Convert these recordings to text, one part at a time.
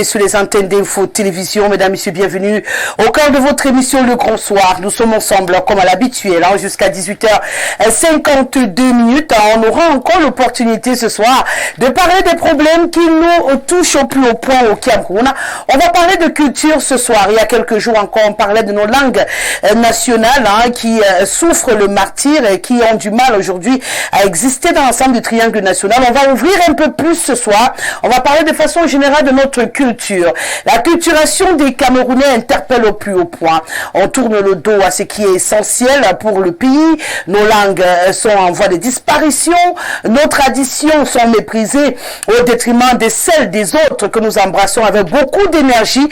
sur les antennes d'Info Télévision. Mesdames, Messieurs, bienvenue au cœur de votre émission Le Grand Soir. Nous sommes ensemble comme à l'habitude jusqu'à 18h52. On aura encore l'opportunité ce soir de parler des problèmes qui nous touchent au plus haut point au Cameroun. On va parler de culture ce soir. Il y a quelques jours encore, on parlait de nos langues nationales qui souffrent le martyre et qui ont du mal aujourd'hui à exister dans l'ensemble du triangle national. On va ouvrir un peu plus ce soir. On va parler de façon générale de notre culture. La culturation des Camerounais interpelle au plus haut point. On tourne le dos à ce qui est essentiel pour le pays. Nos langues sont en voie de disparition. Nos traditions sont méprisées au détriment de celles des autres que nous embrassons avec beaucoup d'énergie.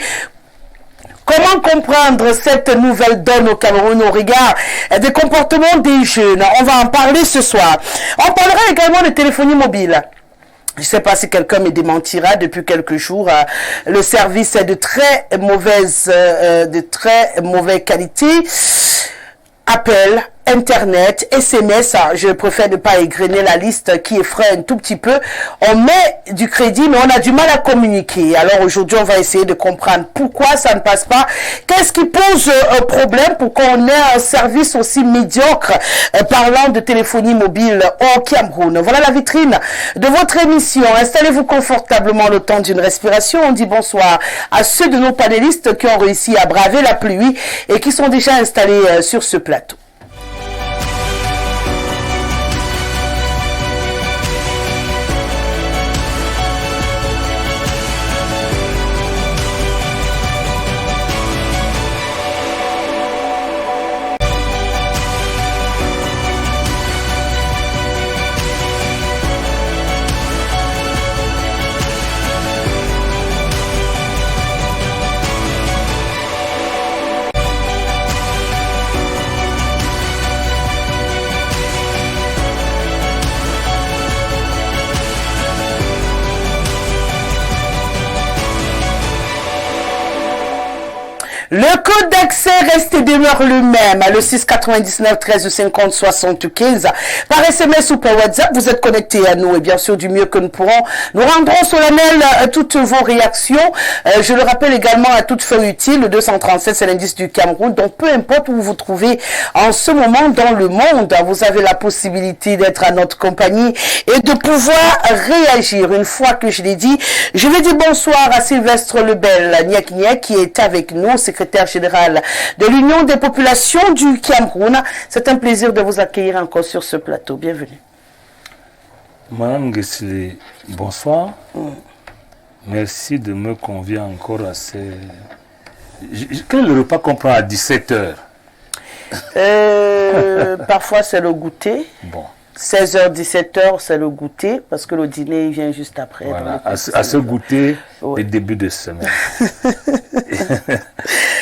Comment comprendre cette nouvelle donne au Cameroun au regard des comportements des jeunes? On va en parler ce soir. On parlera également de téléphonie mobile. Je ne sais pas si quelqu'un me démentira, depuis quelques jours, le service est de très mauvaise qualité. Appel, Internet, SMS, je préfère ne pas égrener la liste qui effraie un tout petit peu. On met du crédit, mais on a du mal à communiquer. Alors aujourd'hui, on va essayer de comprendre pourquoi ça ne passe pas. Qu'est-ce qui pose problème pour qu'on ait un service aussi médiocre parlant de téléphonie mobile au Cameroun? Voilà la vitrine de votre émission. Installez-vous confortablement le temps d'une respiration. On dit bonsoir à ceux de nos panélistes qui ont réussi à braver la pluie et qui sont déjà installés sur ce plateau. Le code d'accès reste et demeure le même, le 699 13 50 75. Par SMS ou par WhatsApp, vous êtes connectés à nous et bien sûr du mieux que nous pourrons. Nous rendrons solennel toutes vos réactions. Je le rappelle également à toute fin utile, le 237 c'est l'indice du Cameroun. Donc peu importe où vous vous trouvez en ce moment dans le monde, vous avez la possibilité d'être à notre compagnie et de pouvoir réagir. Une fois que je l'ai dit, je vais dire bonsoir à Sylvestre Lebel, Niak Niak, qui est avec nous, secrétaire général de l'Union des populations du Cameroun. C'est un plaisir de vous accueillir encore sur ce plateau. Bienvenue. Madame Gessler, bonsoir. Merci de me convier encore à ces... Quel est le repas qu'on prend à 17h? Parfois c'est le goûter. Bon. 16h, 17h, c'est le goûter, parce que le dîner il vient juste après. Voilà, à ce goûter, oui. Le début de semaine.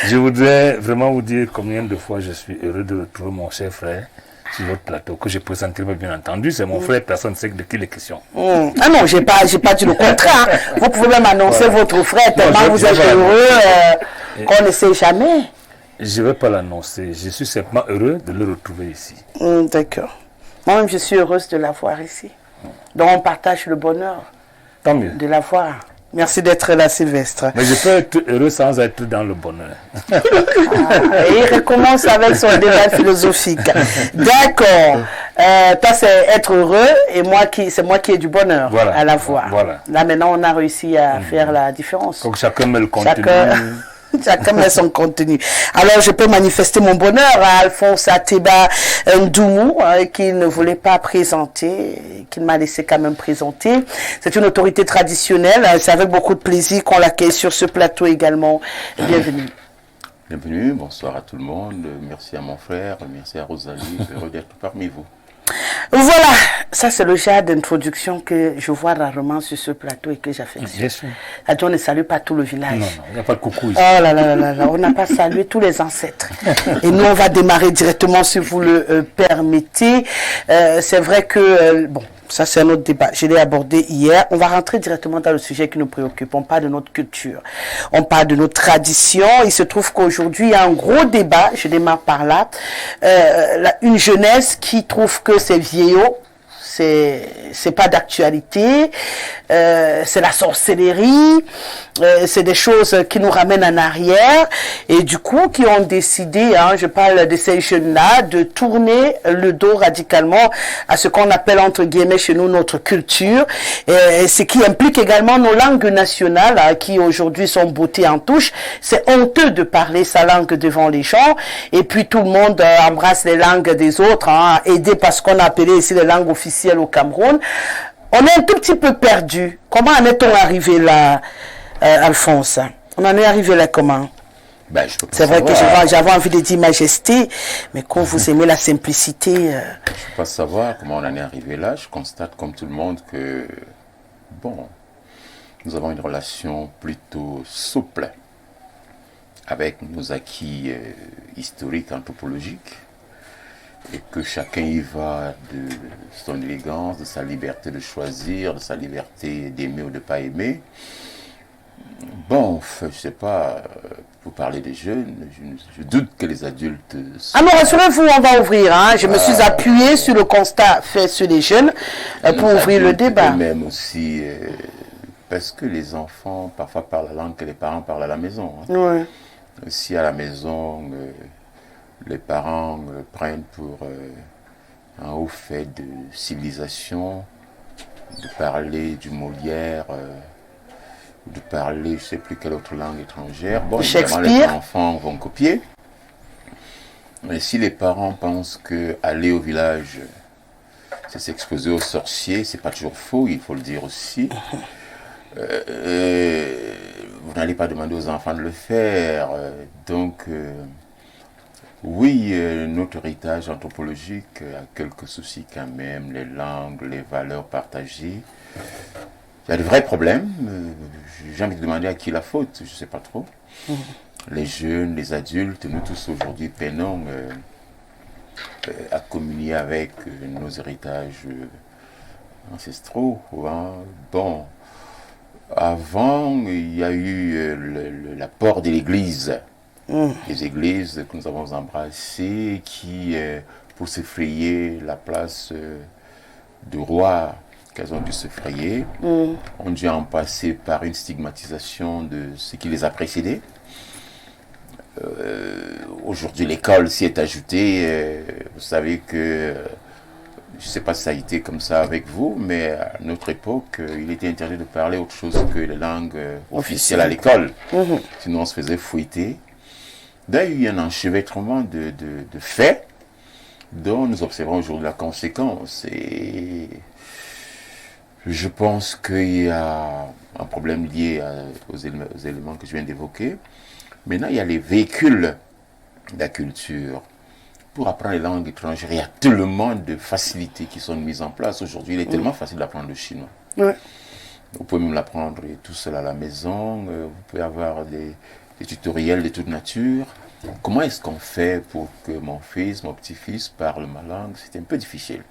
Je voudrais vraiment vous dire combien de fois je suis heureux de retrouver mon cher frère sur votre plateau, que je présenterai bien entendu. C'est mon frère, personne ne sait de qui il est question. Ah non, j'ai pas dit le contraire. Vous pouvez même annoncer votre frère, tellement vous êtes heureux qu'on ne sait jamais. Je ne vais pas l'annoncer, je suis simplement heureux de le retrouver ici. D'accord. Moi-même, je suis heureuse de l'avoir ici. Donc, on partage le bonheur. Tant mieux. De l'avoir. Merci d'être là, Sylvestre. Mais je peux être heureux sans être dans le bonheur. Et il recommence avec son débat philosophique. D'accord. Toi, c'est être heureux et c'est moi qui ai du bonheur à l'avoir. Voilà. Là, maintenant, on a réussi à faire la différence. Donc, chacun met le contenu. Chacun met son contenu. Alors, je peux manifester mon bonheur à Alphonse Ateba Ndoumou, qui ne voulait pas présenter, qui m'a laissé quand même présenter. C'est une autorité traditionnelle. C'est avec beaucoup de plaisir qu'on l'accueille sur ce plateau également. Bienvenue. Bienvenue, bonsoir à tout le monde. Merci à mon frère, merci à Rosalie, heureux d'être parmi vous. Voilà, ça c'est le genre d'introduction que je vois rarement sur ce plateau et que j'affectionne. On ne salue pas tout le village. Non, il n'y a pas de coucou ici. Oh là là là là, on n'a pas salué tous les ancêtres. Et nous, on va démarrer directement si vous le permettez. C'est vrai que, bon, ça c'est un autre débat. Je l'ai abordé hier. On va rentrer directement dans le sujet qui nous préoccupe. On parle de notre culture. On parle de nos traditions. Il se trouve qu'aujourd'hui, il y a un gros débat. Je démarre par là. Une jeunesse qui trouve que c'est vieillot. c'est pas d'actualité, c'est la sorcellerie, c'est des choses qui nous ramènent en arrière et du coup qui ont décidé, hein, je parle de ces jeunes-là, de tourner le dos radicalement à ce qu'on appelle entre guillemets chez nous notre culture, ce qui implique également nos langues nationales hein, qui aujourd'hui sont bottées en touche. C'est honteux de parler sa langue devant les gens et puis tout le monde embrasse les langues des autres, hein, aidé par ce qu'on a appelé ici les langues officielles au Cameroun. On est un tout petit peu perdu. Comment en est-on arrivé là, Alphonse? On en est arrivé là comment? Ben, c'est vrai que j'avais envie de dire majesté, mais quand vous aimez la simplicité... Je ne peux pas savoir comment on en est arrivé là. Je constate comme tout le monde que, bon, nous avons une relation plutôt souple avec nos acquis historiques, anthropologiques, et que chacun y va de son élégance, de sa liberté de choisir, de sa liberté d'aimer ou de ne pas aimer. Bon, je ne sais pas, pour parler des jeunes, je doute que les adultes... Ah non, rassurez-vous, on va ouvrir. Hein. Je me suis appuyé sur le constat fait sur les jeunes pour ouvrir le débat. Même aussi, parce que les enfants parfois parlent la langue que les parents parlent à la maison. Hein. Ouais. Si à la maison, les parents prennent pour un haut fait de civilisation, de parler du Molière, de parler je ne sais plus quelle autre langue étrangère, bon, évidemment les enfants vont copier. Mais si les parents pensent qu'aller au village, c'est s'exposer aux sorciers, c'est pas toujours faux, il faut le dire aussi. Vous n'allez pas demander aux enfants de le faire. Donc, oui, notre héritage anthropologique a quelques soucis quand même, les langues, les valeurs partagées. Il y a de vrais problèmes. J'ai envie de demander à qui la faute, je ne sais pas trop. Les jeunes, les adultes, nous tous aujourd'hui peinons à communier avec nos héritages ancestraux. Hein. Bon. Avant, il y a eu l'apport de l'Église, les églises que nous avons embrassées, qui, pour se frayer la place de roi qu'elles ont dû se frayer, ont dû en passer par une stigmatisation de ce qui les a précédés. Aujourd'hui, l'école s'y est ajoutée. Vous savez que... je ne sais pas si ça a été comme ça avec vous, mais à notre époque, il était interdit de parler autre chose que les langues officielles à l'école. Sinon, on se faisait fouetter. D'ailleurs, il y a un enchevêtrement de faits dont nous observons aujourd'hui la conséquence. Et je pense qu'il y a un problème lié aux éléments que je viens d'évoquer. Maintenant, il y a les véhicules de la culture. Pour apprendre les langues étrangères, il y a tellement de facilités qui sont mises en place. Aujourd'hui, il est tellement facile d'apprendre le chinois. Ouais. Vous pouvez même l'apprendre tout seul à la maison. Vous pouvez avoir des tutoriels de toute nature. Comment est-ce qu'on fait pour que mon fils, mon petit-fils parle ma langue? C'est un peu difficile.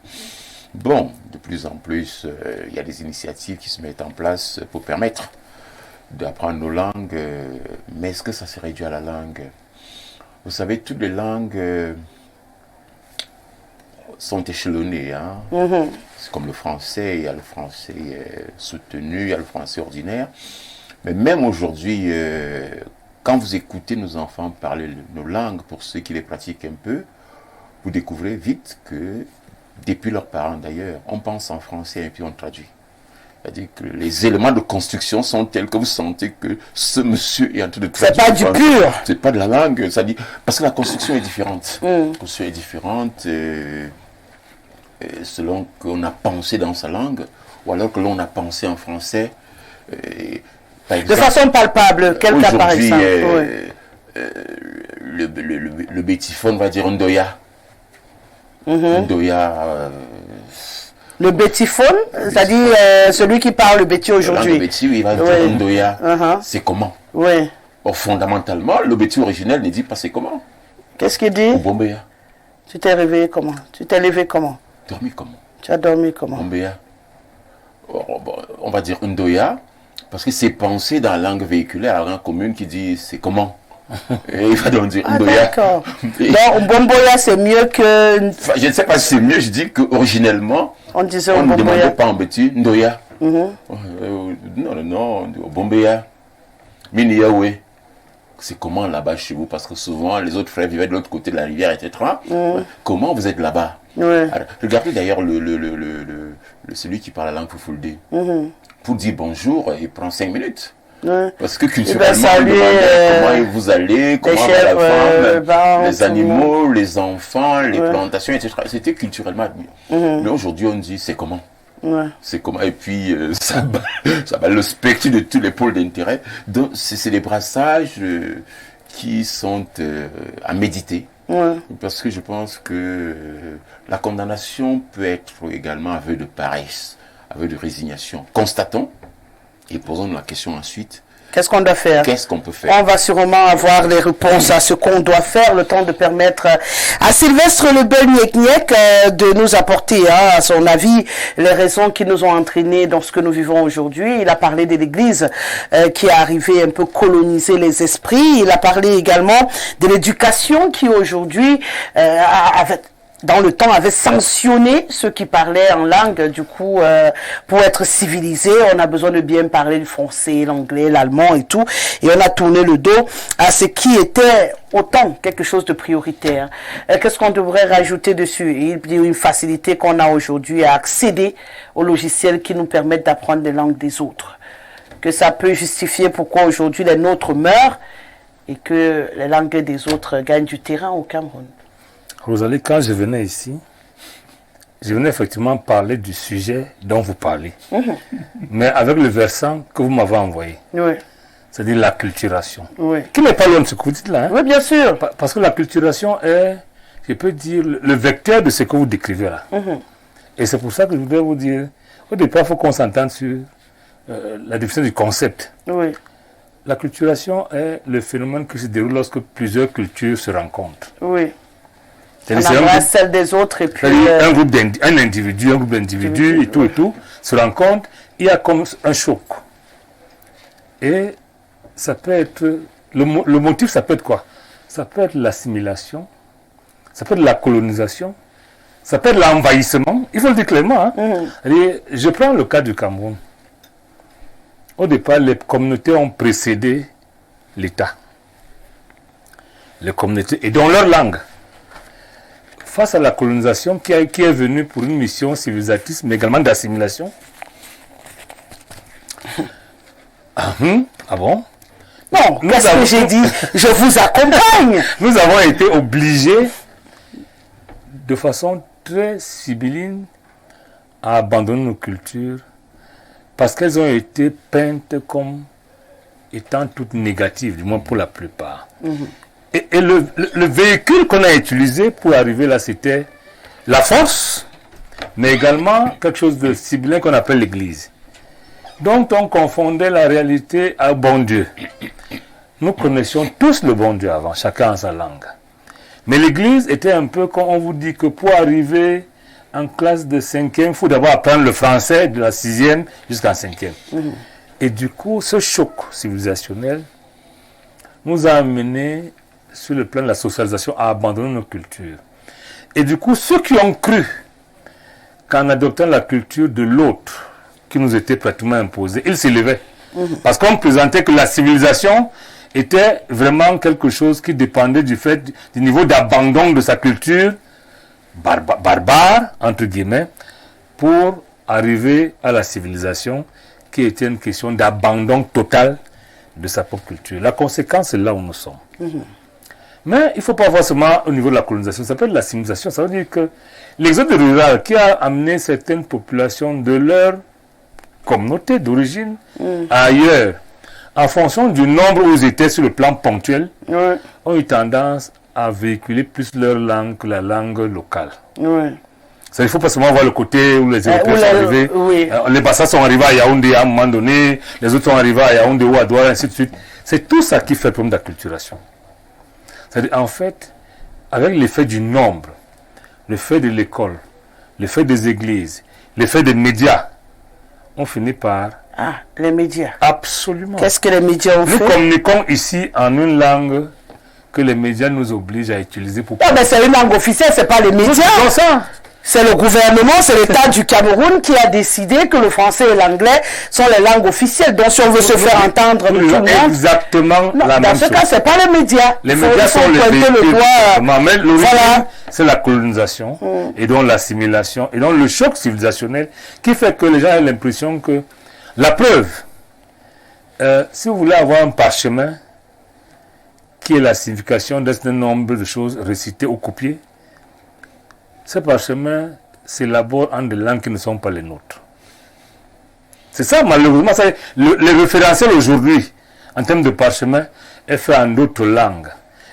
Bon, de plus en plus, il y a des initiatives qui se mettent en place pour permettre d'apprendre nos langues. Mais est-ce que ça se réduit à la langue? Vous savez, toutes les langues... sont échelonnés. Hein. C'est comme le français, il y a le français soutenu, il y a le français ordinaire. Mais même aujourd'hui, quand vous écoutez nos enfants parler nos langues, pour ceux qui les pratiquent un peu, vous découvrez vite que, depuis leurs parents d'ailleurs, on pense en français et puis on traduit. C'est-à-dire que les éléments de construction sont tels que vous sentez que ce monsieur est en train de traduire. C'est pas du pur. C'est pas de la langue, ça dit, parce que la construction est différente. La construction est différente selon qu'on a pensé dans sa langue, ou alors que l'on a pensé en français. Par exemple, de façon palpable, quel cas par exemple? Le bétiphone va dire Ndoya. Ndoya. Le bétiphone, c'est-à-dire celui qui parle le béti aujourd'hui. Le béti, il va dire Ndoya. C'est comment? Oui. Or, fondamentalement, le béti originel ne dit pas c'est comment. Qu'est-ce qu'il dit? Bombeya. Tu t'es réveillé comment? Tu t'es levé comment? Dormi comment? Tu as dormi comment? Bombeya. On va dire Ndoya, parce que c'est pensé dans la langue véhiculaire, la langue commune qui dit c'est comment. Et il va donc dire Ah, Ndoya. d'accord. Donc, Mbomboya, c'est mieux que... Enfin, je ne sais pas si c'est mieux, je dis qu'originellement, On disait on ne demandait Mbomboya. pas en petit Ndoya. Non, Bombeya. Miniawe. C'est comment là-bas chez vous? Parce que souvent, les autres frères vivaient de l'autre côté de la rivière, etc. Comment vous êtes là-bas? Ouais. Alors, regardez d'ailleurs celui qui parle la langue Fulfulde. Pour dire bonjour, il prend 5 minutes. Ouais. Parce que culturellement, saluer, on demandait comment vous allez, comment va la femme, ben, les animaux, les enfants, les plantations, etc. C'était culturellement admis. Mais aujourd'hui, on dit c'est comment? Ouais. C'est comment? Et puis, ça bat le spectre de tous les pôles d'intérêt. Donc, c'est des brassages qui sont à méditer. Ouais. Parce que je pense que la condamnation peut être également aveu de paresse, aveu de résignation. Constatons et posons la question ensuite. Qu'est-ce qu'on doit faire? Qu'est-ce qu'on peut faire? On va sûrement avoir les réponses à ce qu'on doit faire, le temps de permettre à Sylvestre Lebel-Niek de nous apporter, à son avis, les raisons qui nous ont entraînés dans ce que nous vivons aujourd'hui. Il a parlé de l'Église qui est arrivée un peu coloniser les esprits. Il a parlé également de l'éducation qui aujourd'hui dans le temps, avait sanctionné ceux qui parlaient en langue. Du coup, pour être civilisé, on a besoin de bien parler le français, l'anglais, l'allemand et tout. Et on a tourné le dos à ce qui était autant quelque chose de prioritaire. Qu'est-ce qu'on devrait rajouter dessus? Il dit une facilité qu'on a aujourd'hui à accéder aux logiciels qui nous permettent d'apprendre les langues des autres. Que ça peut justifier pourquoi aujourd'hui les nôtres meurent et que les langues des autres gagnent du terrain au Cameroun. Rosalie, quand je venais ici, je venais effectivement parler du sujet dont vous parlez, mais avec le versant que vous m'avez envoyé, Oui. c'est-à-dire l'acculturation, Oui. qui n'est pas loin de ce que vous dites là. Hein? Oui, bien sûr. Parce que l'acculturation est, je peux dire, le vecteur de ce que vous décrivez là. Et c'est pour ça que je voudrais vous dire, au départ, il faut qu'on s'entende sur la définition du concept. Oui. L'acculturation est le phénomène qui se déroule lorsque plusieurs cultures se rencontrent. Oui. On C'est embrasse celle des autres et puis... un groupe un groupe d'individus et tout se rencontrent, il y a comme un choc. Et ça peut être, le motif ça peut être quoi? Ça peut être l'assimilation, ça peut être la colonisation, ça peut être l'envahissement, il faut le dire clairement. Hein? Je prends le cas du Cameroun. Au départ, les communautés ont précédé l'État. Les communautés, et dans leur langue. Face à la colonisation qui est venue pour une mission civilisatrice, mais également d'assimilation. Ah bon? Non, qu'est-ce que j'ai dit? Je vous accompagne. Nous avons été obligés, de façon très sibylline, à abandonner nos cultures parce qu'elles ont été peintes comme étant toutes négatives, du moins pour la plupart. Et le véhicule qu'on a utilisé pour arriver là, c'était la force, mais également quelque chose de sibyllin qu'on appelle l'Église. Donc on confondait la réalité à bon Dieu. Nous connaissions tous le bon Dieu avant, chacun en sa langue. Mais l'Église était un peu comme on vous dit que pour arriver en classe de 5e, il faut d'abord apprendre le français de la 6e jusqu'en 5e. Et du coup, ce choc civilisationnel nous a amenés sur le plan de la socialisation à abandonner nos cultures. Et du coup, ceux qui ont cru qu'en adoptant la culture de l'autre qui nous était pratiquement imposée, ils s'élevaient. Parce qu'on présentait que la civilisation était vraiment quelque chose qui dépendait du fait du niveau d'abandon de sa culture barbare, entre guillemets, pour arriver à la civilisation qui était une question d'abandon total de sa propre culture. La conséquence, c'est là où nous sommes. Mais il ne faut pas voir seulement au niveau de la colonisation, ça peut être la civilisation. Ça veut dire que l'exode rural qui a amené certaines populations de leur communauté d'origine ailleurs, en fonction du nombre où ils étaient sur le plan ponctuel, ont eu tendance à véhiculer plus leur langue que la langue locale. Il ne faut pas seulement voir le côté où les Européens sont arrivés. Les Bassa sont arrivés à Yaoundé à un moment donné, les autres sont arrivés à Yaoundé ou à Douala, ainsi de suite. C'est tout ça qui fait le problème d'acculturation. C'est-à-dire, en fait, avec l'effet du nombre, l'effet de l'école, l'effet des églises, l'effet des médias, on finit par... Ah, les médias. Absolument. Qu'est-ce que les médias ont fait? Nous communiquons ici en une langue que les médias nous obligent à utiliser pour... Ah ben c'est une langue officielle, c'est pas les médias. C'est ça. C'est le gouvernement, c'est l'État du Cameroun qui a décidé que le français et l'anglais sont les langues officielles. Donc si on veut se faire entendre de tout le monde... Exactement non, la même chose. Dans ce cas, c'est pas les médias. Les médias sont les véhicules. Mais l'origine, voilà. C'est la colonisation, et donc l'assimilation, et donc le choc civilisationnel qui fait que les gens ont l'impression que... La preuve, si vous voulez avoir un parchemin qui est la signification d'un certain nombre de choses récitées ou copiées, ce parchemin s'élabore en des langues qui ne sont pas les nôtres. C'est ça, malheureusement. Le référentiel aujourd'hui, en termes de parchemin, est fait en d'autres langues.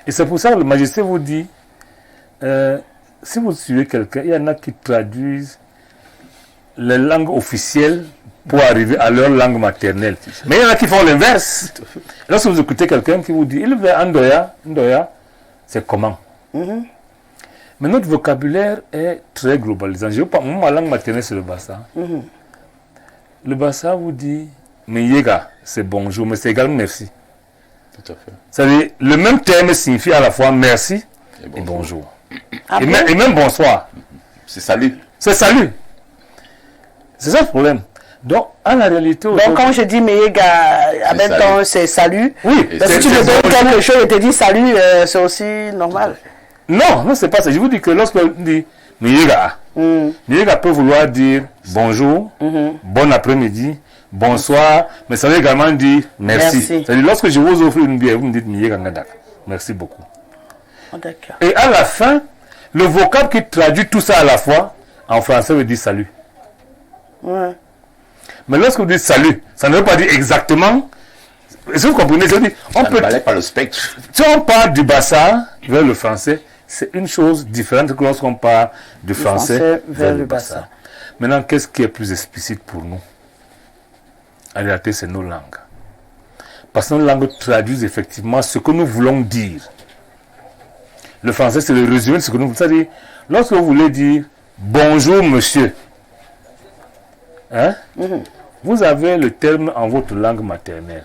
Et c'est pour ça que le Majesté vous dit, si vous suivez quelqu'un, il y en a qui traduisent les langues officielles pour arriver à leur langue maternelle. Mais il y en a qui font l'inverse. Lorsque vous écoutez quelqu'un qui vous dit, il veut Ndoya, c'est comment? Mais notre vocabulaire est très globalisant. Ma langue maternelle, c'est le Bassa. Le Bassa vous dit, Meyega, c'est bonjour, mais c'est également merci. Tout à fait. C'est-à-dire, le même terme signifie à la fois merci et bonjour. Ah Et bon? même bonsoir. C'est salut. C'est salut. C'est ça le problème. Donc, en la réalité... Donc, quand je dis Meyega, en même temps, c'est salut. Oui. Si tu me donnes quelque chose et te dis salut, c'est aussi normal. Non, c'est pas ça. Je vous dis que lorsqu'on dit Meyega, Meyega peut vouloir dire bonjour, bon après-midi, bonsoir, mais ça veut également dire merci. C'est-à-dire, lorsque je vous offre une bière, vous me dites Meyega Ngadak. Merci beaucoup. Oh, d'accord. Et à la fin, le vocable qui traduit tout ça à la fois, en français, veut dire salut. Ouais. Mais lorsque vous dites salut, ça ne veut pas dire exactement. Est-ce que vous comprenez? On peut pas le spectre. Si on part du Bassa vers le français, c'est une chose différente que lorsqu'on part du français vers le Bassa. Maintenant, qu'est-ce qui est plus explicite pour nous? En réalité, c'est nos langues. Parce que nos langues traduisent effectivement ce que nous voulons dire. Le français, c'est le résumé de ce que nous voulons dire. C'est-à-dire, lorsque vous voulez dire bonjour monsieur, hein? Vous avez le terme en votre langue maternelle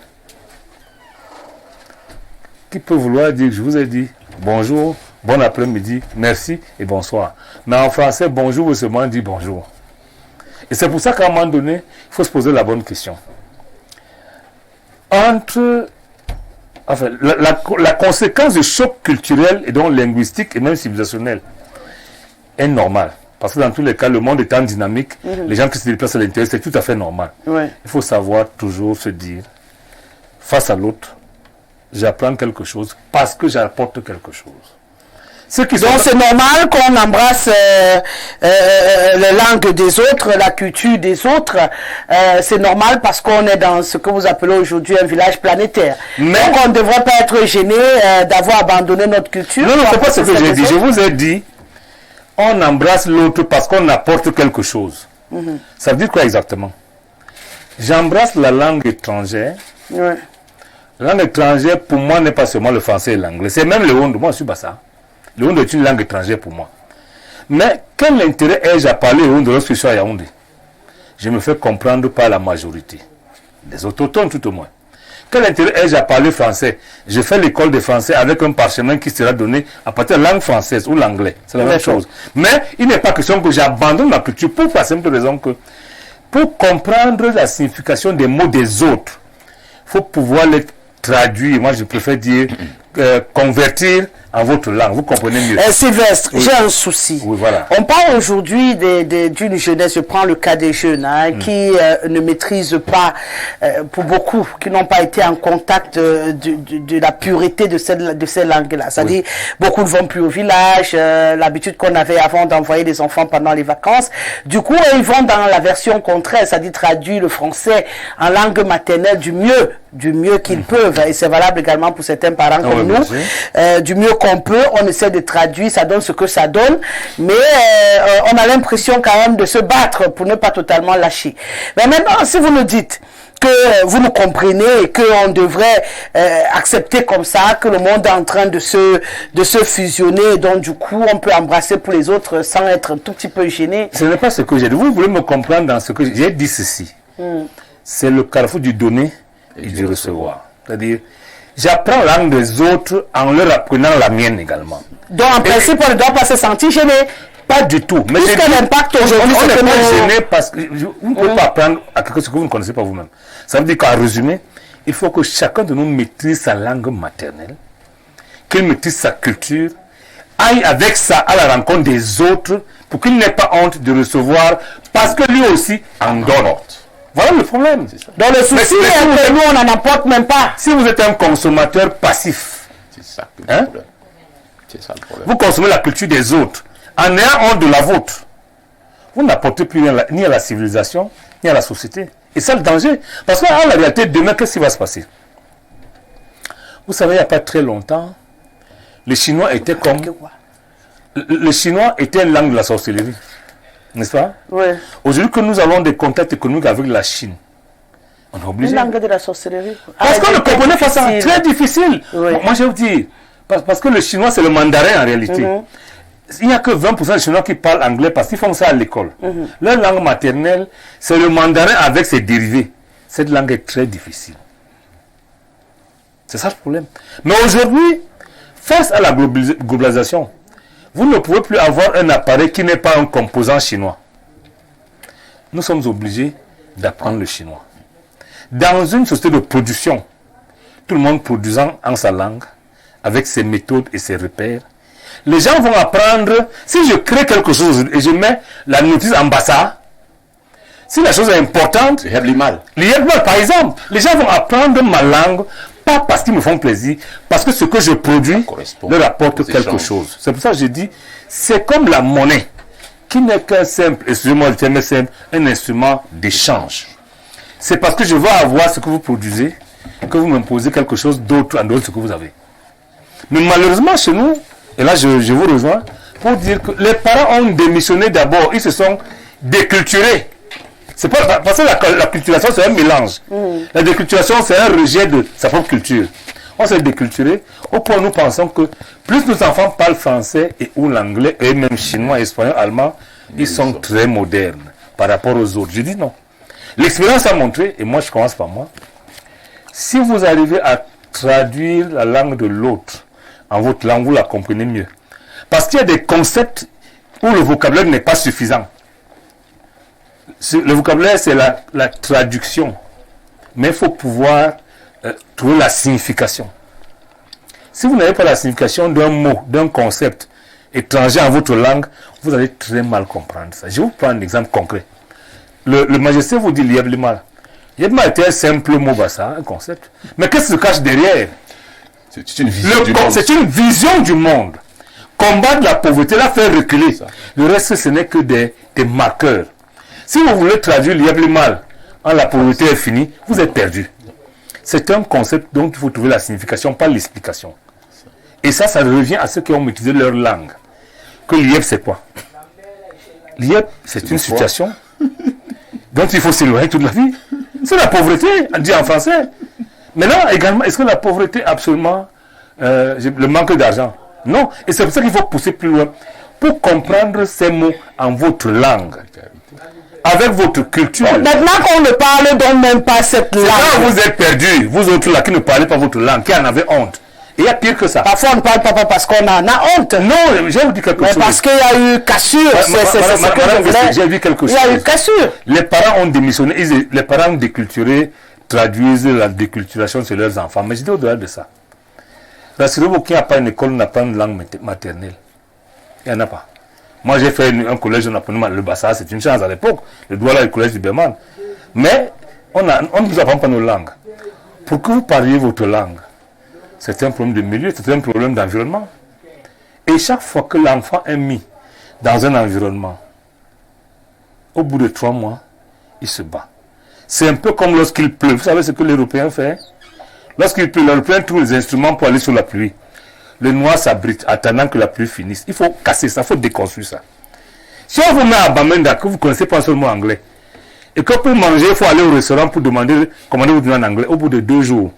qui peut vouloir dire, je vous ai dit bonjour, bon après-midi, merci et bonsoir. Mais en français, bonjour, vous seulement dit bonjour. Et c'est pour ça qu'à un moment donné, il faut se poser la bonne question. Enfin, la conséquence du choc culturel et donc linguistique et même civilisationnel est normale. Parce que dans tous les cas, le monde étant dynamique, les gens qui se déplacent à l'intérieur, c'est tout à fait normal. Ouais. Il faut savoir toujours se dire, face à l'autre, j'apprends quelque chose parce que j'apporte quelque chose. Donc c'est normal qu'on embrasse les langues des autres, la culture des autres. C'est normal parce qu'on est dans ce que vous appelez aujourd'hui un village planétaire. Mais donc on ne devrait pas être gêné d'avoir abandonné notre culture. Non, c'est pas ce que j'ai dit. Je vous ai dit, on embrasse l'autre parce qu'on apporte quelque chose. Ça veut dire quoi exactement? J'embrasse la langue étrangère. Ouais. La langue étrangère, pour moi, n'est pas seulement le français et l'anglais. C'est même le Hondo. Moi, je suis Bassa. Le Hondo est une langue étrangère pour moi. Mais quel intérêt ai-je à parler Hondo lorsque je suis à Yaoundé? Je me fais comprendre par la majorité. Les autochtones, tout au moins. Quel intérêt ai-je à parler français? Je fais l'école de français avec un parchemin qui sera donné à partir de la langue française ou l'anglais. C'est la même chose. Mais il n'est pas question que j'abandonne ma culture pour la simple raison que pour comprendre la signification des mots des autres, il faut pouvoir les traduire. Moi, je préfère dire convertir en votre langue. Vous comprenez mieux. Sylvestre, oui. J'ai un souci. Oui, voilà. On parle aujourd'hui d'une jeunesse, je prends le cas des jeunes, qui ne maîtrisent pas, pour beaucoup, qui n'ont pas été en contact de la pureté de ces langues-là. C'est-à-dire, beaucoup ne vont plus au village, l'habitude qu'on avait avant d'envoyer des enfants pendant les vacances. Du coup, ils vont dans la version contraire, c'est-à-dire traduire le français en langue maternelle du mieux qu'ils peuvent. Et c'est valable également pour certains parents comme nous. Du mieux qu'on peut, on essaie de traduire, ça donne ce que ça donne, mais on a l'impression quand même de se battre pour ne pas totalement lâcher. Mais maintenant, si vous nous dites que vous nous comprenez et qu'on devrait accepter comme ça, que le monde est en train de se fusionner, donc du coup, on peut embrasser pour les autres sans être un tout petit peu gêné. Ce n'est pas ce que j'ai dit. Vous voulez me comprendre dans ce que j'ai dit ceci. C'est le carrefour du donner et du recevoir. C'est-à-dire, j'apprends la langue des autres en leur apprenant la mienne également. Donc en principe, on ne doit pas se sentir gêné. Pas du tout. Mais puisque l'impact aujourd'hui, on c'est n'est que pas nos... gêné parce que vous ne pouvez pas apprendre à quelque chose que vous ne connaissez pas vous-même. Ça veut dire qu'en résumé, il faut que chacun de nous maîtrise sa langue maternelle, qu'il maîtrise sa culture, aille avec ça à la rencontre des autres pour qu'il n'ait pas honte de recevoir parce que lui aussi en donne. Voilà le problème. Dans le souci, que nous, on n'en apporte même pas. Si vous êtes un consommateur passif, c'est ça le problème. C'est ça le problème. Vous consommez la culture des autres en ayant honte de la vôtre. Vous n'apportez plus ni à la civilisation, ni à la société. Et c'est le danger. Parce que en la réalité, demain, qu'est-ce qui va se passer? Vous savez, il n'y a pas très longtemps, les Chinois étaient comme... Les Chinois étaient une langue de la sorcellerie. N'est-ce pas? Oui. Aujourd'hui que nous avons des contacts économiques avec la Chine, on est obligé. Une langue de la sorcellerie. Parce qu'on ne comprenait pas ça. Très difficile. Oui. Moi, je vais vous dire, parce que le chinois, c'est le mandarin en réalité. Il n'y a que 20% des Chinois qui parlent anglais parce qu'ils font ça à l'école. Leur langue maternelle, c'est le mandarin avec ses dérivés. Cette langue est très difficile. C'est ça le problème. Mais aujourd'hui, face à la globalisation, vous ne pouvez plus avoir un appareil qui n'est pas un composant chinois. Nous sommes obligés d'apprendre le chinois. Dans une société de production, tout le monde produisant en sa langue, avec ses méthodes et ses repères, les gens vont apprendre, si je crée quelque chose et je mets la notice ambassade, si la chose est importante, L'Yebmal par exemple, les gens vont apprendre ma langue, pas parce qu'ils me font plaisir, parce que ce que je produis leur apporte quelque chose. C'est pour ça que je dis, c'est comme la monnaie, qui n'est qu'un simple, excusez-moi le terme simple, un instrument d'échange. C'est parce que je veux avoir ce que vous produisez, que vous m'imposez quelque chose d'autre en dehors de ce que vous avez. Mais malheureusement, chez nous, et là je vous rejoins, pour dire que les parents ont démissionné d'abord, ils se sont déculturés. C'est pas, parce que la culturation, c'est un mélange. La déculturation, c'est un rejet de sa propre culture. On s'est déculturé au point où nous pensons que plus nos enfants parlent français et ou l'anglais, et même chinois, espagnol, allemand, ils sont très modernes par rapport aux autres. Je dis non. L'expérience a montré, et moi je commence par moi, si vous arrivez à traduire la langue de l'autre en votre langue, vous la comprenez mieux. Parce qu'il y a des concepts où le vocabulaire n'est pas suffisant. Le vocabulaire, c'est la traduction. Mais il faut pouvoir trouver la signification. Si vous n'avez pas la signification d'un mot, d'un concept étranger en votre langue, vous allez très mal comprendre ça. Je vais vous prendre un exemple concret. Le majesté vous dit Yebmal. Yebmal était un simple mot bassa, un concept. Mais qu'est-ce qui se cache derrière? C'est une vision du monde. C'est une vision du monde. Combattre la pauvreté, la faire reculer. Le reste, ce n'est que des marqueurs. Si vous voulez traduire Yebmal en la pauvreté est finie, vous êtes perdu. C'est un concept dont il faut trouver la signification, pas l'explication. Et ça revient à ceux qui ont maîtrisé leur langue. Que l'IEP, c'est quoi? L'IEP, c'est une situation dont il faut s'éloigner toute la vie. C'est la pauvreté, on dit en français. Maintenant, également, est-ce que la pauvreté, absolument, le manque d'argent? Non. Et c'est pour ça qu'il faut pousser plus loin. Pour comprendre ces mots en votre langue, avec votre culture. Maintenant qu'on ne parle donc même pas cette langue. Quand vous êtes perdus, vous autres là qui ne parlez pas votre langue, qui en avez honte. Et il y a pire que ça. Parfois on ne parle pas parce qu'on en a honte. Non, je vais vous dire quelque chose. Parce qu'il y a eu cassure. J'ai vu quelque chose. Il y a eu cassure. Les parents ont démissionné, les parents déculturés traduisent la déculturation sur leurs enfants. Mais je dis au-delà de ça. Rassurez-vous, qui n'a pas une école n'a pas une langue maternelle. Il n'y en a pas. Moi, j'ai fait un collège, on apprenait le Bassa, c'est une chance à l'époque. Le Douala, le collège du Berman. Mais on ne vous apprend pas nos langues. Pour que vous parliez votre langue, c'est un problème de milieu, c'est un problème d'environnement. Et chaque fois que l'enfant est mis dans un environnement, au bout de 3 mois, il se bat. C'est un peu comme lorsqu'il pleut. Vous savez ce que l'Européen fait? Lorsqu'il pleut, l'Européen trouve les instruments pour aller sous la pluie. Le noir s'abrite, attendant que la pluie finisse. Il faut casser ça, il faut déconstruire ça. Si on vous met à Bamenda, que vous ne connaissez pas seulement anglais, et que pour manger, il faut aller au restaurant pour demander, commandez-vous en anglais, au bout de 2 jours,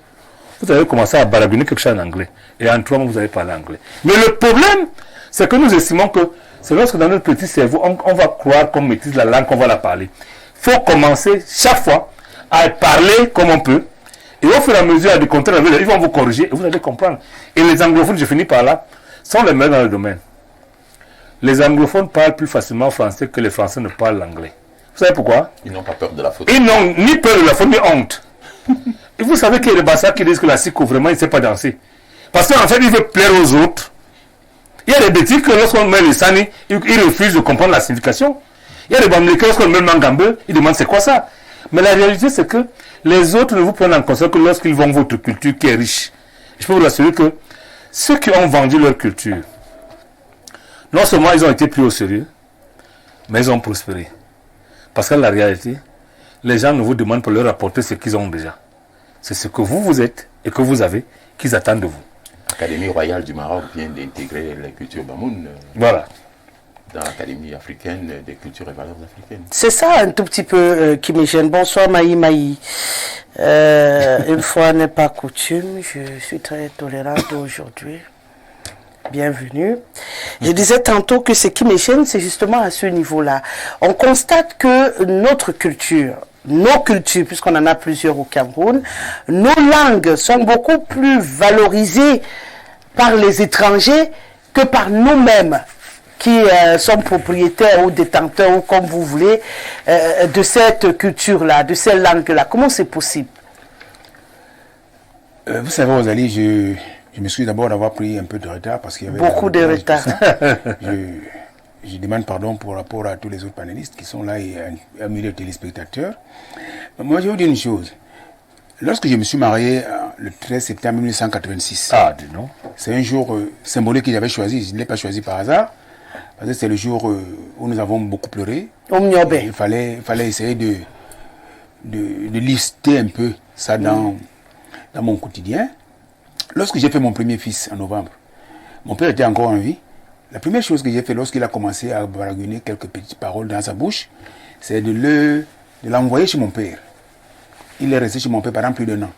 vous allez commencer à baragouiner quelque chose en anglais. Et en 3 mois, vous allez parler anglais. Mais le problème, c'est que nous estimons que c'est lorsque dans notre petit cerveau, on va croire qu'on maîtrise la langue, qu'on va la parler. Il faut commencer chaque fois à parler comme on peut, Et au fur et à mesure de compter avec ils vont vous corriger et vous allez comprendre. Et les anglophones, je finis par là, sont les meilleurs dans le domaine. Les anglophones parlent plus facilement français que les Français ne parlent l'anglais. Vous savez pourquoi? Ils n'ont pas peur de la faute. Ils n'ont ni peur de la faute, ni honte. Et vous savez qu'il y a des bassards qui disent que la Siko, vraiment, il ne sait pas danser. Parce qu'en fait, il veut plaire aux autres. Il y a des bêtises que lorsqu'on met les sani, ils refusent de comprendre la signification. Il y a des bamblés que lorsqu'on met le mangambeu, ils demandent c'est quoi ça. Mais la réalité, c'est que les autres ne vous prennent en compte que lorsqu'ils vendent votre culture qui est riche. Je peux vous assurer que ceux qui ont vendu leur culture, non seulement ils ont été pris au sérieux, mais ils ont prospéré. Parce que la réalité, les gens ne vous demandent pas leur apporter ce qu'ils ont déjà. C'est ce que vous êtes et que vous avez qu'ils attendent de vous. L'Académie royale du Maroc vient d'intégrer la culture Bamoun Voilà. dans l'Académie africaine des cultures et valeurs africaines. C'est ça un tout petit peu qui me gêne. Bonsoir Maï Maï. Une fois n'est pas coutume, je suis très tolérante aujourd'hui. Bienvenue. Je disais tantôt que ce qui me gêne, c'est justement à ce niveau-là. On constate que notre culture, nos cultures, puisqu'on en a plusieurs au Cameroun, nos langues sont beaucoup plus valorisées par les étrangers que par nous-mêmes, qui sont propriétaires ou détenteurs, ou comme vous voulez, de cette culture-là, de ces langues-là. Comment c'est possible? Vous savez, Rosalie, je m'excuse d'abord d'avoir pris un peu de retard parce qu'il y avait beaucoup de retard. Je demande pardon pour rapport à tous les autres panélistes qui sont là et à milieu de téléspectateurs. Moi, je vais vous dire une chose. Lorsque je me suis marié le 13 septembre 1986, c'est un jour symbolique que j'avais choisi. Je ne l'ai pas choisi par hasard. Parce que c'est le jour où nous avons beaucoup pleuré. Il fallait essayer de lister un peu ça dans mon quotidien. Lorsque j'ai fait mon premier fils en novembre, mon père était encore en vie. La première chose que j'ai fait lorsqu'il a commencé à baragouiner quelques petites paroles dans sa bouche, c'est de l'envoyer chez mon père. Il est resté chez mon père pendant plus d'1 an.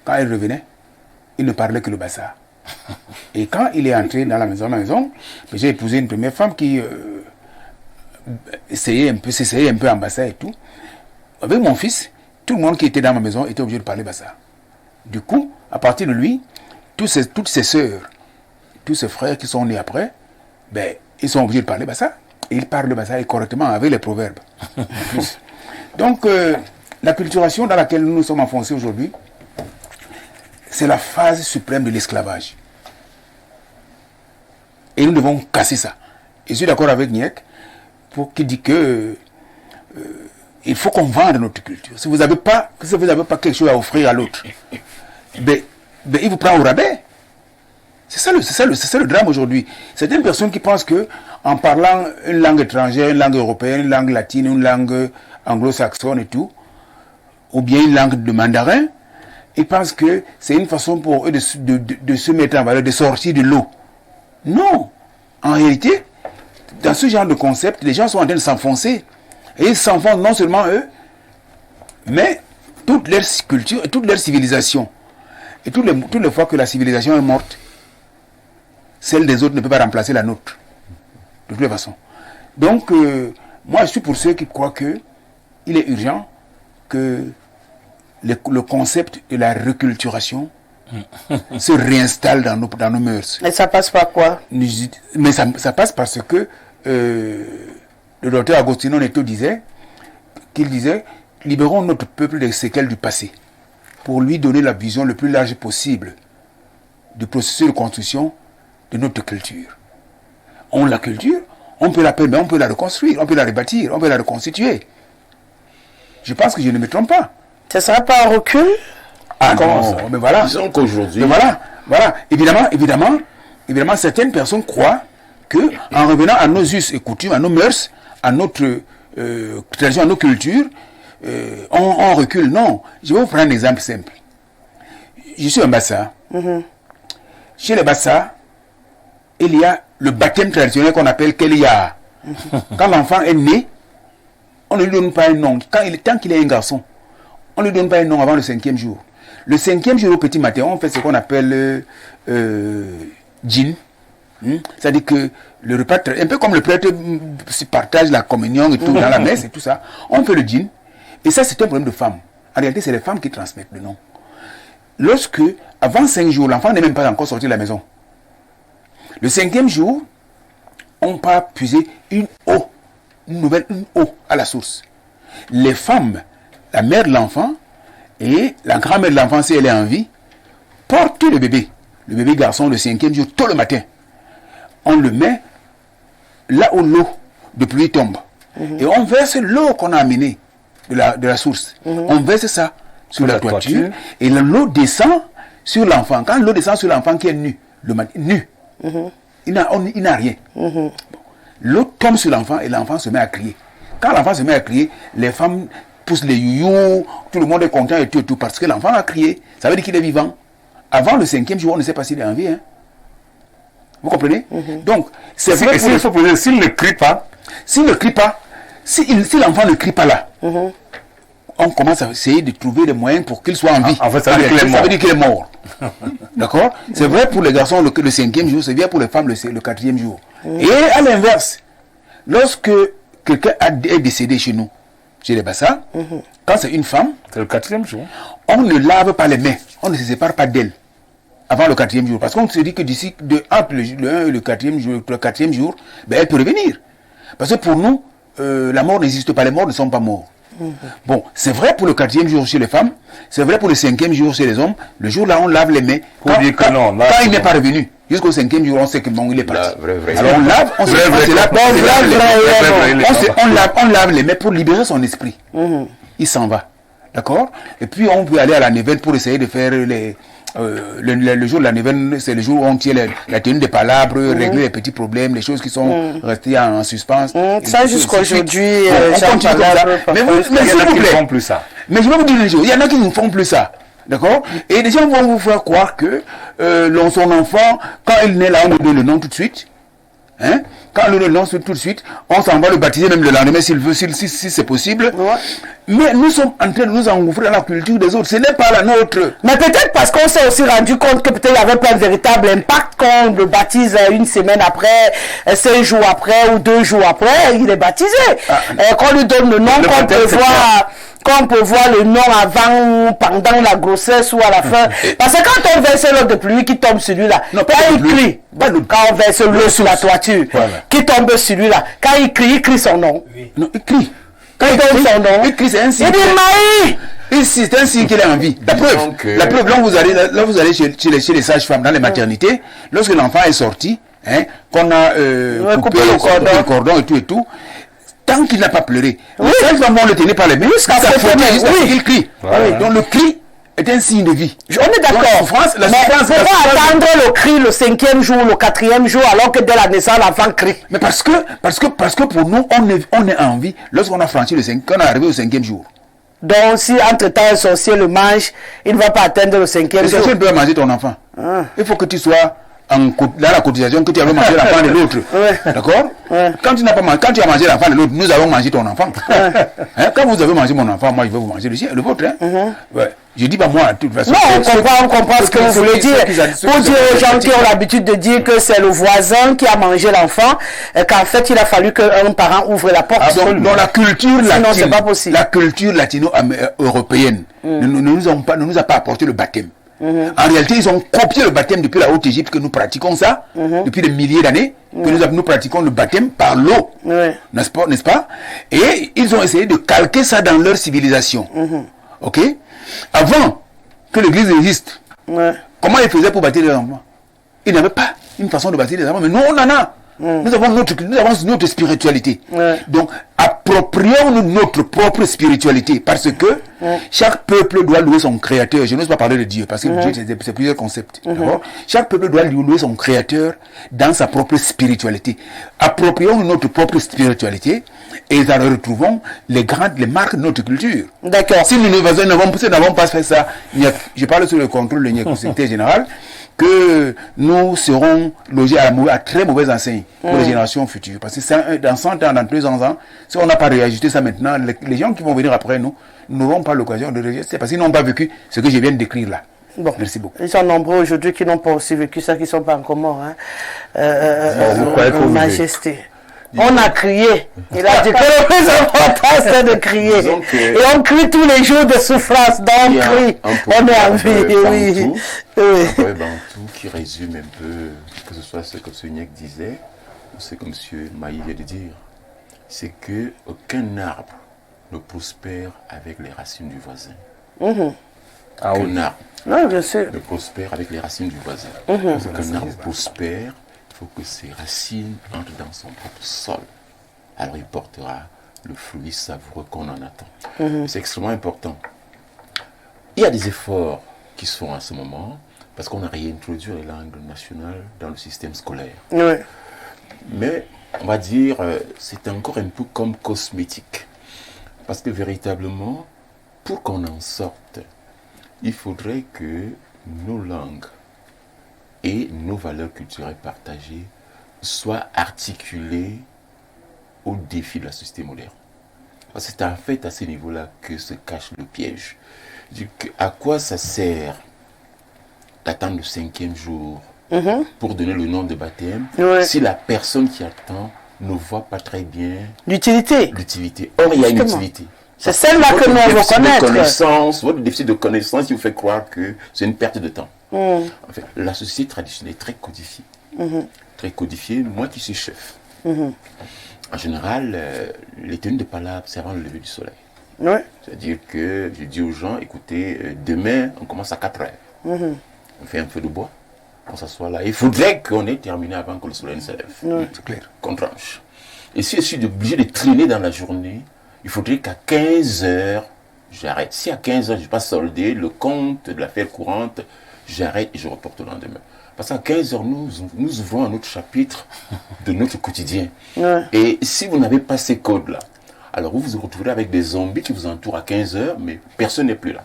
Quand il revenait, il ne parlait que le bassa. Et quand il est entré dans la maison, j'ai épousé une première femme qui s'essayait un peu en bassa et tout. Avec mon fils, tout le monde qui était dans ma maison était obligé de parler bassa. Du coup, à partir de lui, toutes ses sœurs, tous ses frères qui sont nés après, ils sont obligés de parler bassa. Et ils parlent le bassa correctement avec les proverbes. Donc, la culturation dans laquelle nous sommes enfoncés aujourd'hui, c'est la phase suprême de l'esclavage. Et nous devons casser ça. Et je suis d'accord avec Niek qui dit que il faut qu'on vende notre culture. Si vous n'avez pas quelque chose à offrir à l'autre, il vous prend au rabais. C'est ça le drame aujourd'hui. C'est une personne qui pense que en parlant une langue étrangère, une langue européenne, une langue latine, une langue anglo-saxonne et tout, ou bien une langue de mandarin, ils pensent que c'est une façon pour eux de se mettre en valeur, de sortir de l'eau. Non. En réalité, dans ce genre de concept, les gens sont en train de s'enfoncer. Et ils s'enfoncent non seulement eux, mais toute leur culture et toute leur civilisation. Et toutes les fois que la civilisation est morte, celle des autres ne peut pas remplacer la nôtre. De toutes les façons. Donc, moi je suis pour ceux qui croient qu'il est urgent que le concept de la reculturation se réinstalle dans nos mœurs. Et ça passe par quoi? Mais ça passe parce que le docteur Agostino Neto disait libérons notre peuple des séquelles du passé pour lui donner la vision le plus large possible du processus de construction de notre culture. La culture, on peut la reconstruire, on peut la rebâtir, on peut la reconstituer. Je pense que je ne me trompe pas. Ça ne sera pas un recul? Ah non, mais voilà. Disons qu'aujourd'hui... Voilà. Évidemment, certaines personnes croient que en revenant à nos us et coutumes, à nos mœurs, à notre tradition, à nos cultures, on recule. Non. Je vais vous prendre un exemple simple. Je suis un Bassa. Chez les Bassa, il y a le baptême traditionnel qu'on appelle Kelia. Quand l'enfant est né, on ne lui donne pas un nom. Tant qu'il est un garçon, on ne lui donne pas un nom avant le 5e jour. Le 5e jour au petit matin, on fait ce qu'on appelle djinn. C'est-à-dire que le repas, un peu comme le prêtre se partage la communion et tout dans la messe et tout ça, on fait le djinn. Et ça, c'est un problème de femmes. En réalité, c'est les femmes qui transmettent le nom. lorsque, avant 5 jours, l'enfant n'est même pas encore sorti de la maison. Le 5e jour, on part puiser une eau à la source. Les femmes, la mère de l'enfant et la grand-mère de l'enfant, si elle est en vie, portent le bébé garçon, le 5e jour, tôt le matin. On le met là où l'eau de pluie tombe. Et on verse l'eau qu'on a amenée de la source. On verse ça sur la toiture et l'eau descend sur l'enfant. Quand l'eau descend sur l'enfant qui est nu, il n'a rien. Bon. L'eau tombe sur l'enfant et l'enfant se met à crier. Quand l'enfant se met à crier, les femmes poussent les youyous, tout le monde est content et tout, parce que l'enfant a crié. Ça veut dire qu'il est vivant. Avant le 5e jour, on ne sait pas s'il est en vie. Hein. Vous comprenez? Donc, c'est vrai. Et s'il faut poser, s'il ne crie pas, si l'enfant ne crie pas là, on commence à essayer de trouver des moyens pour qu'il soit en vie. En fait, ça veut dire qu'il est mort. D'accord? C'est vrai pour les garçons le 5e jour, c'est bien pour les femmes le 4e jour. Et à l'inverse, lorsque quelqu'un est décédé chez nous, chez les Bassa, quand c'est une femme, c'est le 4e jour. On ne lave pas les mains, on ne se sépare pas d'elle avant le 4e jour. Parce qu'on se dit que d'ici, entre le 1 et le 4e jour, ben, elle peut revenir. Parce que pour nous, la mort n'existe pas, les morts ne sont pas morts. Bon, c'est vrai pour le 4e jour chez les femmes, c'est vrai pour le 5e jour chez les hommes. Le jour là, on lave les mains. Quand il n'est pas revenu, jusqu'au 5e jour, on sait que bon, il est parti. Alors on lave, on lave les mains pour libérer son esprit. Il s'en va. D'accord? Et puis on peut aller à la neuvaine pour essayer de faire le jour de la neuvaine, c'est le jour où on tient la tenue des palabres, régler les petits problèmes, les choses qui sont restées en suspens. Ça jusqu'aujourd'hui, on continue comme ça. Mais il y en a qui ne font plus ça. Mais je vais vous dire une chose, il y en a qui ne font plus ça. D'accord? Et les gens vont vous faire croire que son enfant, quand il naît là, on lui donne le nom tout de suite. Hein? Quand on lui donne le nom tout de suite, on s'en va le baptiser même le lendemain s'il veut, si c'est possible. Mais nous sommes en train de nous engouffrer dans la culture des autres. Ce n'est pas la nôtre. Mais peut-être parce qu'on s'est aussi rendu compte que peut-être il n'y avait pas un véritable impact quand on le baptise une semaine après, 5 jours après ou 2 jours après, il est baptisé. Qu'on lui donne le nom, qu'on peut voir le nom avant, pendant la grossesse ou à la fin. Parce que quand on verse l'eau de pluie qui tombe sur lui là, quand il crie, quand on verse l'eau sur la toiture, qui tombe sur lui là, quand il crie son nom. Non, il crie. Quand il donne son nom, il crie, c'est un signe. Il dit Maï! C'est un signe qu'il est en vie. La preuve, là vous allez chez les sages-femmes dans les maternités, lorsque l'enfant est sorti, qu'on a coupé le cordon et tout, tant qu'il n'a pas pleuré, les sages-femmes vont le tenir par les mains, il crie. Donc le cri est un signe de vie. On est d'accord. Mais pourquoi attendre le cri le 5e jour, le 4e jour, alors que dès la naissance, l'enfant crie? Mais parce que pour nous, on est en vie lorsqu'on a franchi qu'on est arrivé au 5e jour. Donc, si entre-temps un sorcier le mange, il ne va pas atteindre le 5e jour. Le sorcier peut manger ton enfant. Il faut que tu sois dans la cotisation que tu avais mangé l'enfant de l'autre. D'accord? Quand tu as mangé l'enfant de l'autre, nous avons mangé ton enfant. Quand vous avez mangé mon enfant, moi je vais vous manger le vôtre. Je dis pas moi, de toute façon. Non, on comprend ce que vous voulez dire. Pour dire aux gens qui ont l'habitude de dire que c'est le voisin qui a mangé l'enfant, qu'en fait il a fallu qu'un parent ouvre la porte. Dans la culture latine, c'est pas possible. La culture latino-européenne ne nous a pas apporté le baptême. En réalité, ils ont copié le baptême depuis la Haute-Égypte, que nous pratiquons ça, depuis des milliers d'années, que nous pratiquons le baptême par l'eau, n'est-ce pas? Et ils ont essayé de calquer ça dans leur civilisation. Ok? Avant que l'église existe, comment ils faisaient pour baptiser les enfants? Ils n'avaient pas une façon de baptiser les enfants, mais nous on en a. Nous avons notre spiritualité. Donc, approprions-nous notre propre spiritualité, parce que chaque peuple doit louer son créateur. Je n'ose pas parler de Dieu, parce que Dieu, c'est plusieurs concepts. Chaque peuple doit louer son créateur dans sa propre spiritualité. Approprions-nous notre propre spiritualité, et nous retrouvons les marques de notre culture. D'accord. Si nous n'avons pas fait ça, je parle sur le contrôle de notre secrétaire général, que nous serons logés à très mauvaise enseigne pour les générations futures. Parce que dans 100 ans, dans 200 ans, si on n'a pas réajusté ça maintenant, les gens qui vont venir après nous n'auront pas l'occasion de réajuster parce qu'ils n'ont pas vécu ce que je viens de décrire là. Bon. Merci beaucoup. Ils sont nombreux aujourd'hui qui n'ont pas aussi vécu ça, qui ne sont pas encore morts. Vous croyez que vous Majesté. On a crié. Il a dit que le plus important, c'est de crier. Et on crie tous les jours de souffrance. Donc on crie. On est en vie. Oui. Un bantou qui résume un peu, que ce soit ce que M. Niek disait, ou ce que M. Maï vient de dire. C'est qu'aucun arbre ne prospère avec les racines du voisin. Aucun arbre ne prospère avec les racines du voisin. Pour qu'un arbre prospère, il faut que ses racines entrent dans son propre sol. Alors il portera le fruit savoureux qu'on en attend. C'est extrêmement important. Il y a des efforts qui se font à ce moment, parce qu'on a réintroduit les langues nationales dans le système scolaire. Mais, on va dire, c'est encore un peu comme cosmétique. Parce que véritablement, pour qu'on en sorte, il faudrait que nos langues et nos valeurs culturelles partagées soient articulées au défi de la société moderne. Parce que c'est en fait à ce niveau-là que se cache le piège. À quoi ça sert d'attendre le 5e jour pour donner le nom de baptême si la personne qui attend ne voit pas très bien l'utilité. Or, il y a une utilité. C'est celle-là que nous devons connaître. Votre déficit de connaissance, il vous fait croire que c'est une perte de temps. En fait, la société traditionnelle est très codifiée. Très codifiée. Moi qui suis chef, en général, les tenues de palabre, c'est avant le lever du soleil. C'est-à-dire que je dis aux gens, écoutez, demain, on commence à 4 heures. On fait un feu de bois, on s'assoit là. Il faudrait qu'on ait terminé avant que le soleil ne se lève. C'est clair. Qu'on tranche. Et si je suis obligé de traîner dans la journée, il faudrait qu'à 15 heures, j'arrête. Si à 15 heures, je n'ai pas soldé le compte de l'affaire courante, j'arrête et je reporte le lendemain. Parce qu'à 15 heures, nous ouvrons un autre chapitre de notre quotidien. Et si vous n'avez pas ces codes-là, alors vous vous retrouverez avec des zombies qui vous entourent à 15 heures, mais personne n'est plus là.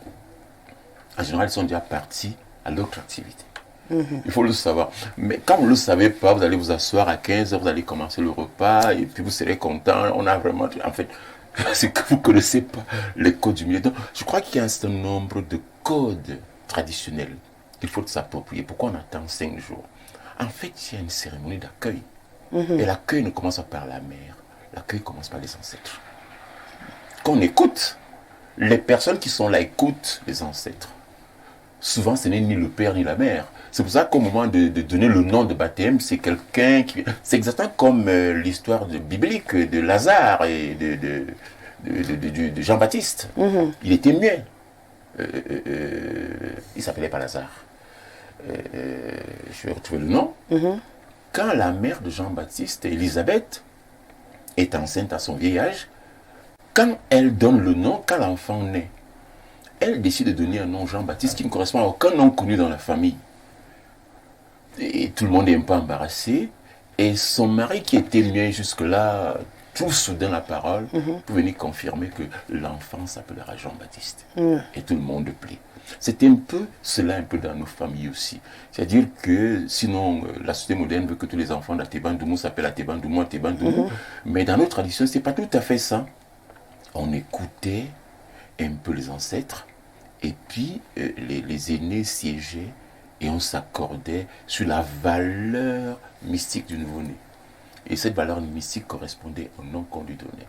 En général, ils sont déjà partis à l'autre activité. Il faut le savoir. Mais quand vous ne le savez pas, vous allez vous asseoir à 15 heures, vous allez commencer le repas, et puis vous serez content. On a vraiment... En fait, c'est que vous ne connaissez pas les codes du milieu. Donc, je crois qu'il y a un certain nombre de codes traditionnels qu'il faut s'approprier. Pourquoi on attend 5 jours? En fait, il y a une cérémonie d'accueil. Et l'accueil ne commence pas par la mère. L'accueil commence par les ancêtres. Quand on écoute, les personnes qui sont là écoutent les ancêtres. Souvent, ce n'est ni le père ni la mère. C'est pour ça qu'au moment de donner le nom de baptême, c'est quelqu'un qui... C'est exactement comme l'histoire biblique de Lazare et de Jean-Baptiste. Il était muet. Il s'appelait pas Lazare. Je vais retrouver le nom. Quand la mère de Jean-Baptiste, Élisabeth, est enceinte à son vieil âge, quand elle donne le nom, quand l'enfant naît, elle décide de donner un nom Jean-Baptiste qui ne correspond à aucun nom connu dans la famille. Et tout le monde est un peu embarrassé. Et son mari, qui était muet jusque-là, trouve soudain la parole pour venir confirmer que l'enfant s'appellera Jean-Baptiste. Et tout le monde plie. C'est un peu cela un peu dans nos familles aussi. C'est-à-dire que sinon, la société moderne veut que tous les enfants d'Atebandoumou s'appellent Atebandoumou. Mais dans nos traditions, ce n'est pas tout à fait ça. On écoutait un peu les ancêtres, et puis les aînés siégeaient, et on s'accordait sur la valeur mystique du nouveau-né. Et cette valeur mystique correspondait au nom qu'on lui donnait.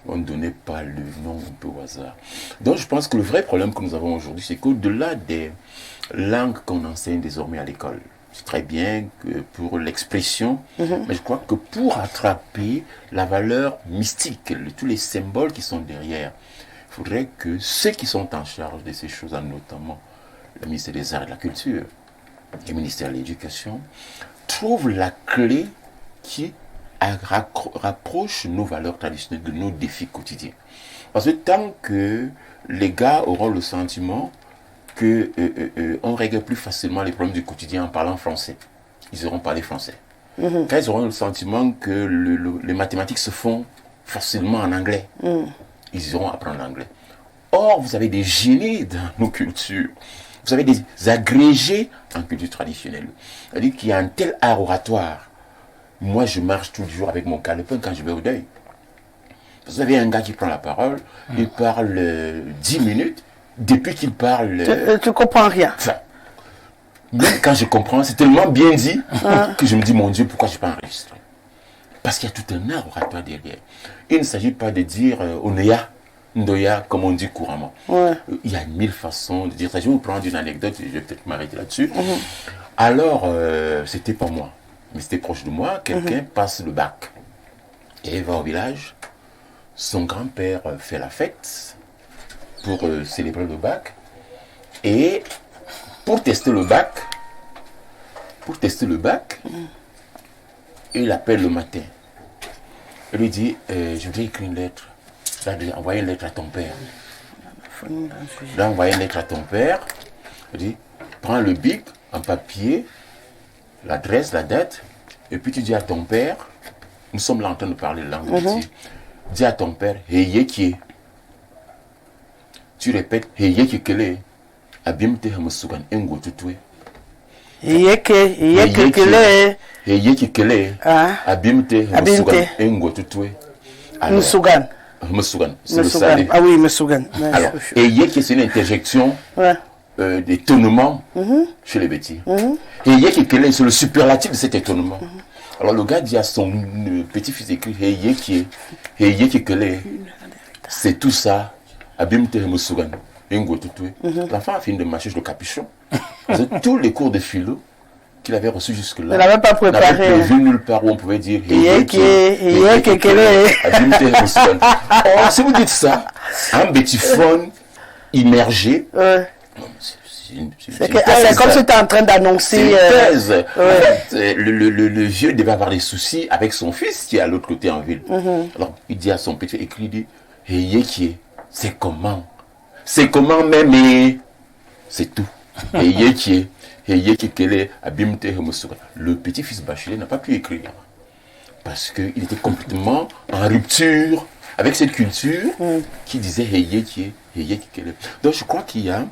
On ne donnait pas le nom un peu au hasard. Donc je pense que le vrai problème que nous avons aujourd'hui, c'est qu'au-delà des langues qu'on enseigne désormais à l'école, c'est très bien que pour l'expression, mais je crois que pour attraper la valeur mystique, tous les symboles qui sont derrière, il faudrait que ceux qui sont en charge de ces choses, notamment le ministère des Arts et de la Culture, le ministère de l'Éducation, trouvent la clé qui rapproche nos valeurs traditionnelles de nos défis quotidiens. Parce que tant que les gars auront le sentiment qu'on règle plus facilement les problèmes du quotidien en parlant français, ils auront parlé français. Quand ils auront le sentiment que les mathématiques se font facilement en anglais, ils iront apprendre l'anglais. Or, vous avez des génies dans nos cultures. Vous avez des agrégés en culture traditionnelle. C'est-à-dire qu'il y a un tel art oratoire. Moi, je marche toujours avec mon calepin quand je vais au deuil. Vous avez un gars qui prend la parole, il parle 10 minutes, depuis qu'il parle... Tu comprends rien. Enfin, même quand je comprends, c'est tellement bien dit que je me dis, mon Dieu, pourquoi je n'ai pas enregistré? Parce qu'il y a tout un art oratoire derrière. Il ne s'agit pas de dire Oneya, Ndoya, comme on dit couramment. Ouais. Il y a 1000 façons de dire ça. Je vais vous prendre une anecdote, je vais peut-être m'arrêter là-dessus. Alors, c'était pas moi, mais c'était proche de moi. Quelqu'un passe le bac et va au village. Son grand-père fait la fête pour célébrer le bac. Et pour tester le bac, il appelle le matin. Il lui dit, je voudrais écrire une lettre. Je dois envoyer une lettre à ton père. Je dois envoyer une lettre à ton père. Il dit, prends le bic, un papier, l'adresse, la date, et puis tu dis à ton père, nous sommes là en train de parler de langue ici. Dis à ton père, Heyeki. Tu répètes, Heyeki kele. Abimte hamusugan engo tutwe. Heyeki kele. Heyeki kele. Abimte hamusugan engo tutwe. Musugan. Musugan, c'est le salé. Ah oui, Musugan. Alors, Heyeki, c'est une interjection d'étonnement chez les bêtis. Heyeki kele, c'est le superlatif de cet étonnement. Alors le gars dit à son petit-fils écrit Heyeki kele. C'est tout ça. Abimte hamusugan. L'enfant a fini de marcher sur le capuchon. Tous les cours de philo qu'il avait reçus jusque-là. Il n'avait pas préparé. Il n'avait vu nulle part où on pouvait dire si vous dites ça, un bêtiphone immergé. C'est comme si tu es en train d'annoncer. Le vieux devait avoir des soucis avec son fils qui est à l'autre côté en ville. Alors il dit à son petit, écrit, il dit, c'est comment? C'est comment même, c'est tout. Le petit-fils Bachelet n'a pas pu écrire parce qu'il était complètement en rupture avec cette culture qui disait Donc je crois qu'il y a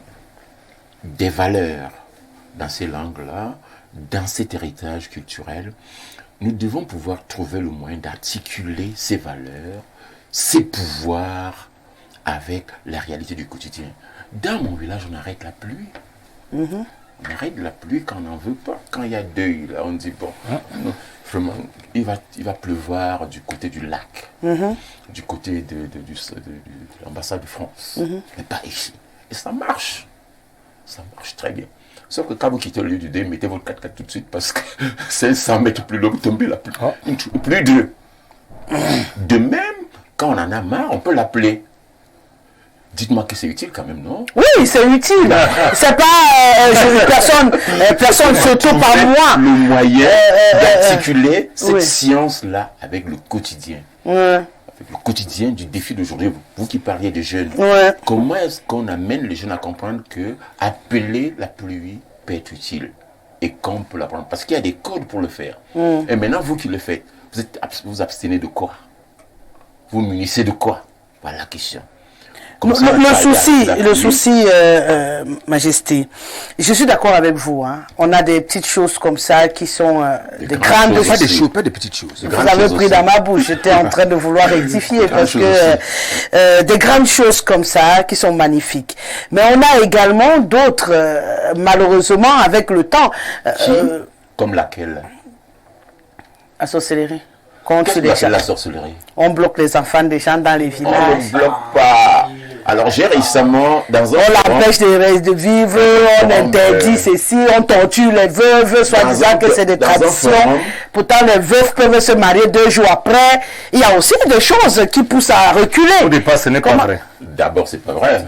des valeurs dans ces langues-là, dans cet héritage culturel. Nous devons pouvoir trouver le moyen d'articuler ces valeurs, ces pouvoirs avec la réalité du quotidien. Dans mon village, on arrête la pluie. On arrête la pluie quand on n'en veut pas. Quand il y a deuil, là, on dit, bon, non, vraiment, il va pleuvoir du côté du lac, du côté de l'ambassade de France, mais pas ici. Et ça marche. Ça marche très bien. Sauf que quand vous quittez le lieu du deuil, mettez votre 4x4 tout de suite parce que c'est 100 mètres plus loin, vous tombez la pluie. Plus de. De même, quand on en a marre, on peut l'appeler. Dites-moi que c'est utile quand même, non? Oui, c'est utile. C'est pas personne surtout par moi. Le moyen d'articuler cette science-là avec le quotidien. Avec le quotidien du défi d'aujourd'hui. Vous qui parliez de jeunes. Comment est-ce qu'on amène les jeunes à comprendre que appeler la pluie peut être utile et qu'on peut l'apprendre? Parce qu'il y a des codes pour le faire. Et maintenant, vous qui le faites, vous abstenez de quoi? Vous munissez de quoi? Voilà la question. Le souci, Majesté, je suis d'accord avec vous. Hein. On a des petites choses comme ça qui sont des grandes choses. Pas des petites choses. Vous avez pris dans ma bouche. J'étais en train de vouloir rectifier parce que des grandes choses comme ça qui sont magnifiques. Mais on a également d'autres, malheureusement, avec le temps. Comme laquelle? La sorcellerie. La sorcellerie. On bloque les enfants des gens dans les villages. On ne bloque pas. Alors j'ai récemment dans un on l'empêche de vivre, on interdit ceci, on torture les veuves, soit disant que c'est des traditions. Pourtant les veuves peuvent se marier 2 jours après. Il y a aussi des choses qui poussent à reculer. Au départ, ce n'est pas vrai. D'abord, c'est pas vrai.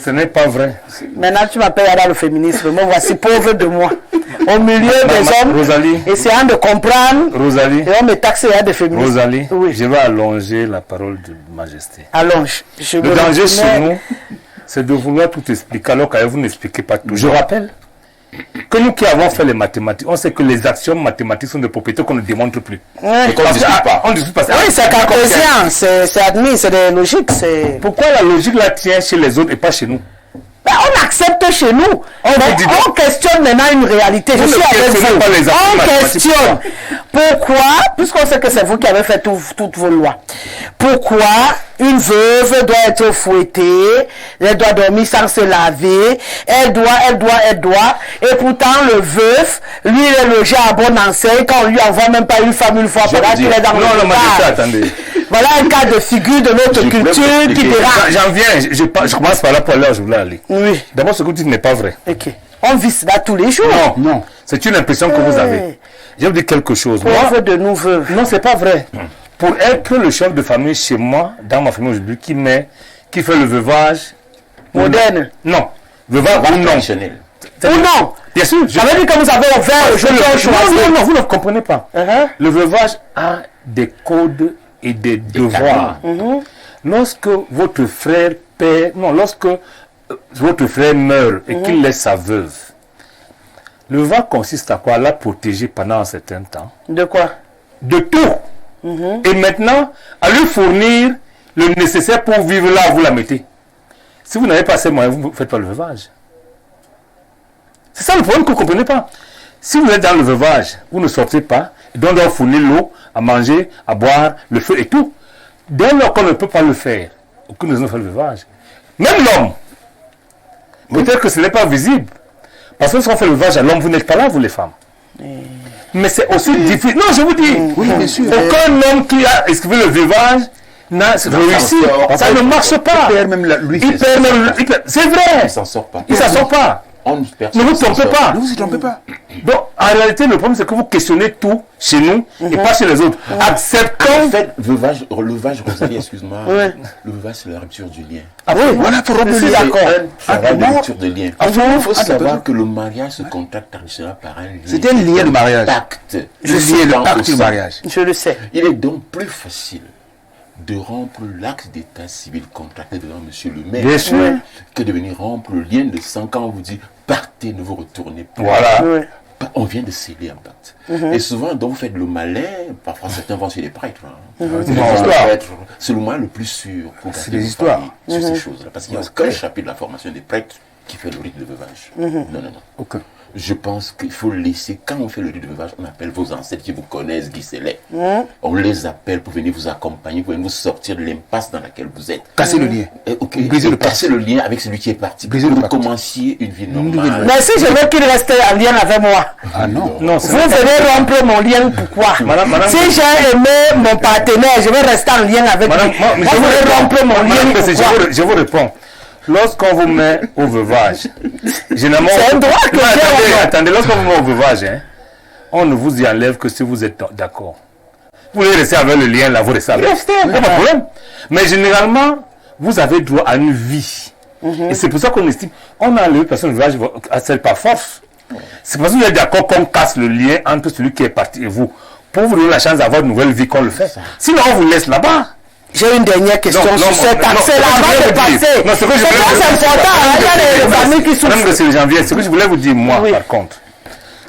Ce n'est pas vrai. Maintenant, tu m'appelles dans le féminisme. Moi, voici pauvre de moi. Au milieu des hommes, Rosalie, essayant de comprendre. Rosalie, et on me taxe de féminisme. Rosalie, je vais allonger la parole de Majesté. Allonge. Le danger chez nous, c'est de vouloir tout expliquer alors que vous n'expliquez pas tout. Je rappelle que nous qui avons fait les mathématiques, on sait que les actions mathématiques sont des propriétés qu'on ne démontre plus. Oui, on ne discute pas. On discute pas. Oui, c'est cartésien, c'est admis, c'est des logiques. Pourquoi la logique la tient chez les autres et pas chez nous? Ben, on accepte chez nous. On questionne maintenant une réalité. Je suis avec vous. On questionne. Pourquoi, puisqu'on sait que c'est vous qui avez fait toutes vos lois, pourquoi Une veuve doit être fouettée, elle doit dormir sans se laver, elle doit. Et pourtant, le veuf, lui, il est logé à bonne enseigne quand on lui envoie même pas une femme une fois par an qu'il est dans le ça, attendez. Voilà un cas de figure de notre culture qui dérange. J'en viens, je commence par là pour aller où je voulais aller. Oui. D'abord, ce que vous dites n'est pas vrai. Ok. On vit cela tous les jours. Non. C'est une impression que vous avez. Je vais vous dire quelque chose. Pauvre de nous veuves. Non, c'est pas vrai. Pour être le chef de famille chez moi, dans ma famille aujourd'hui, qui fait le veuvage moderne. Non. Veuvage ou non. Traditionnel. Ou non. Bien sûr. Ça veut dire que vous avez ouvert le jeu de choix. Non, vous ne comprenez pas. Le veuvage a des codes et des devoirs. Lorsque votre frère votre frère meurt et qu'il laisse sa veuve, le veuvage consiste à quoi? La protéger pendant un certain temps. De quoi? De tout. Et maintenant, à lui fournir le nécessaire pour vivre là où vous la mettez. Si vous n'avez pas ces moyens, vous ne faites pas le veuvage. C'est ça le problème que vous ne comprenez pas. Si vous êtes dans le veuvage, vous ne sortez pas, et donc on doit fournir l'eau, à manger, à boire, le feu et tout. Dès lors qu'on ne peut pas le faire, aucune raison de faire le veuvage. Même l'homme, peut-être que ce n'est pas visible. Parce que si on fait le veuvage à l'homme, vous n'êtes pas là, vous les femmes. Mais c'est aussi difficile. Non, je vous dis, bien sûr. aucun homme qui a esquivé le veuvage n'a réussi. Ça ne marche pas. Il perd même lui. C'est vrai. Il s'en sort pas. Il ne s'en sort pas. Ne vous trompez pas. Ne vous y trompez pas. Donc, en réalité, le problème, c'est que vous questionnez tout chez nous et pas chez les autres. Acceptons. En fait, le veuvage, Rosalie, excuse-moi, le veuvage, c'est la rupture du lien. Ah oui, Voilà, pour rompre le C'est lien. un travail de rupture de lien. Il faut savoir d'accord. que le mariage se contracte traditionnellement par un lien. C'est un lien de mariage. Pacte. Le pacte du mariage. Je le sais. Il est donc plus facile de rompre l'acte d'état civil contracté devant monsieur le maire Bien sûr. que de venir rompre le lien de 5 ans. On vous dit partez, ne vous retournez pas. Voilà. Oui. On vient de sceller un pacte. Et souvent, donc, vous faites le malin. Parfois, certains vont chez les prêtres. C'est Les des histoires. prêtres, c'est le moyen le plus sûr pour garder des vos histoires. familles sur ces choses-là. Parce qu'il n'y a aucun chapitre de la formation des prêtres qui fait le rite de veuvage. Non. Aucun. Je pense qu'il faut laisser, quand on fait le rite de veuvage, on appelle vos ancêtres qui vous connaissent, Guy Sellet. On les appelle pour venir vous accompagner, pour venir vous sortir de l'impasse dans laquelle vous êtes. Casser le lien. Briser le casser le lien avec celui qui est parti. Briser le Pour pacte. commencer une vie normale. Mais si je veux qu'il reste en lien avec moi, Ah non. Non, vous venez rompre mon lien, pourquoi? Madame- Si j'ai aimé mon partenaire, je vais rester en lien avec Madame, lui. moi, Vous venez rompre mon lien, Madame, pourquoi? je vous réponds. Lorsqu'on vous met au veuvage, généralement. C'est un droit que Non, j'ai. attendez, lorsqu'on vous met au veuvage, on ne vous y enlève que si vous êtes d'accord. Vous voulez rester avec le lien là, vous restez avec. Restez. Il n'y a pas de problème. Mais généralement, vous avez droit à une vie. Et c'est pour ça qu'on estime, on a enlevé personne au veuvage à celle par force. C'est parce que vous êtes d'accord qu'on casse le lien entre celui qui est parti et vous. Pour vous donner la chance d'avoir une nouvelle vie qu'on le fait. Sinon, on vous laisse là-bas. J'ai une dernière question Non, sur non, cet non, accès non, là avant ce que de je voulais vous dire. passer. Non, ce que je C'est voulais vous très dire. important. Il y a des familles qui Madame souffrent. de janvier, ce que je voulais vous dire, moi, Oui. par contre,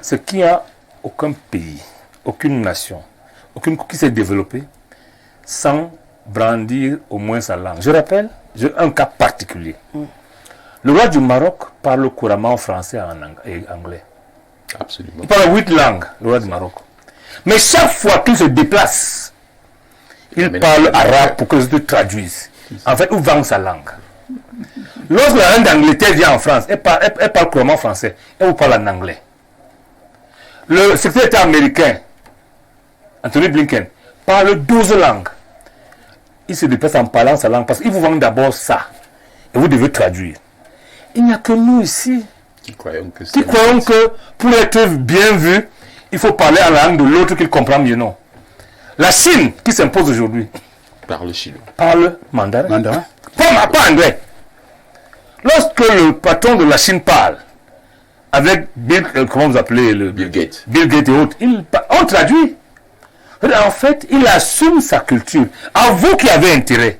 c'est qu'il n'y a aucun pays, aucune nation, aucune qui s'est développée sans brandir au moins sa langue. Je rappelle, j'ai un cas particulier. Le roi du Maroc parle couramment français et anglais. Absolument. Il parle 8 langues, le roi du Maroc. Mais chaque fois qu'il se déplace, il parle arabe pour que les autres traduisent. En fait, il vend sa langue. Lorsque la reine d'Angleterre vient en France, elle parle couramment français. Elle vous parle en anglais. Le secrétaire d'État américain, Anthony Blinken, parle 12 langues. Il se déplace en parlant sa langue parce qu'il vous vend d'abord ça. Et vous devez traduire. Il n'y a que nous ici Qui croyons que qui croyons que pour être bien vu, il faut parler en la langue de l'autre qu'il comprend mieux. Non. La Chine, qui s'impose aujourd'hui, parle chinois. parle mandarin. Mandarin. Pas anglais. Lorsque le patron de la Chine parle, avec Bill, comment vous appelez Bill Gates. Bill Gates et autres, on traduit. En fait, il assume sa culture. À vous qui avez intérêt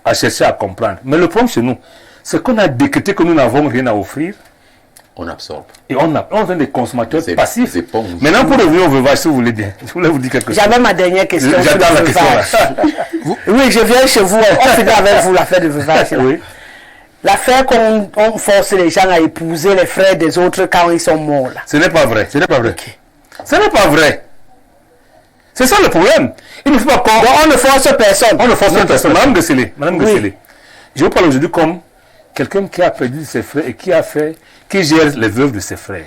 à chercher à comprendre. Mais le problème chez nous, c'est qu'on a décrété que nous n'avons rien à offrir. On absorbe. Et on est des consommateurs C'est- passifs. c'est pas- Maintenant, pour revenir au veuvage, si vous voulez bien, je voulais vous dire quelque chose. J'avais ma dernière question. sur J'attends le la question veuvage. là. Oui, je viens chez vous. On finit avec vous l'affaire de veuvage. là. Oui. L'affaire qu'on on force les gens à épouser les frères des autres quand ils sont morts. Là. Ce n'est pas vrai. Ce n'est pas vrai. Ce n'est pas vrai. C'est ça le problème. Il ne faut pas on ne force personne. On ne force personne. Madame Gesselé, je vous parle aujourd'hui comme quelqu'un qui a perdu ses frères et qui gère les veuves de ses frères.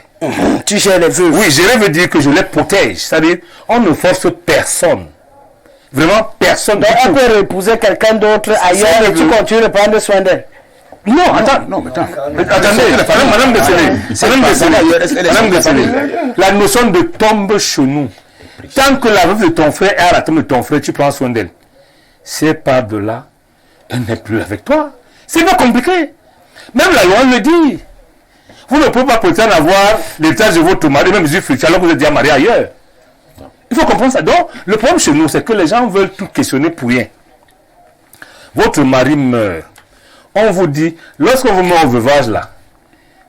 Tu gères les veuves. Oui, je veux dire que je les protège. C'est-à-dire, on ne force personne. Vraiment personne. Donc on peut épouser quelqu'un d'autre ailleurs et tu continues de prendre soin d'elle. Non, attends. Attendez, Madame Gesselé, la notion de tombe chez nous. Tant que la veuve de ton frère est à la tombe de ton frère, tu prends soin d'elle. C'est par de là, elle n'est plus avec toi. C'est pas compliqué. Même la loi le dit. Vous ne pouvez pas prétendre avoir l'héritage de votre mari, même si futur, alors que vous êtes déjà marié ailleurs. Il faut comprendre ça. Donc, le problème chez nous, c'est que les gens veulent tout questionner pour rien. Votre mari meurt. On vous dit, lorsque vous meurez au veuvage là,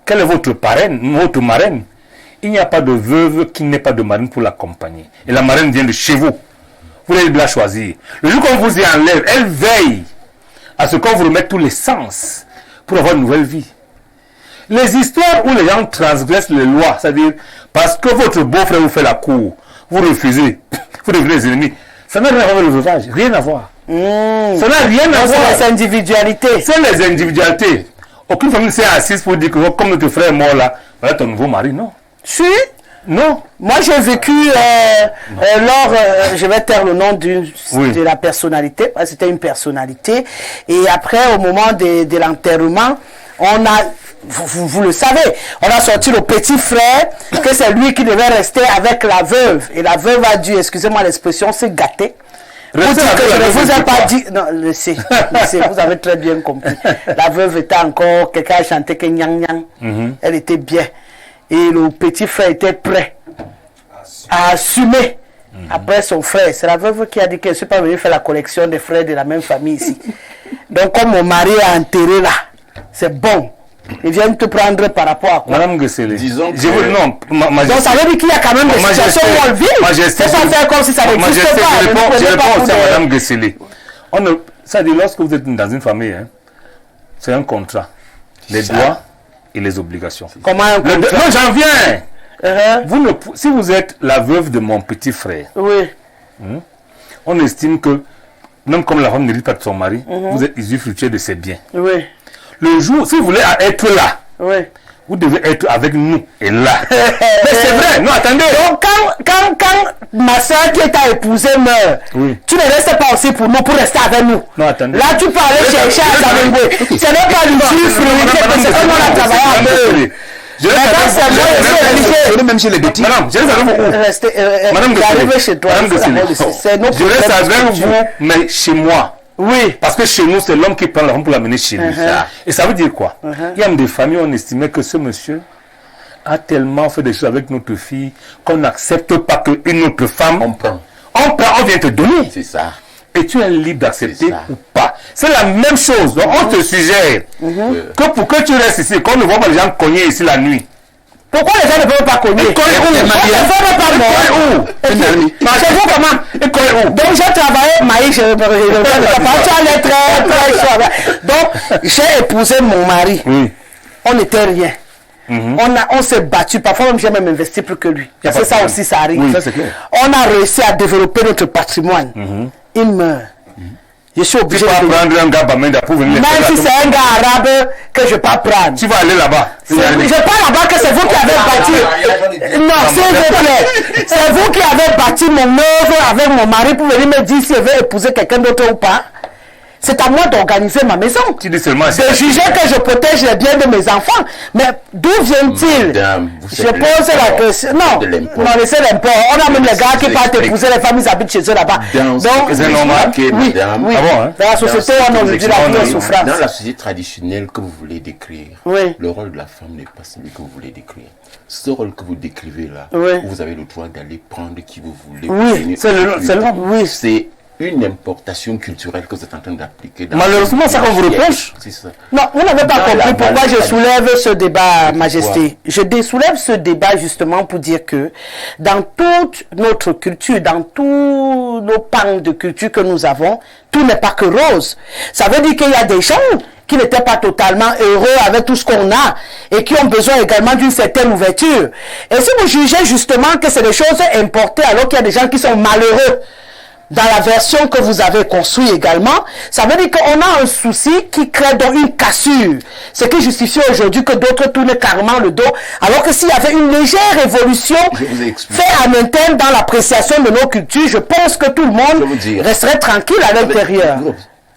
quelle est votre parraine, votre marraine? Il n'y a pas de veuve qui n'ait pas de marraine pour l'accompagner. Et la marraine vient de chez vous. Vous allez la choisir. Le jour qu'on vous y enlève, elle veille à ce qu'on vous remette tous les sens pour avoir une nouvelle vie. Les histoires où les gens transgressent les lois, c'est-à-dire parce que votre beau-frère vous fait la cour, vous refusez, vous devenez des ennemis, ça n'a rien à voir avec le veuvage, rien à voir. Ça n'a rien à voir. C'est les individualités. C'est les individualités. Aucune famille s'est assise pour dire que comme notre frère est mort là, voilà ton nouveau mari, non. Si. Non. Moi, j'ai vécu je vais taire le nom de la personnalité. C'était une personnalité. Et après, au moment de l'enterrement, on a, vous le savez, on a sorti le petit frère, que c'est lui qui devait rester avec la veuve. Et la veuve a dû, excusez-moi l'expression, se gâter. Vous dites que je ne vous ai pas dit. Non, laissez, vous avez très bien compris. La veuve était encore, quelqu'un a chanté que Nyang Nyang. Elle était bien. Et le petit frère était prêt à assumer après son frère. C'est la veuve qui a dit qu'elle ne suis pas venue faire la collection des frères de la même famille ici. Donc, comme mon mari est enterré là, c'est bon. Ils viennent te prendre par rapport à quoi? Madame Gesselé, disons que... Donc, ça veut dire qu'il y a quand même des situations où on vit. C'est pas faire comme si ça n'existe pas. Je réponds aussi à Madame Gesselé. Ça dit, lorsque vous êtes dans une famille, hein, c'est un contrat. Les droits et les obligations. Comment un contrat? Non, j'en viens. Si vous êtes la veuve de mon petit frère, on estime que, même comme la femme n'hérite pas de son mari, vous êtes usufruitier de ses biens. Oui. Le jour, si vous voulez être là, vous devez être avec nous et là. Mais c'est vrai, non, attendez. Donc, quand ma soeur qui t'a épousé meurt, tu ne restes pas aussi pour nous, pour rester avec nous. Non, attendez. Là, tu peux aller chercher à Zamengwe. Ce n'est pas l'usufruité, c'est comme on a travaillé avec eux. Je même chez les petits. Madame, je reste avec vous. Madame chez toi. Je reste avec vous, mais chez moi. Oui. Parce que chez nous, c'est l'homme qui prend la femme pour l'amener chez lui. Et ça veut dire quoi? Il y a des familles où on estimait que ce monsieur a tellement fait des choses avec notre fille qu'on n'accepte pas qu'une autre femme... On prend. On vient te donner. C'est ça. Et tu es libre d'accepter ou pas. C'est la même chose. Donc on te suggère que pour que tu restes ici, qu'on ne voit pas les gens cogner ici la nuit. Pourquoi les gens ne peuvent pas cogner? Ils cognent où? Les gens ne peuvent pas mourir. Chez vous comment? Ils cognent où? Donc j'ai travaillé maïs, tu allais très chaud. Donc j'ai épousé mon mari. On n'était rien. On s'est battu. Parfois même j'ai même investi plus que lui. Parce que ça aussi ça arrive. On a réussi à développer notre patrimoine. Il meurt. Je suis obligé de prendre un gars Bamenda pour venir. Même si c'est un gars arabe que je ne vais pas prendre. Tu vas aller là-bas. Je parle là-bas que c'est vous qui avez bâti. Non, s'il vous plaît. C'est vous qui avez bâti mon œuvre avec mon mari pour venir me dire si je vais épouser quelqu'un d'autre ou pas. C'est à moi d'organiser ma maison. Tu dis seulement de juger que je protège les biens de mes enfants. Mais d'où vient-il? Je pose la question. Non, laissez l'import. On a même les gars qui partent épouser les femmes, ils habitent chez eux là-bas. Donc, c'est normal. Oui. Dans la société, on a aujourd'hui la vie de souffrance. Dans la société traditionnelle que vous voulez décrire, le rôle de la femme n'est pas celui que vous voulez décrire. Ce rôle que vous décrivez là, vous avez le droit d'aller prendre qui vous voulez. Oui, c'est l'homme. Oui. C'est une importation culturelle que vous êtes en train d'appliquer. Malheureusement, c'est ça qu'on vous reproche. C'est ça. Non, vous n'avez pas compris pourquoi je soulève ce débat, Majesté. Je soulève ce débat justement pour dire que dans toute notre culture, dans tous nos pans de culture que nous avons, tout n'est pas que rose. Ça veut dire qu'il y a des gens qui n'étaient pas totalement heureux avec tout ce qu'on a et qui ont besoin également d'une certaine ouverture. Et si vous jugez justement que c'est des choses importées alors qu'il y a des gens qui sont malheureux dans la version que vous avez construite également, ça veut dire qu'on a un souci qui crée donc une cassure. Ce qui justifie aujourd'hui que d'autres tournent carrément le dos, alors que s'il y avait une légère évolution faite en interne dans l'appréciation de nos cultures, je pense que tout le monde resterait tranquille à l'intérieur.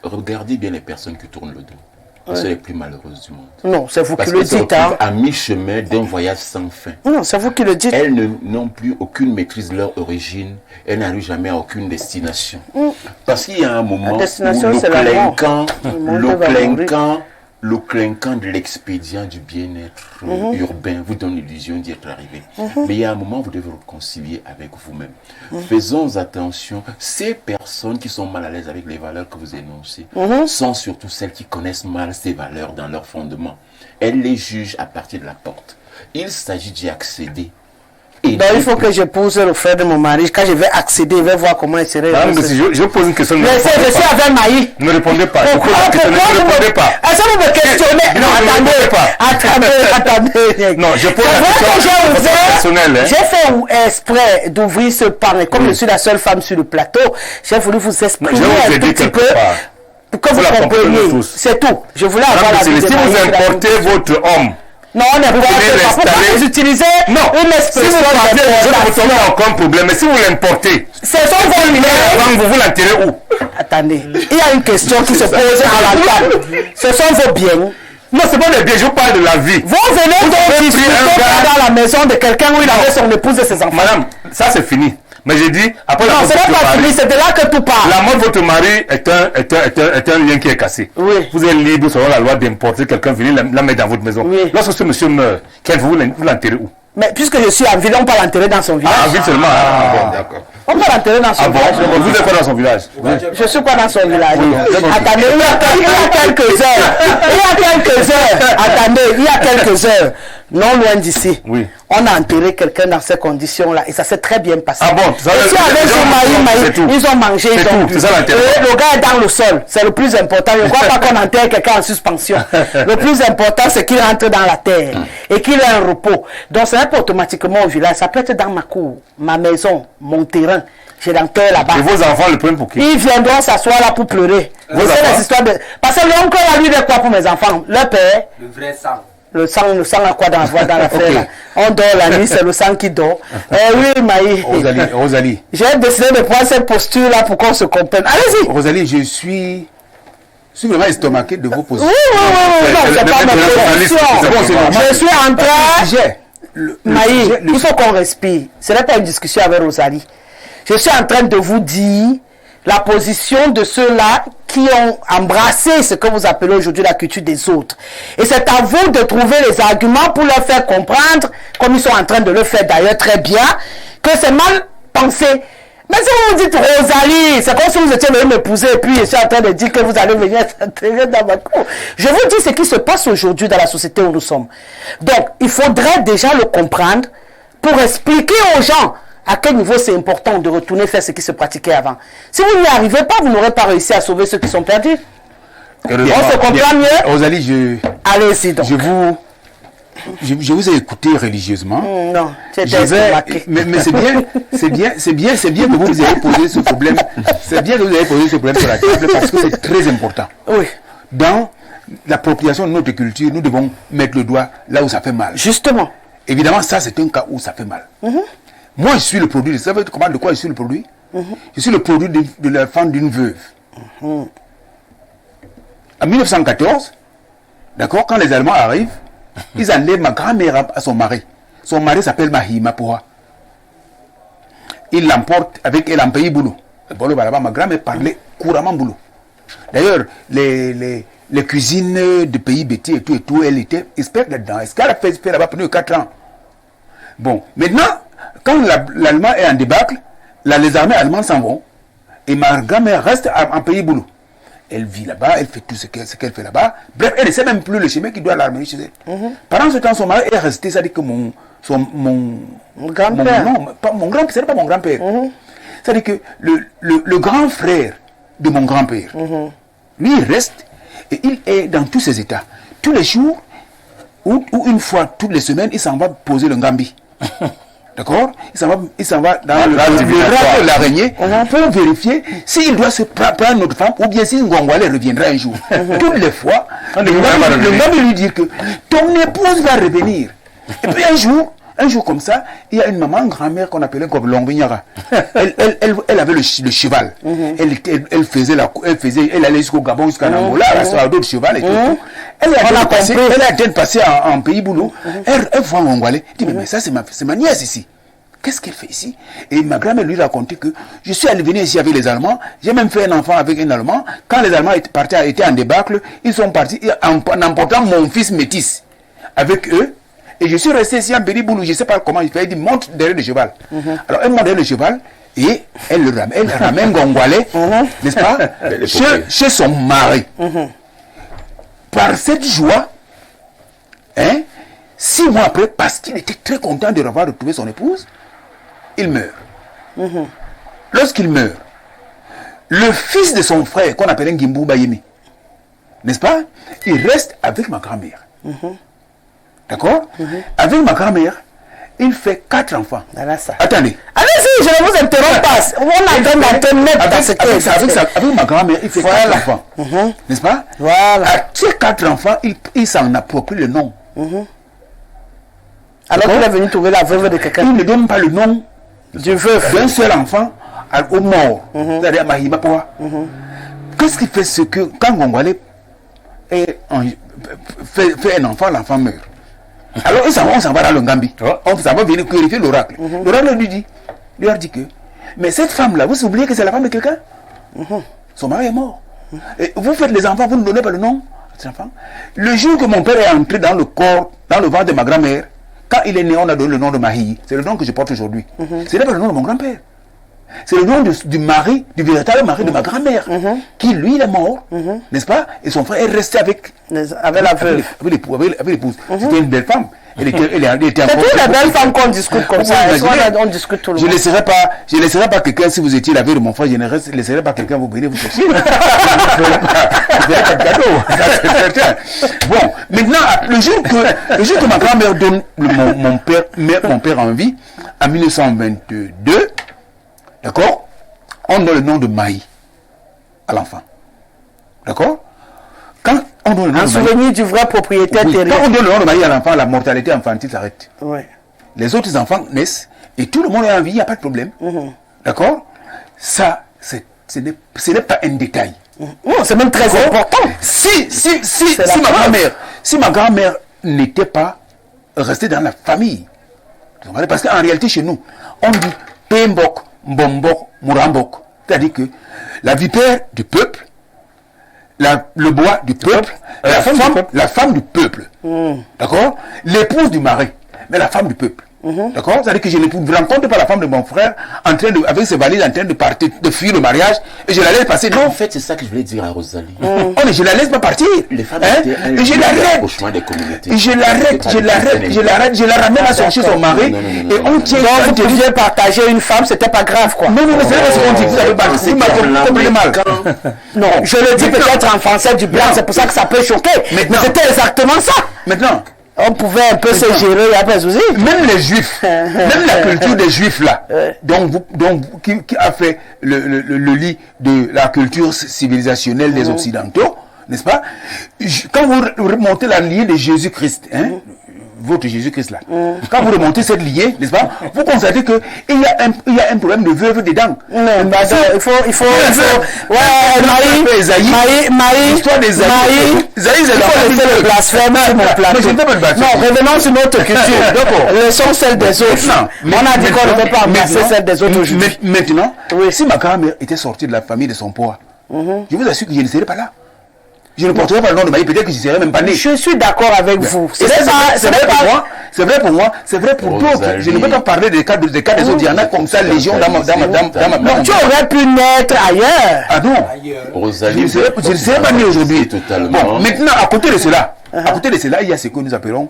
Regardez bien les personnes qui tournent le dos. C'est les plus malheureuses du monde. Non, c'est vous qui le Parce qu'elles se dites. retrouvent à mi-chemin d'un voyage sans fin. Non, c'est vous qui le dites. Elles n'ont plus aucune maîtrise de leur origine. Elles n'arrivent jamais à aucune destination. Parce qu'il y a un moment où le clinquant de l'expédient du bien-être urbain vous donne l'illusion d'y être arrivé. Mais il y a un moment où vous devez vous réconcilier avec vous-même. Faisons attention. Ces personnes qui sont mal à l'aise avec les valeurs que vous énoncez sont surtout celles qui connaissent mal ces valeurs dans leur fondement. Elles les jugent à partir de la porte. Il s'agit d'y accéder. Donc il faut que je pose le frère de mon mari. Quand je vais accéder, je vais voir comment il serait. Je pose une question. Mais je suis avec Maï. Ne répondez pas. Ne répondez pas. Est-ce que vous me questionnez? Non, attendez. Non, je pose la question personnelle. J'ai fait exprès d'ouvrir ce pan. Et comme je suis la seule femme sur le plateau, j'ai voulu vous exprimer un tout petit peu pour que vous compreniez. C'est tout. Je voulais avoir la vie. Si vous importez votre homme, non, on n'est pas pourquoi vous utilisez une expression si vous aucun problème, mais si vous l'importez, c'est son vos vous l'enterrez où? Attendez, il y a une question qui se pose à la table. Ce sont vos biens. Non, c'est pas les biens, je parle de la vie. Vous venez donc discuter dans la maison de quelqu'un où il avait son épouse et ses enfants. Madame, ça c'est fini. Mais j'ai dit, après non, ce n'est pas fini, c'est de là que tout part. La mort de votre mari est un lien qui est cassé. Oui. Vous êtes libre selon la loi d'importer quelqu'un venir la mettre dans votre maison. Oui. Lorsque ce monsieur meurt, vous l'enterrez où? Mais puisque je suis en ville, on peut l'enterrer dans son village. Ah, en ville seulement. Bon, d'accord. On peut l'enterrer dans son village. Vous êtes quoi dans son village? Je suis quoi dans son village? Attendez, il y a quelques heures. Attendez, il y a quelques heures. Non loin d'ici. Oui. On a enterré quelqu'un dans ces conditions-là et ça s'est très bien passé. Ah bon? Ça, ils ont mangé, ils ont bu. Le gars est dans le sol. C'est le plus important. Je ne crois pas qu'on enterre quelqu'un en suspension. Le plus important, c'est qu'il rentre dans la terre et qu'il ait un repos. Donc, ce n'est pas automatiquement au village. Ça peut être dans ma cour, ma maison, mon terrain. J'ai l'enterre là-bas. Et vos enfants le prennent pour qui? Ils viendront s'asseoir là pour pleurer. Vous savez les histoires de... Parce que l'oncle a lui de quoi pour mes enfants? Le père. Le vrai sang. Le sang à quoi dans l'affaire là. On dort la nuit, c'est le sang qui dort. Oui, Maï. Rosalie. J'ai décidé de prendre cette posture là pour qu'on se comprenne. Allez-y. Rosalie, je suis vraiment estomaqué de vos positions. Oui. Non, c'est pas ma position. Je suis en train... Maï, il faut qu'on respire. Ce n'est pas une discussion avec Rosalie. Je suis en train de vous dire la position de ceux-là qui ont embrassé ce que vous appelez aujourd'hui la culture des autres. Et c'est à vous de trouver les arguments pour leur faire comprendre, comme ils sont en train de le faire d'ailleurs très bien, que c'est mal pensé. Mais si vous me dites Rosalie, c'est comme si vous étiez venu m'épouser et puis je suis en train de dire que vous allez venir s'intégrer dans ma cour. Je vous dis ce qui se passe aujourd'hui dans la société où nous sommes. Donc, il faudrait déjà le comprendre pour expliquer aux gens à quel niveau c'est important de retourner faire ce qui se pratiquait avant. Si vous n'y arrivez pas, vous n'aurez pas réussi à sauver ceux qui sont perdus. On se comprend mieux. Rosalie, allez-y donc. Je vous ai écouté religieusement. Non, mais c'est bien que vous ayez posé ce problème. C'est bien que vous ayez posé ce problème sur la table parce que c'est très important. Oui. Dans l'appropriation de notre culture, nous devons mettre le doigt là où ça fait mal. Justement. Évidemment, ça c'est un cas où ça fait mal. Moi, je suis le produit. Vous savez comment de quoi je suis le produit? Je suis le produit de la femme d'une veuve. En 1914, d'accord, quand les Allemands arrivent, ils enlèvent ma grand-mère à son mari. Son mari s'appelle Mahima Poha. Ils l'emportent avec elle en pays boulot. Ma grand-mère parlait couramment boulot. D'ailleurs, les cuisines de pays bêtis et tout, elle était experte là-dedans. Est-ce qu'elle a fait là-bas pendant 4 ans? Bon, maintenant, quand l'Allemand est en débâcle, les armées allemandes s'en vont. Et ma grand-mère reste en Pays Boulot. Elle vit là-bas, elle fait tout ce qu'elle fait là-bas. Bref, elle ne sait même plus le chemin qui doit l'amener chez elle. Pendant ce temps, son mari est resté, ça dit que mon grand-père. Non, pas mon grand-père, c'est pas mon grand-père. C'est-à-dire que le grand frère de mon grand-père, lui, il reste et il est dans tous ses états. Tous les jours, ou une fois toutes les semaines, il s'en va poser le Ngambi. D'accord? Il s'en va dans le radeau de l'araignée pour vérifier s'il doit se prendre notre femme ou bien si Ngongwale reviendra un jour. Toutes les fois, le Ngambi lui dit que ton épouse va revenir. Et puis un jour comme ça, il y a une maman, grand-mère qu'on appelait comme Longvignara. Elle avait le cheval. Elle allait jusqu'au Gabon, jusqu'à Angola, elle a d'autres chevaux et tout. Elle a été passée en Pays Boulot. Elle voit Ngongwale. Elle dit, mais ça, c'est ma nièce ici. Qu'est-ce qu'elle fait ici? Et ma grand-mère lui racontait que je suis allé venir ici avec les Allemands. J'ai même fait un enfant avec un Allemand. Quand les Allemands étaient en débâcle, ils sont partis en emportant mon fils métis avec eux. Et je suis resté ici en Pays Boulot, je ne sais pas comment il fait. Il dit, monte derrière le cheval. Alors, elle monte derrière le cheval et elle ramène Ngongwale, n'est-ce pas, chez son mari. Par cette joie, 6 mois après, parce qu'il était très content de revoir retrouvé son épouse, il meurt. Lorsqu'il meurt, le fils de son frère, qu'on appelait Ngimbu Bayemi, n'est-ce pas, il reste avec ma grand-mère. D'accord? Avec ma grand-mère, il fait 4 enfants. Attendez. Allez-y, je ne vous interromps pas. On attend l'antenne net dans cette avec ma grand-mère, il fait 4 enfants. N'est-ce pas? Voilà. À ces 4 enfants, il s'en approprie le nom. Alors qu'il est venu trouver la veuve de quelqu'un. Il ne donne pas le nom du veuf d'un seul enfant au mort. C'est-à-dire à Mahimapoa. Qu'est-ce qui fait ce que quand Ngongwale fait un enfant, l'enfant meurt? Alors on s'en va dans le Ngambi. On s'en va venir vérifier l'oracle. L'oracle lui a dit que, mais cette femme-là, vous oubliez que c'est la femme de quelqu'un? Son mari est mort. Et vous faites les enfants, vous ne donnez pas le nom de cet enfant. Le jour que mon père est entré dans le corps, dans le ventre de ma grand-mère, quand il est né, on a donné le nom de Mahi. C'est le nom que je porte aujourd'hui. Ce n'est pas le nom de mon grand-père. C'est le nom du mari, du véritable mari de ma grand-mère, qui lui, il est mort, n'est-ce pas? Et son frère est resté avec la veuve, avec l'épouse. C'était une belle femme. Elle était c'est toutes les belles femmes qu'on discute comme ça. On discute tout le monde. Je ne laisserai pas quelqu'un, si vous étiez la veuve de mon frère, je ne laisserai pas quelqu'un vous venir vous chercher. Je ne ferai pas de cadeau. Ça, c'est certain. Bon, maintenant, le jour que ma grand-mère donne mon père en vie, en 1922, d'accord, on donne le nom de Maï à l'enfant. D'accord? Quand on donne le nom en souvenir du vrai propriétaire terrien. Quand on donne le nom de Maï à l'enfant, la mortalité infantile s'arrête. Oui. Les autres enfants naissent et tout le monde est en vie, il n'y a pas de problème. D'accord? Ça, ce n'est pas un détail. C'est même très important. Si ma grand-mère n'était pas restée dans la famille, parce qu'en réalité, chez nous, on dit Pembok, Mbombok, Mourambok. C'est-à-dire que la vipère du peuple, le bois du peuple, la femme du peuple. D'accord? L'épouse du mari, mais la femme du peuple. D'accord? C'est-à-dire que je ne rencontre pas la femme de mon frère avec ses valises en train de partir, de fuir le mariage et je la laisse passer. Non, en fait, c'est ça que je voulais dire à Rosalie. Mais je la laisse pas partir. Les femmes étaient je l'arrête. Au chemin des communautés. Et je la ramène à chez son mari et on tient. Donc vous pouviez partager une femme, c'était pas grave quoi. Non, c'est pas ce qu'on dit. Vous avez pas compris mal. Non, je le dis peut-être en français du blanc, c'est pour ça que ça peut choquer. Mais c'était exactement ça. Maintenant. On pouvait un peu se gérer, il y a pas de souci. Même les juifs, même la culture des juifs là, qui a fait le lit de la culture civilisationnelle des occidentaux, n'est-ce pas? Quand vous remontez la lignée de Jésus-Christ, votre Jésus-Christ là, quand vous remontez cette lignée, n'est-ce pas, vous constatez qu'il y a un problème de veuve dedans. Non, il faut Maï, l'histoire des Aïe, il faut laisser le blasphème sur mon plateau. Non, revenons sur notre culture. D'accord. Laissons celle des autres. On a dit qu'on ne peut pas embrasser celle des autres aujourd'hui. Maintenant, si ma grand-mère était sortie de la famille de son poids, je vous assure que je ne serais pas là. je ne porterai pas le nom de ma vie, peut-être que je ne serai même pas né. Je suis d'accord avec vous. C'est vrai pour moi, c'est vrai pour d'autres. Je ne peux pas parler des cas des autres. Il y en a comme ça, légion dans ma Donc tu aurais pu naître ailleurs. Ah non. Rosalie, Je ne serais pas né aujourd'hui. Totalement. Bon, maintenant, à côté de cela, il y a ce que nous appelons.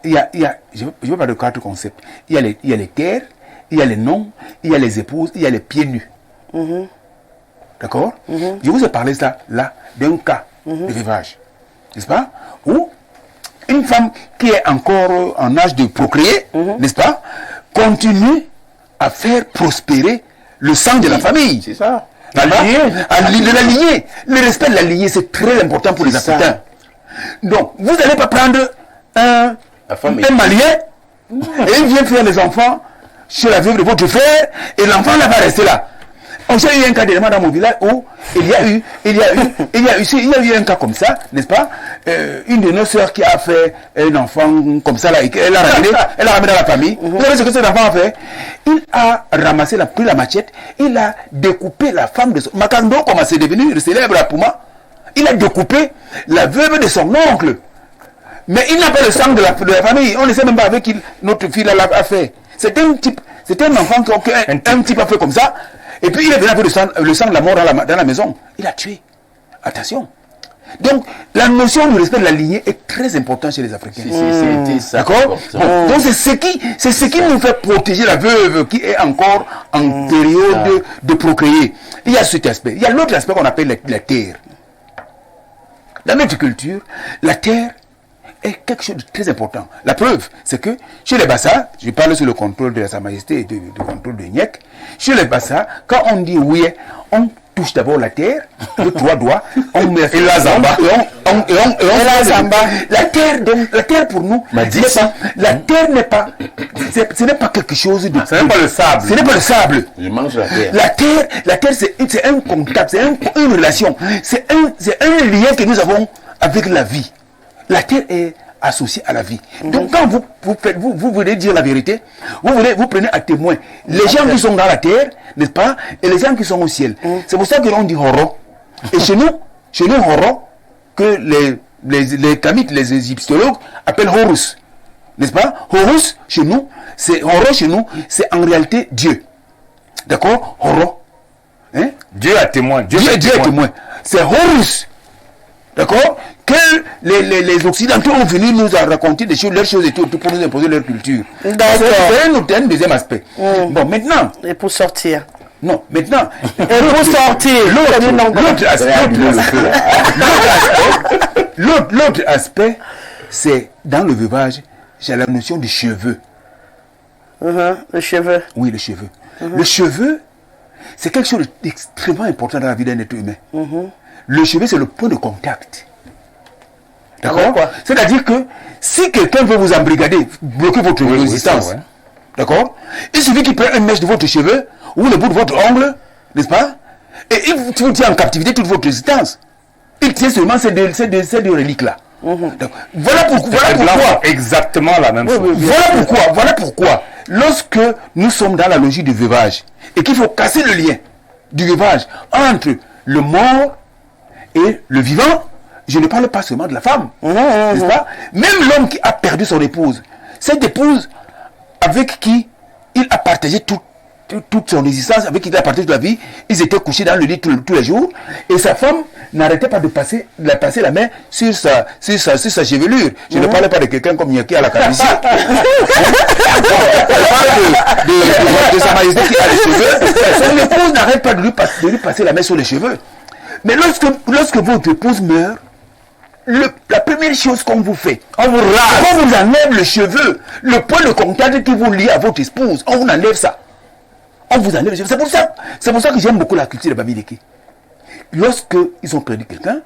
Je ne veux pas de quatre concepts. Il y a les terres, il y a les noms, il y a les épouses, il y a les pieds nus. D'accord? Je vous ai parlé là d'un cas de veuvage. N'est-ce pas? Où une femme qui est encore en âge de procréer, n'est-ce pas, continue à faire prospérer le sang de la famille. C'est ça. La lignée. Le respect de la lignée, c'est très important pour les Africains. Donc, vous n'allez pas prendre un Malien et il vient faire les enfants chez la veuve de votre frère et l'enfant là va rester là. J'ai eu un cas d'élément dans mon village où il y a eu un cas comme ça, n'est-ce pas? Une de nos sœurs qui a fait un enfant comme ça, là, elle l'a ramené dans la famille. Vous savez ce que cet enfant a fait? Il a pris la machette, il a découpé la femme de son... Makando, comme c'est devenu célèbre à Pouma, il a découpé la veuve de son oncle. Mais il n'a pas le sang de la famille. On ne sait même pas avec qui notre fille a fait. C'est un enfant qu'un type a fait comme ça. Et puis il est venu avec le sang de la mort dans la maison. Il a tué. Attention. Donc la notion du respect de la lignée est très importante chez les Africains. D'accord? Bon, donc c'est ce qui nous fait protéger la veuve qui est encore en période de procréer. Il y a cet aspect. Il y a l'autre aspect qu'on appelle la terre. Dans notre culture, la terre est quelque chose de très important. La preuve, c'est que chez les Bassa, je parle sous le contrôle de Sa Majesté et du contrôle de Niek, chez les Bassa, quand on dit oui, on touche d'abord la terre, de 3 doigts, on met la zamba, La terre pour nous, la terre n'est pas, ce n'est pas quelque chose de... Ce n'est pas le sable. Ce n'est pas le sable. Je mange la terre. La terre, c'est un contact, c'est une relation, c'est un lien que nous avons avec la vie. La terre est associée à la vie. Donc quand vous voulez dire la vérité, vous prenez à témoin les gens qui sont dans la terre, n'est-ce pas, et les gens qui sont au ciel. C'est pour ça que l'on dit horo. Et chez nous horo, que les Kamites, les égyptologues appellent Horus. N'est-ce pas? Horus, chez nous, c'est en réalité Dieu. D'accord? Horo. Hein? Dieu est témoin. Dieu est témoin. C'est Horus. D'accord? Que les Occidentaux ont venu nous raconter leurs choses et tout pour nous imposer leur culture. C'est un deuxième aspect. Bon, maintenant. Et pour sortir. Non, maintenant. Et pour sortir. L'autre aspect, c'est dans le veuvage, j'ai la notion du cheveu. Le cheveu. Oui, le cheveu. Le cheveu, c'est quelque chose d'extrêmement important dans la vie d'un être humain. Le cheveu, c'est le point de contact. D'accord? C'est-à-dire que si quelqu'un veut vous embrigader, bloquer votre résistance, d'accord? Il suffit qu'il prenne une mèche de votre cheveu ou le bout de votre ongle, n'est-ce pas? Et il vous tient en captivité toute votre résistance. Il tient seulement ces deux reliques-là. Voilà pourquoi. Exactement la même chose. Voilà pourquoi, lorsque nous sommes dans la logique du veuvage et qu'il faut casser le lien du veuvage entre le mort et le vivant, je ne parle pas seulement de la femme, n'est-ce pas? Même l'homme qui a perdu son épouse, cette épouse avec qui il a partagé toute son existence, avec qui il a partagé toute la vie, ils étaient couchés dans le lit tous les jours, et sa femme n'arrêtait pas de passer la main sur sa chevelure. Je ne parle pas de quelqu'un comme Nyaki à la calvitie. de Sa Majesté qui a les cheveux. Son épouse n'arrête pas de lui passer la main sur les cheveux. Mais lorsque votre épouse meurt, la première chose qu'on vous fait, on vous enlève le cheveu, le point de contact qui vous lie à votre épouse, on vous enlève ça. On vous enlève le cheveu. C'est pour ça que j'aime beaucoup la culture de Bamileke. Lorsqu'ils ont perdu quelqu'un,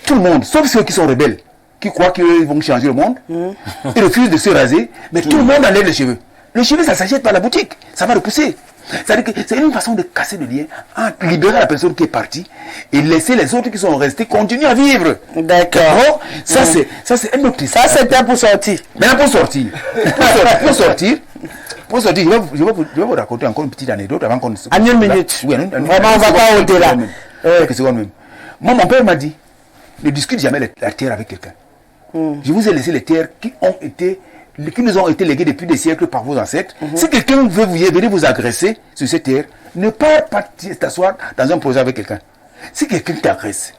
tout le monde, sauf ceux qui sont rebelles, qui croient qu'ils vont changer le monde, ils refusent de se raser, mais tout le monde enlève les cheveux. Le cheveu, ça s'achète par la boutique, ça va repousser. C'est-à-dire que c'est une façon de casser le lien entre libérer la personne qui est partie et laisser les autres qui sont restés continuer à vivre. D'accord. Ça, c'est un autre. Ça, c'était pour sortir. Maintenant, pour sortir, je vais vous raconter encore une petite anecdote avant qu'on... En une minute. Oui, vraiment, on ne va pas au-delà. Quelques secondes même. Moi, mon père m'a dit, ne discute jamais la terre avec quelqu'un. Je vous ai laissé les terres qui nous ont été léguées depuis des siècles par vos ancêtres. Si quelqu'un veut venir vous agresser sur ces terres, ne pas t'asseoir dans un projet avec quelqu'un. Si quelqu'un t'agresse,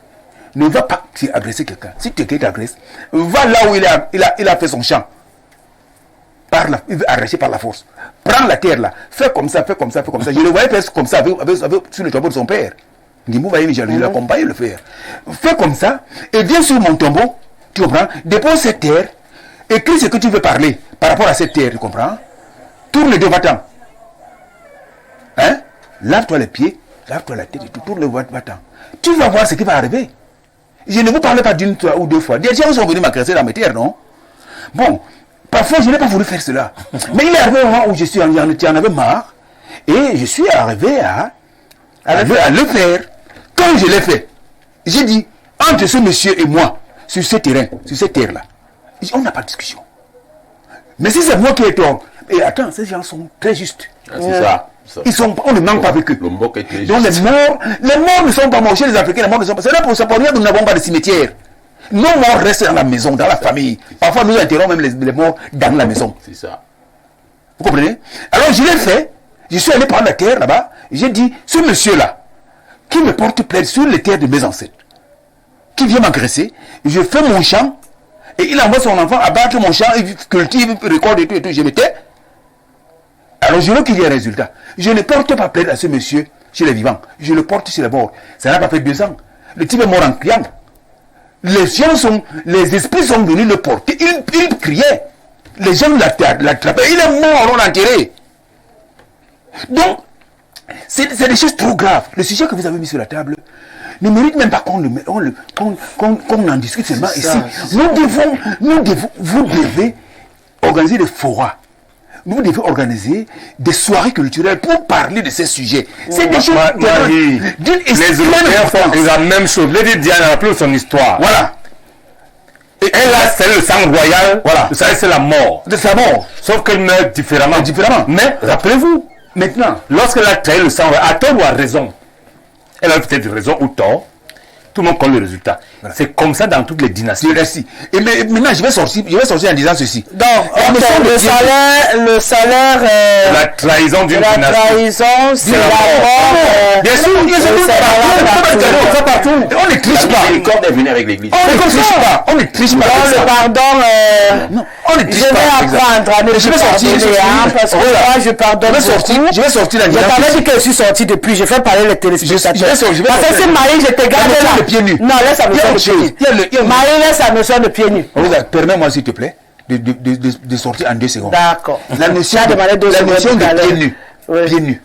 ne va pas agresser quelqu'un. Si quelqu'un t'agresse, va là où il a fait son champ. Il veut arracher par la force. Prends la terre là, fais comme ça, fais comme ça, fais comme ça. Je le voyais presque comme ça sur le tombeau de son père. Je l'accompagne le faire. Fais comme ça, et viens sur mon tombeau, tu comprends? Dépose cette terre, écris ce que tu veux parler par rapport à cette terre, tu comprends? Tourne les deux va-t'en. Hein? Lave-toi les pieds, lave-toi la tête et tout, tourne le va-t'en. Tu vas voir ce qui va arriver. Je ne vous parlais pas d'une ou deux fois. Des gens sont venus m'agresser dans mes terres, non? Bon, parfois je n'ai pas voulu faire cela. Mais il est arrivé un moment où j'en avais marre, et je suis arrivé à le faire. Quand je l'ai fait, j'ai dit, entre ce monsieur et moi, sur ce terrain, sur cette terre-là, on n'a pas de discussion. Mais si c'est moi qui ai tort, et attends, ces gens sont très justes. C'est ça. On ne manque pas avec eux. Donc les morts ne sont pas morts chez les Africains, les morts ne sont pas. C'est là pour ça que nous n'avons pas de cimetière. Nos morts restent dans la maison, dans la famille. Parfois nous enterrons même les morts dans la maison. C'est ça. Vous comprenez? Alors je l'ai fait, je suis allé prendre la terre là-bas, j'ai dit, ce monsieur-là, qui me porte plainte sur les terres de mes ancêtres, qui vient m'agresser, je fais mon champ, et il envoie son enfant abattre mon champ, il cultive, récolte et tout, je me tais. Alors je veux qu'il y ait un résultat. Je ne porte pas plainte à ce monsieur chez les vivants, je le porte chez les morts. Ça n'a pas fait 2 ans. Le type est mort en criant. Les esprits sont venus le porter, il criait. Les gens l'attrapaient, il est mort, on l'a enterré. Donc, c'est des choses trop graves. Le sujet que vous avez mis sur la table ne mérite même pas qu'on en discute seulement ici. Vous devez organiser des forats. Vous devez organiser des soirées culturelles pour parler de ces sujets. C'est des choses d'une Européens font la même chose. Lady Diana a appelé son histoire. Voilà. Et elle a, c'est le sang royal. Voilà. Vous savez, c'est la mort. C'est sa mort. Sauf qu'elle meurt différemment. Mais rappelez-vous, maintenant, lorsqu'elle a trahi le sang royal, à tort ou à raison, elle a peut-être raison ou tort, tout le monde connaît le résultat. Voilà. C'est comme ça dans toutes les dynasties. Et maintenant, je vais sortir en disant ceci. Donc, le salaire la trahison d'une dynastie. La trahison, c'est la mort. Bien sûr, partout. On ne triche pas. Le corps est venu avec l'église. On ne triche pas. Le pardon, on ne triche pas. Je vais apprendre à ne plus pardonner, parce que moi, je pardonne beaucoup. Je vais sortir la disant. Je t'avais dit que je suis sorti depuis, je fais parler les téléspectateurs. Parce que c'est Marie, je te garde là. Pieds nus. Non, laisse ça me sort de pieds nus. Marie, laisse ça me sort de pieds nus. Permets-moi, s'il te plaît, de sortir en 2 secondes. D'accord. La notion de pieds nus.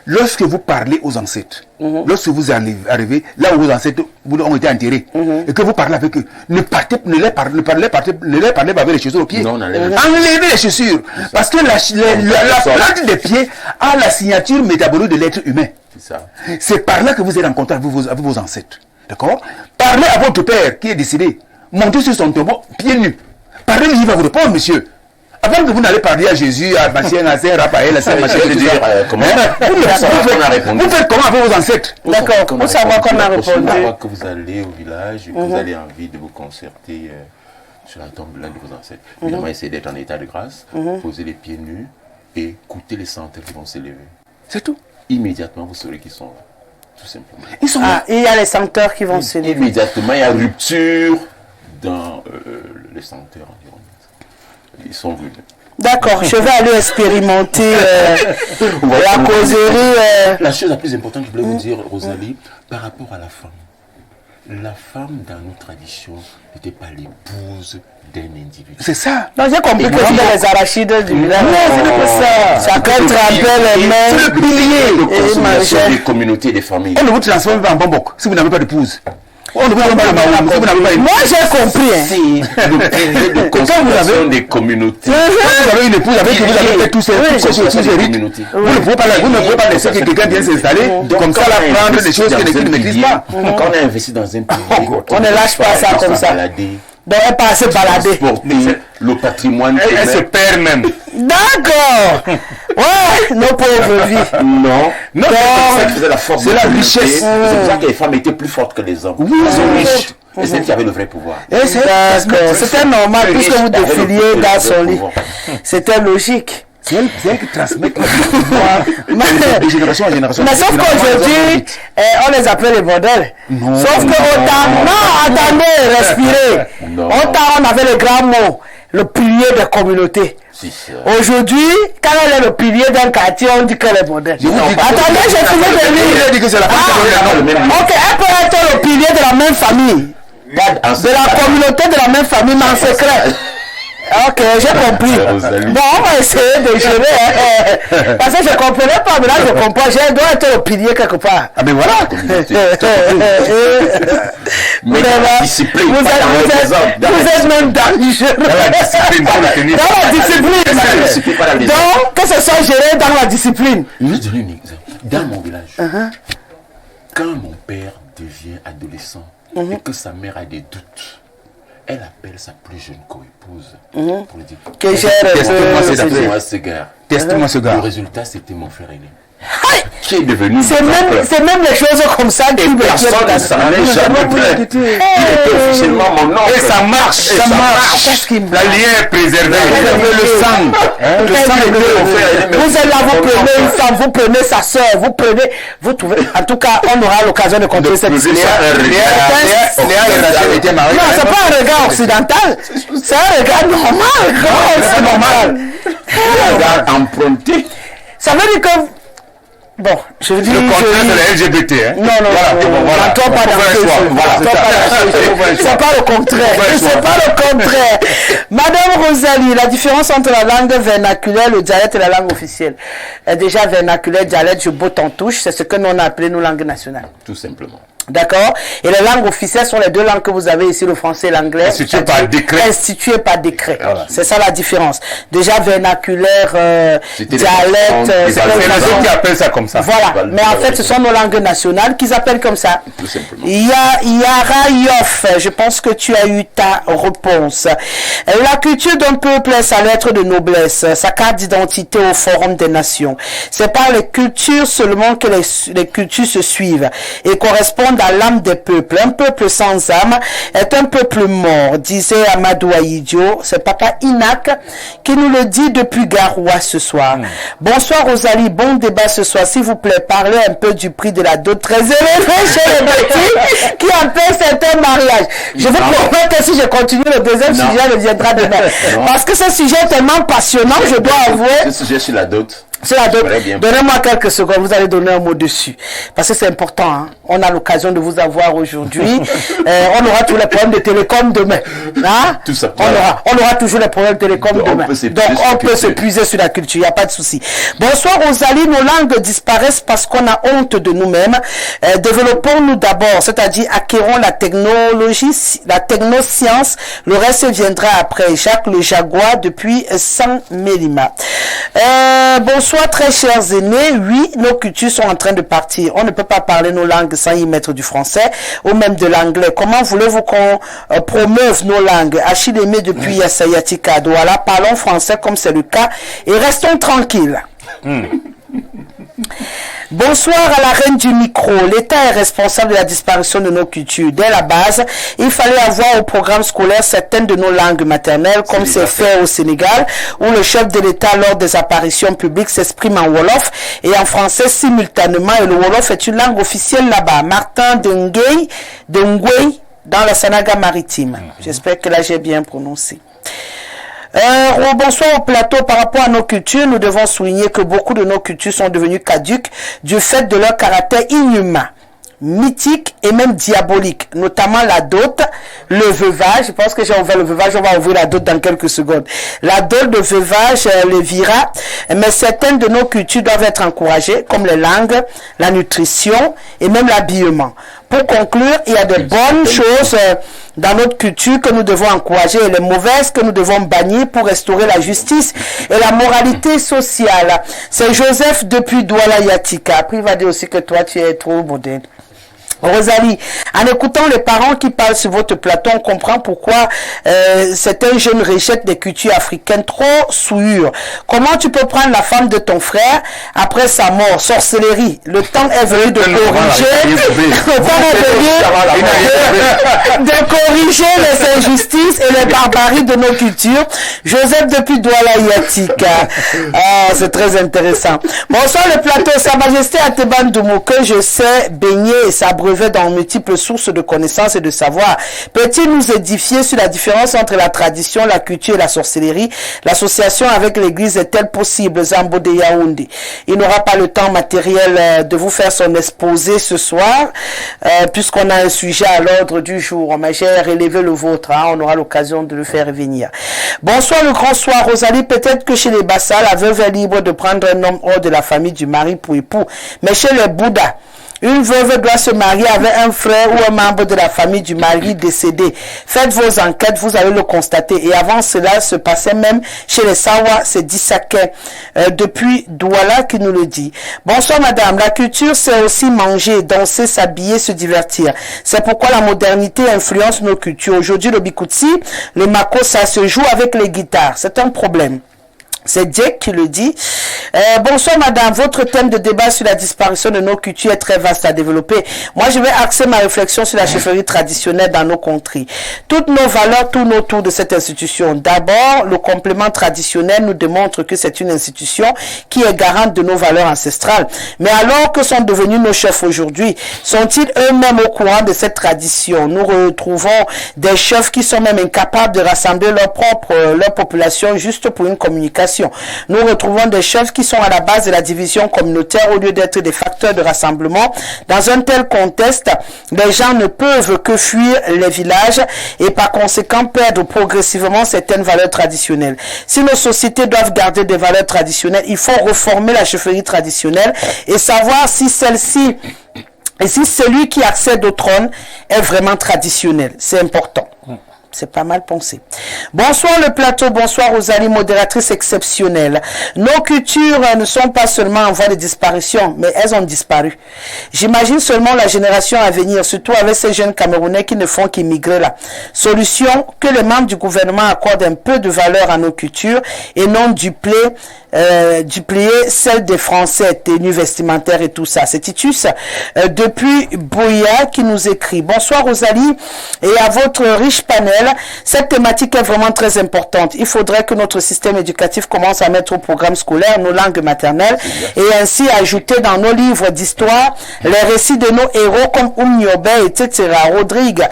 Lorsque vous parlez aux ancêtres, lorsque vous arrivez là où vos ancêtres ont été enterrés, et que vous parlez avec eux, ne les parlez pas avec les chaussures aux pieds. Non, enlevez les chaussures. Parce que la plante des pieds a la signature métabolique de l'être humain. C'est par là que vous êtes en contact avec vos ancêtres. D'accord? Parlez à votre père qui est décédé. Montez sur son tombeau, pieds nus. Parlez-lui, il va vous répondre, monsieur. Avant que vous n'allez parler à Jésus, à Bastien, à Saint Raphaël, à Saint Machin, vous faites comment avec vos ancêtres? D'accord, pour savoir qu'on a répondu. Une fois que vous allez au village, vous avez envie de vous concerter sur la tombe de l'un de vos ancêtres. Évidemment, essayez d'être en état de grâce, posez les pieds nus et écoutez les senteurs qui vont s'élever. C'est tout. Immédiatement, vous saurez qu'ils sont là. Tout simplement. Ils sont là. Il y a les senteurs qui vont s'élever. Immédiatement, il y a rupture dans les senteurs environ. Ils sont venus. D'accord, je vais aller expérimenter la causerie. La chose la plus importante que je voulais vous dire, Rosalie, par rapport à la femme. La femme, dans nos traditions, n'était pas l'épouse d'un individu. C'est ça. Non, j'ai compris que c'était les arachides du village. Non, ce n'est pas ça. Chacun trempait les mains. C'est le pilier de consommation des communautés et des familles. On ne vous transforme pas en bambok si vous n'avez pas d'épouse. On ne vous transforme pas en bambok si vous n'avez pas d'épouse. Moi, j'ai compris. C'est le pilier de consommation des communautés. Quand vous avez une épouse avec qui vous avez fait tous ces rites, vous ne pouvez pas laisser que quelqu'un vienne s'installer comme ça, là, prendre des choses qu'il ne maîtrise pas. Quand on a investi dans un pilier, on ne lâche pas ça comme ça. Donc elle part se balader. Transporter le patrimoine. Elle se perd même. D'accord. Ouais, nos pauvres vies. Non. Donc, C'est ça qui faisait la force. c'est la de l'humanité. richesse. C'est pour ça que les femmes étaient plus fortes que les hommes. Oui, Elles sont riches. Et c'est elle qui avait le vrai pouvoir. d'accord. C'était normal puisque vous défiliez dans son lit. C'était logique. C'est elle qui transmet le pouvoir de génération en génération. Mais sauf qu'aujourd'hui, on les appelle les bordels. Non. Sauf qu'autant, non, attendez, respirez. Non. Autant on avait le grand mot, le pilier des communautés. Si, ça. Aujourd'hui, quand on est le pilier d'un quartier, on dit que les bordels. Je vous dis que- Attendez, j'ai fini de lire. Il a dit que c'est la Ok, elle peut être le pilier de la même famille. De la communauté de la même famille, mais en secret. Ok, j'ai compris. Bon, on va essayer de gérer. Parce que je ne comprenais pas, mais là je comprends. Je dois être le pilier quelque part. Ah ben voilà. Mais dans la discipline, pas dans les hommes. Vous êtes même dangereux. Dans la discipline, pour le tenir. Dans la discipline. Dans la discipline, pas dans les hommes. Donc, que ce soit géré dans la discipline. Je vais donner un exemple. Dans mon village, quand mon père devient adolescent et que sa mère a des doutes, elle appelle sa plus jeune co-épouse pour lui dire Que gère teste-moi ce gars. Teste-moi ce Le gars. résultat, c'était mon frère aîné. Qui est devenu C'est même les choses comme ça qui me personne ne s'en est jamais plaint. Il était officiellement mon oncle. Et ça marche. Ça marche. Qu'est-ce qui me La lien est préservé. Le sang. Le sang est de mon frère aîné. Vous êtes là, vous prenez une femme, vous prenez sa soeur, vous trouvez. En tout cas, on aura l'occasion de continuer cette histoire. Léa et Rachel étaient mariés. Non, c'est pas un regard occidental. C'est un regard normal. C'est normal. Regard emprunté. Ça veut dire que. Bon, je dis. Le contraire de la LGBT. Hein. Non, non, Voilà, toi pas dans ce choix. Voilà, c'est ça. C'est pas le contraire. C'est pas le contraire. Madame Rosalie, la différence entre la langue vernaculaire, le dialecte et la langue officielle. Déjà, vernaculaire, dialecte, je botte en touche. C'est ce que nous on a appelé nos langues nationales. Tout simplement. D'accord. Et les langues officielles sont les deux langues que vous avez ici, le français et l'anglais. Instituées par décret. Instituées par décret. Voilà. C'est ça la différence. Déjà, vernaculaire, C'était les dialecte, façons, c'est C'est les les façons. autres qui appellent ça comme ça. Voilà. Mais en fait, ce sont nos langues nationales qu'ils appellent comme ça. Tout simplement. Yara Yoff, je pense que tu as eu ta réponse. La culture d'un peuple est sa lettre de noblesse, sa carte d'identité au Forum des Nations. C'est par les cultures seulement que les cultures se suivent et correspondent à l'âme des peuples. Un peuple sans âme est un peuple mort, disait Amadou Aïdio. C'est Papa Inak qui nous le dit depuis Garoua ce soir. Bonsoir Rosalie, bon débat ce soir. S'il vous plaît, parlez un peu du prix de la dot très élevé chez les petits qui empêche certains mariages. Je vous promets que si je continue, le deuxième sujet reviendra demain. Parce que ce sujet est tellement passionnant, je dois avouer. Ce sujet sur la dot. C'est la dot. Très bien. Donnez-moi quelques secondes, vous allez donner un mot dessus. Parce que c'est important, hein. On a l'occasion de vous avoir aujourd'hui. On aura tous les problèmes de télécom demain. Hein? Tout ça. On aura toujours les problèmes de télécom Donc, demain. Donc on peut se puiser sur la culture, il n'y a pas de souci. Bonsoir Rosalie, nos langues disparaissent parce qu'on a honte de nous-mêmes. Développons-nous d'abord, c'est-à-dire acquérons la technologie, la technoscience, le reste viendra après. Jacques le Jaguar depuis Saint-Mélima. Bonsoir très chers aînés, oui, nos cultures sont en train de partir. On ne peut pas parler nos langues sans y mettre du français ou même de l'anglais. Comment voulez-vous qu'on promeuve nos langues? Achille Aimé depuis Yasayatika Douala, parlons français comme c'est le cas et restons tranquilles. Bonsoir à la reine du micro. L'État est responsable de la disparition de nos cultures. Dès la base, il fallait avoir au programme scolaire certaines de nos langues maternelles, comme c'est fait au Sénégal, où le chef de l'État, lors des apparitions publiques, s'exprime en Wolof et en français simultanément. Et le Wolof est une langue officielle là-bas. Martin Denguey, dans la Sanaga maritime. J'espère que là j'ai bien prononcé. Bonsoir au plateau. Par rapport à nos cultures, nous devons souligner que beaucoup de nos cultures sont devenues caduques du fait de leur caractère inhumain, mythique et même diabolique, notamment la dot, le veuvage. Je pense que j'ai ouvert le veuvage, on va ouvrir la dot dans quelques secondes. La dot, le veuvage, le vira, mais certaines de nos cultures doivent être encouragées, comme les langues, la nutrition et même l'habillement. Pour conclure, il y a de bonnes choses dans notre culture que nous devons encourager et les mauvaises que nous devons bannir pour restaurer la justice et la moralité sociale. C'est Joseph depuis Douala Yatika. Après, il va dire aussi que toi, tu es trop moderne. Rosalie, en écoutant les parents qui parlent sur votre plateau, on comprend pourquoi certains jeunes rejettent des cultures africaines trop souillures. Comment tu peux prendre la femme de ton frère après sa mort? Sorcellerie. Le temps est venu de corriger. Le temps est venu de corriger les injustices et les barbaries de nos cultures. Joseph depuis Douala Yatik. C'est très intéressant. Bonsoir le plateau. Sa Majesté Ateban Doumou, que je sais baigner et s'abreuver dans multiples sources de connaissances et de savoir. Peut-il nous édifier sur la différence entre la tradition, la culture et la sorcellerie? L'association avec l'église est-elle possible? Zambo de Yaoundé. Il n'aura pas le temps matériel de vous faire son exposé ce soir, puisqu'on a un sujet à l'ordre du jour. Mais j'ai relevé le vôtre, on aura l'occasion de le faire revenir. Bonsoir le grand soir, Rosalie. Peut-être que chez les Bassa, la veuve est libre de prendre un homme hors de la famille du mari pour époux. Mais chez les Bouddhas, une veuve doit se marier avec un frère ou un membre de la famille du mari décédé. Faites vos enquêtes, vous allez le constater. Et avant cela, se passait même chez les Sawa, c'est Dissaké, depuis Douala qui nous le dit. Bonsoir madame, la culture c'est aussi manger, danser, s'habiller, se divertir. C'est pourquoi la modernité influence nos cultures. Aujourd'hui le bikutsi, le mako, ça se joue avec les guitares. C'est un problème. C'est Jack qui le dit. Bonsoir madame, votre thème de débat sur la disparition de nos cultures est très vaste à développer. Moi je vais axer ma réflexion sur la chefferie traditionnelle dans nos contrées. Toutes nos valeurs tournent autour de cette institution. D'abord, le complément traditionnel nous démontre que c'est une institution qui est garante de nos valeurs ancestrales. Mais alors que sont devenus nos chefs aujourd'hui? Sont-ils eux-mêmes au courant de cette tradition? Nous retrouvons des chefs qui sont même incapables de rassembler leur population juste pour une communication. Nous retrouvons des chefs qui sont à la base de la division communautaire au lieu d'être des facteurs de rassemblement. Dans un tel contexte, les gens ne peuvent que fuir les villages et par conséquent perdre progressivement certaines valeurs traditionnelles. Si nos sociétés doivent garder des valeurs traditionnelles, il faut reformer la chefferie traditionnelle et savoir si celle-ci et si celui qui accède au trône est vraiment traditionnel. C'est important. C'est pas mal pensé. Bonsoir le plateau, bonsoir Rosalie, modératrice exceptionnelle. Nos cultures ne sont pas seulement en voie de disparition, mais elles ont disparu. J'imagine seulement la génération à venir, surtout avec ces jeunes Camerounais qui ne font qu'immigrer là. Solution, que les membres du gouvernement accordent un peu de valeur à nos cultures et non duplier celle des Français, tenues vestimentaires et tout ça. C'est Titus depuis Boya qui nous écrit. Bonsoir Rosalie et à votre riche panel. Cette thématique est vraiment très importante. Il faudrait que notre système éducatif commence à mettre au programme scolaire nos langues maternelles et ainsi ajouter dans nos livres d'histoire les récits de nos héros comme Oumniobe, etc. Rodrigue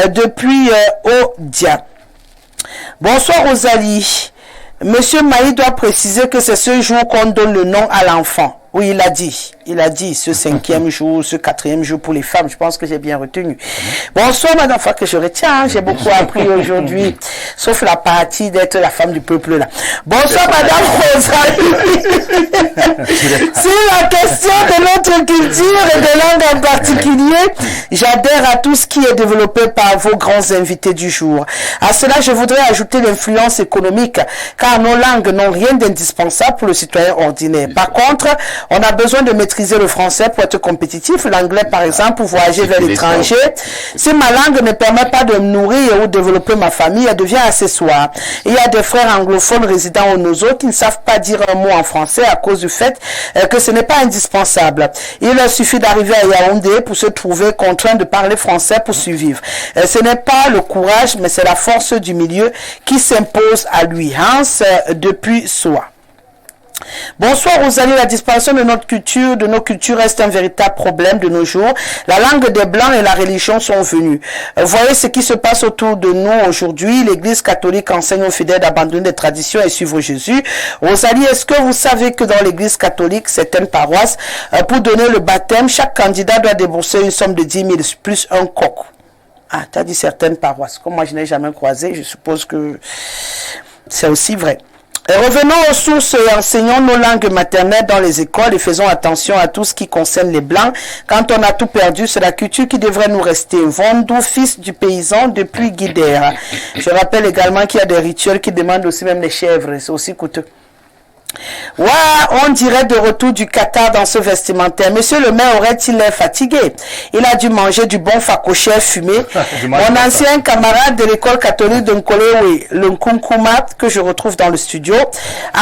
depuis Odia. Bonsoir Rosalie. Monsieur Maï doit préciser que c'est ce jour qu'on donne le nom à l'enfant. Oui, il a dit ce 5e jour, ce 4e jour pour les femmes. Je pense que j'ai bien retenu. Bonsoir, madame, enfin que je retiens, j'ai beaucoup appris aujourd'hui, sauf la partie d'être la femme du peuple là. Bonsoir, madame Rosalie. Sur la question de notre culture et de langue en particulier, j'adhère à tout ce qui est développé par vos grands invités du jour. À cela, je voudrais ajouter l'influence économique, car nos langues n'ont rien d'indispensable pour le citoyen ordinaire. Par contre, on a besoin de maîtriser le français pour être compétitif. L'anglais, par exemple, pour voyager vers l'étranger. Si ma langue ne permet pas de me nourrir ou de développer ma famille, elle devient accessoire. Il y a des frères anglophones résidant au Nozo qui ne savent pas dire un mot en français à cause du fait que ce n'est pas indispensable. Il leur suffit d'arriver à Yaoundé pour se trouver contraint de parler français pour survivre. Ce n'est pas le courage, mais c'est la force du milieu qui s'impose à lui. Hans, depuis Soa. Bonsoir Rosalie, la disparition de nos cultures reste un véritable problème de nos jours. La langue des Blancs et la religion sont venues. Voyez ce qui se passe autour de nous aujourd'hui. L'Église catholique enseigne aux fidèles d'abandonner des traditions et suivre Jésus. Rosalie, est-ce que vous savez que dans l'Église catholique, certaines paroisses, pour donner le baptême, chaque candidat doit débourser une somme de 10 000 plus un coq? Ah, tu as dit certaines paroisses. Comme moi je n'ai jamais croisé, je suppose que c'est aussi vrai. Revenons aux sources et enseignons nos langues maternelles dans les écoles et faisons attention à tout ce qui concerne les Blancs. Quand on a tout perdu, c'est la culture qui devrait nous rester. Vondou, fils du paysan depuis Guidère. Je rappelle également qu'il y a des rituels qui demandent aussi même les chèvres. C'est aussi coûteux. Ouais, on dirait de retour du Qatar dans ce vestimentaire. Monsieur le maire aurait-il l'air fatigué? Il a dû manger du bon facochère fumé. Mon ancien camarade de l'école catholique de Nkolewe, le Nkunkumat, que je retrouve dans le studio.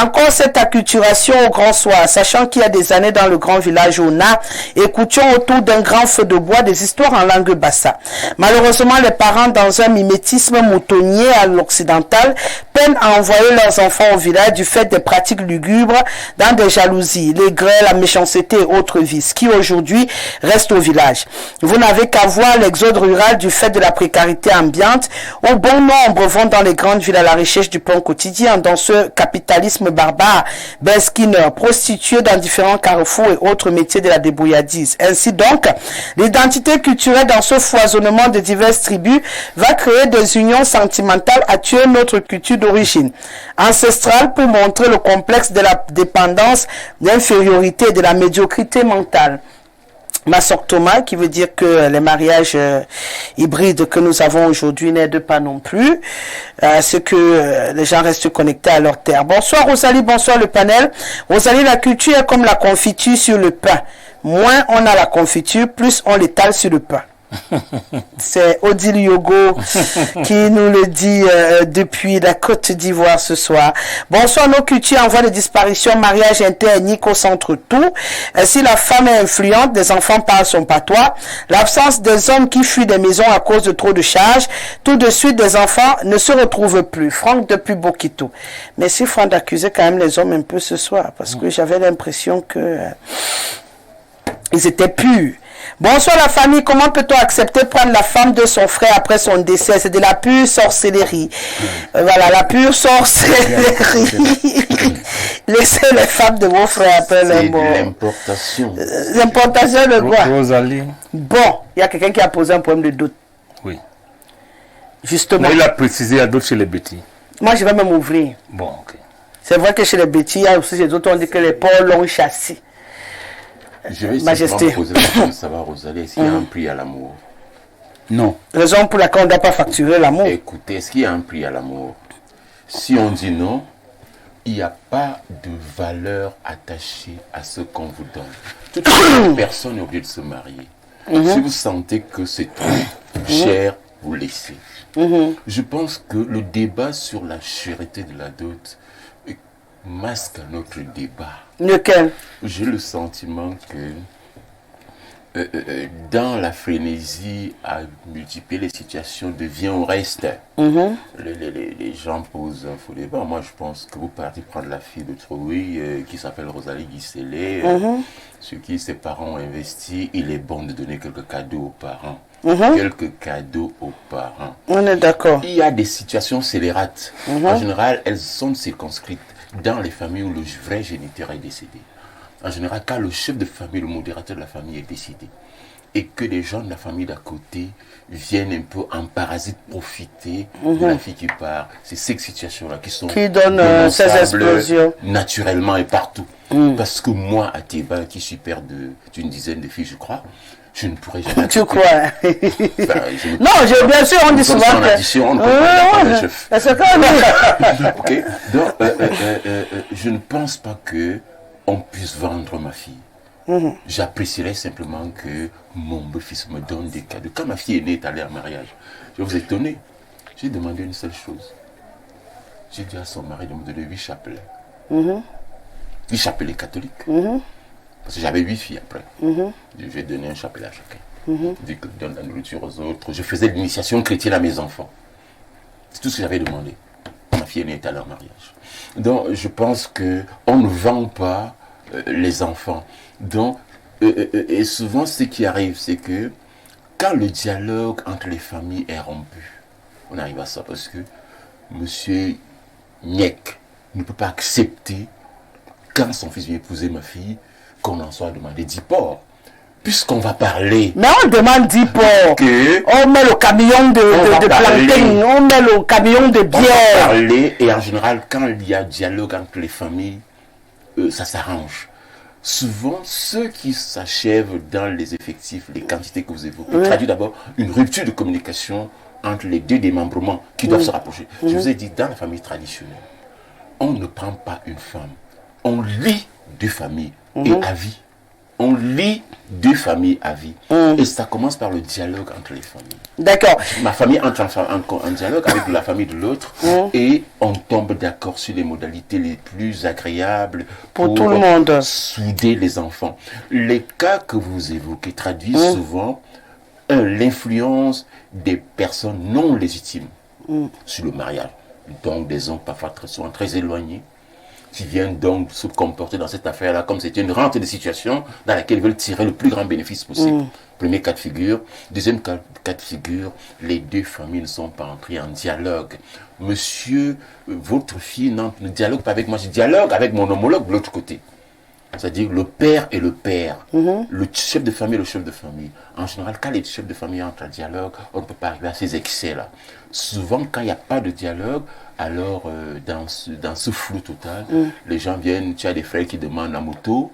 Encore cette acculturation au grand soir, sachant qu'il y a des années dans le grand village Ona, écoutions autour d'un grand feu de bois des histoires en langue bassa. Malheureusement, les parents, dans un mimétisme moutonnier à l'occidental, peinent à envoyer leurs enfants au village du fait des pratiques lugubres dans des jalousies, les grêles, la méchanceté et autres vices qui aujourd'hui restent au village. Vous n'avez qu'à voir l'exode rural du fait de la précarité ambiante où bon nombre vont dans les grandes villes à la recherche du pain quotidien dans ce capitalisme barbare, besquineur, prostitué dans différents carrefours et autres métiers de la débrouillardise. Ainsi donc, l'identité culturelle dans ce foisonnement de diverses tribus va créer des unions sentimentales à tuer notre culture d'origine ancestrale pour montrer le complexe de la dépendance, d'infériorité et de la médiocrité mentale. Masoctoma, qui veut dire que les mariages hybrides que nous avons aujourd'hui n'aident pas non plus, ce que les gens restent connectés à leur terre. Bonsoir Rosalie, bonsoir le panel. Rosalie, la culture est comme la confiture sur le pain. Moins on a la confiture, plus on l'étale sur le pain. C'est Odile Yogo qui nous le dit depuis la Côte d'Ivoire ce soir. Bonsoir, nos cultures en voie de disparition, mariage interethnique au centre tout. Si la femme est influente, des enfants parlent son patois. L'absence des hommes qui fuient des maisons à cause de trop de charges. Tout de suite, des enfants ne se retrouvent plus. Franck depuis Bokito. Merci Franck d'accuser quand même les hommes un peu ce soir parce que j'avais l'impression que ils étaient purs. Bonsoir la famille, comment peut-on accepter prendre la femme de son frère après son décès? C'est de la pure sorcellerie. Voilà, la pure sorcellerie. Laissez les femmes de vos frères après leur mort. C'est l'importation. L'importation de quoi? Rosalie. Bon, il y a quelqu'un qui a posé un problème de doute. Oui. Justement. Mais il a précisé, il y a d'autres chez les bêtis. Moi, je vais même ouvrir. Bon, ok. C'est vrai que chez les bêtis, il y a aussi des autres, on dit que les porcs l'ont chassé. Je vais Majesté. simplement poser la question de savoir, Rosalie, est-ce qu'il y a un prix à l'amour? Non. Raison pour laquelle on ne doit pas facturer l'amour. Écoutez, est-ce qu'il y a un prix à l'amour? Si on dit non, il n'y a pas de valeur attachée à ce qu'on vous donne. Toute personne n'est obligée de se marier. Si vous sentez que c'est trop cher, vous laissez. Je pense que le débat sur la cherté de la dot masque notre débat. Lequel? J'ai le sentiment que dans la frénésie à multiplier les situations de viens au reste, les gens posent un faux débat. Moi, je pense que vous partez prendre la fille de Troui qui s'appelle Rosalie Guisselet, sur qui ses parents ont investi. Il est bon de donner quelques cadeaux aux parents. Quelques cadeaux aux parents. On est d'accord. Il y a des situations scélérates. En général, elles sont circonscrites dans les familles où le vrai géniteur est décédé. En général, quand le chef de famille, le modérateur de la famille est décédé, et que les gens de la famille d'à côté viennent un peu en parasite profiter de la fille qui part, c'est ces situations-là qui sont qui donnent ces explosions naturellement et partout. Parce que moi, à Théba, qui suis père d'une dizaine de filles, je crois, je ne pourrais jamais. Tu crois? Non, bien sûr, on dit souvent que... addition, on ne peut pas c'est quand même... Ok. Donc, je ne pense pas que on puisse vendre ma fille. J'apprécierais simplement que mon beau-fils me donne des cadeaux. Quand ma fille est née, est allée en mariage, je vais vous étonner. J'ai demandé une seule chose. J'ai dit à son mari de me donner 8 chapelets. 8 chapelets catholiques. Parce que j'avais 8 filles après. Je vais donner un chapelet à chacun. Dès que je donne la nourriture aux autres, je faisais l'initiation chrétienne à mes enfants. C'est tout ce que j'avais demandé. Ma fille est née, est allée en mariage. Donc, je pense qu'on ne vend pas les enfants. Donc, et souvent, ce qui arrive, c'est que quand le dialogue entre les familles est rompu, on arrive à ça parce que M. Niek ne peut pas accepter, quand son fils vient épouser ma fille, qu'on en soit demandé 10 porcs. Puisqu'on va parler. Mais on demande 10 porcs. On met le camion de plantain, on met le camion de bière. On va parler, et en général, quand il y a dialogue entre les familles, ça s'arrange. Souvent, ce qui s'achève dans les effectifs, les quantités que vous évoquez, traduit d'abord une rupture de communication entre les deux démembrements qui doivent se rapprocher. Je vous ai dit, dans la famille traditionnelle, on ne prend pas une femme on lie deux familles et à vie. On lie deux familles à vie. Et ça commence par le dialogue entre les familles. D'accord. Ma famille entre en dialogue avec la famille de l'autre et on tombe d'accord sur les modalités les plus agréables pour tout le monde. Souder les enfants. Les cas que vous évoquez traduisent souvent l'influence des personnes non légitimes sur le mariage. Donc des hommes parfois souvent très éloignés qui viennent donc se comporter dans cette affaire-là comme c'était une rente de situation dans laquelle ils veulent tirer le plus grand bénéfice possible. Premier cas de figure. Deuxième cas de figure, les deux familles ne sont pas entrées en dialogue. Monsieur, votre fille ne dialogue pas avec moi, je dialogue avec mon homologue de l'autre côté. C'est-à-dire le père et le père, le chef de famille et le chef de famille. En général, quand les chefs de famille entrent en dialogue, on ne peut pas arriver à ces excès-là. Souvent, quand il n'y a pas de dialogue, alors dans ce flou total, les gens viennent, tu as des frères qui demandent la moto,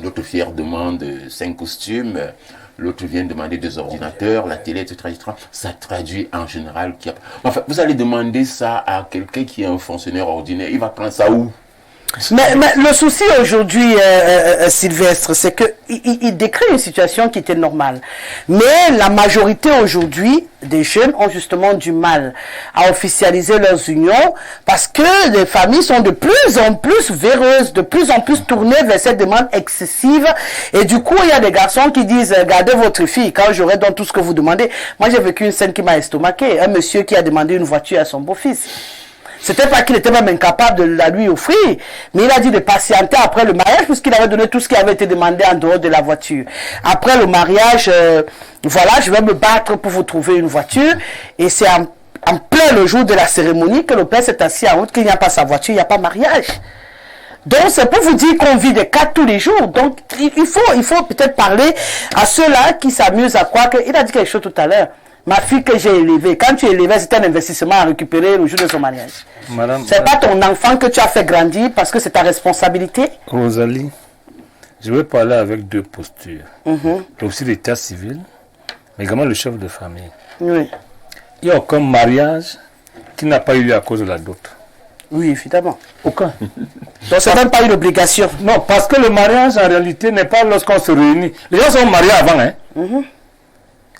l'autre frère demande 5 costumes, l'autre vient demander 2 ordinateurs, la télé, etc., etc. Ça traduit en général qu'il y a... Enfin, vous allez demander ça à quelqu'un qui est un fonctionnaire ordinaire, il va prendre ça où? Mais le souci aujourd'hui, Sylvestre, c'est qu'il décrit une situation qui était normale. Mais la majorité aujourd'hui des jeunes ont justement du mal à officialiser leurs unions parce que les familles sont de plus en plus véreuses, de plus en plus tournées vers cette demande excessive. Et du coup, il y a des garçons qui disent, gardez votre fille quand j'aurai donc tout ce que vous demandez. Moi, j'ai vécu une scène qui m'a estomaqué. Un monsieur qui a demandé une voiture à son beau-fils. C'était pas qu'il était même incapable de la lui offrir, mais il a dit de patienter après le mariage puisqu'il avait donné tout ce qui avait été demandé en dehors de la voiture. Après le mariage, voilà, je vais me battre pour vous trouver une voiture. Et c'est en plein le jour de la cérémonie que le père s'est assis en route, qu'il n'y a pas sa voiture, il n'y a pas mariage. Donc c'est pour vous dire qu'on vit des cas tous les jours. Donc il faut peut-être parler à ceux-là qui s'amusent à croire qu'il a dit quelque chose tout à l'heure. Ma fille que j'ai élevée, quand tu es élevée, c'est un investissement à récupérer le jour de son mariage. C'est pas ton enfant que tu as fait grandir parce que c'est ta responsabilité. Rosalie, je vais parler avec 2 postures. Aussi l'état civil, mais également le chef de famille. Oui. Il n'y a aucun mariage qui n'a pas eu lieu à cause de la dot. Oui, évidemment. Aucun. Donc c'est même pas une obligation. Non, parce que le mariage en réalité n'est pas lorsqu'on se réunit. Les gens sont mariés avant, hein.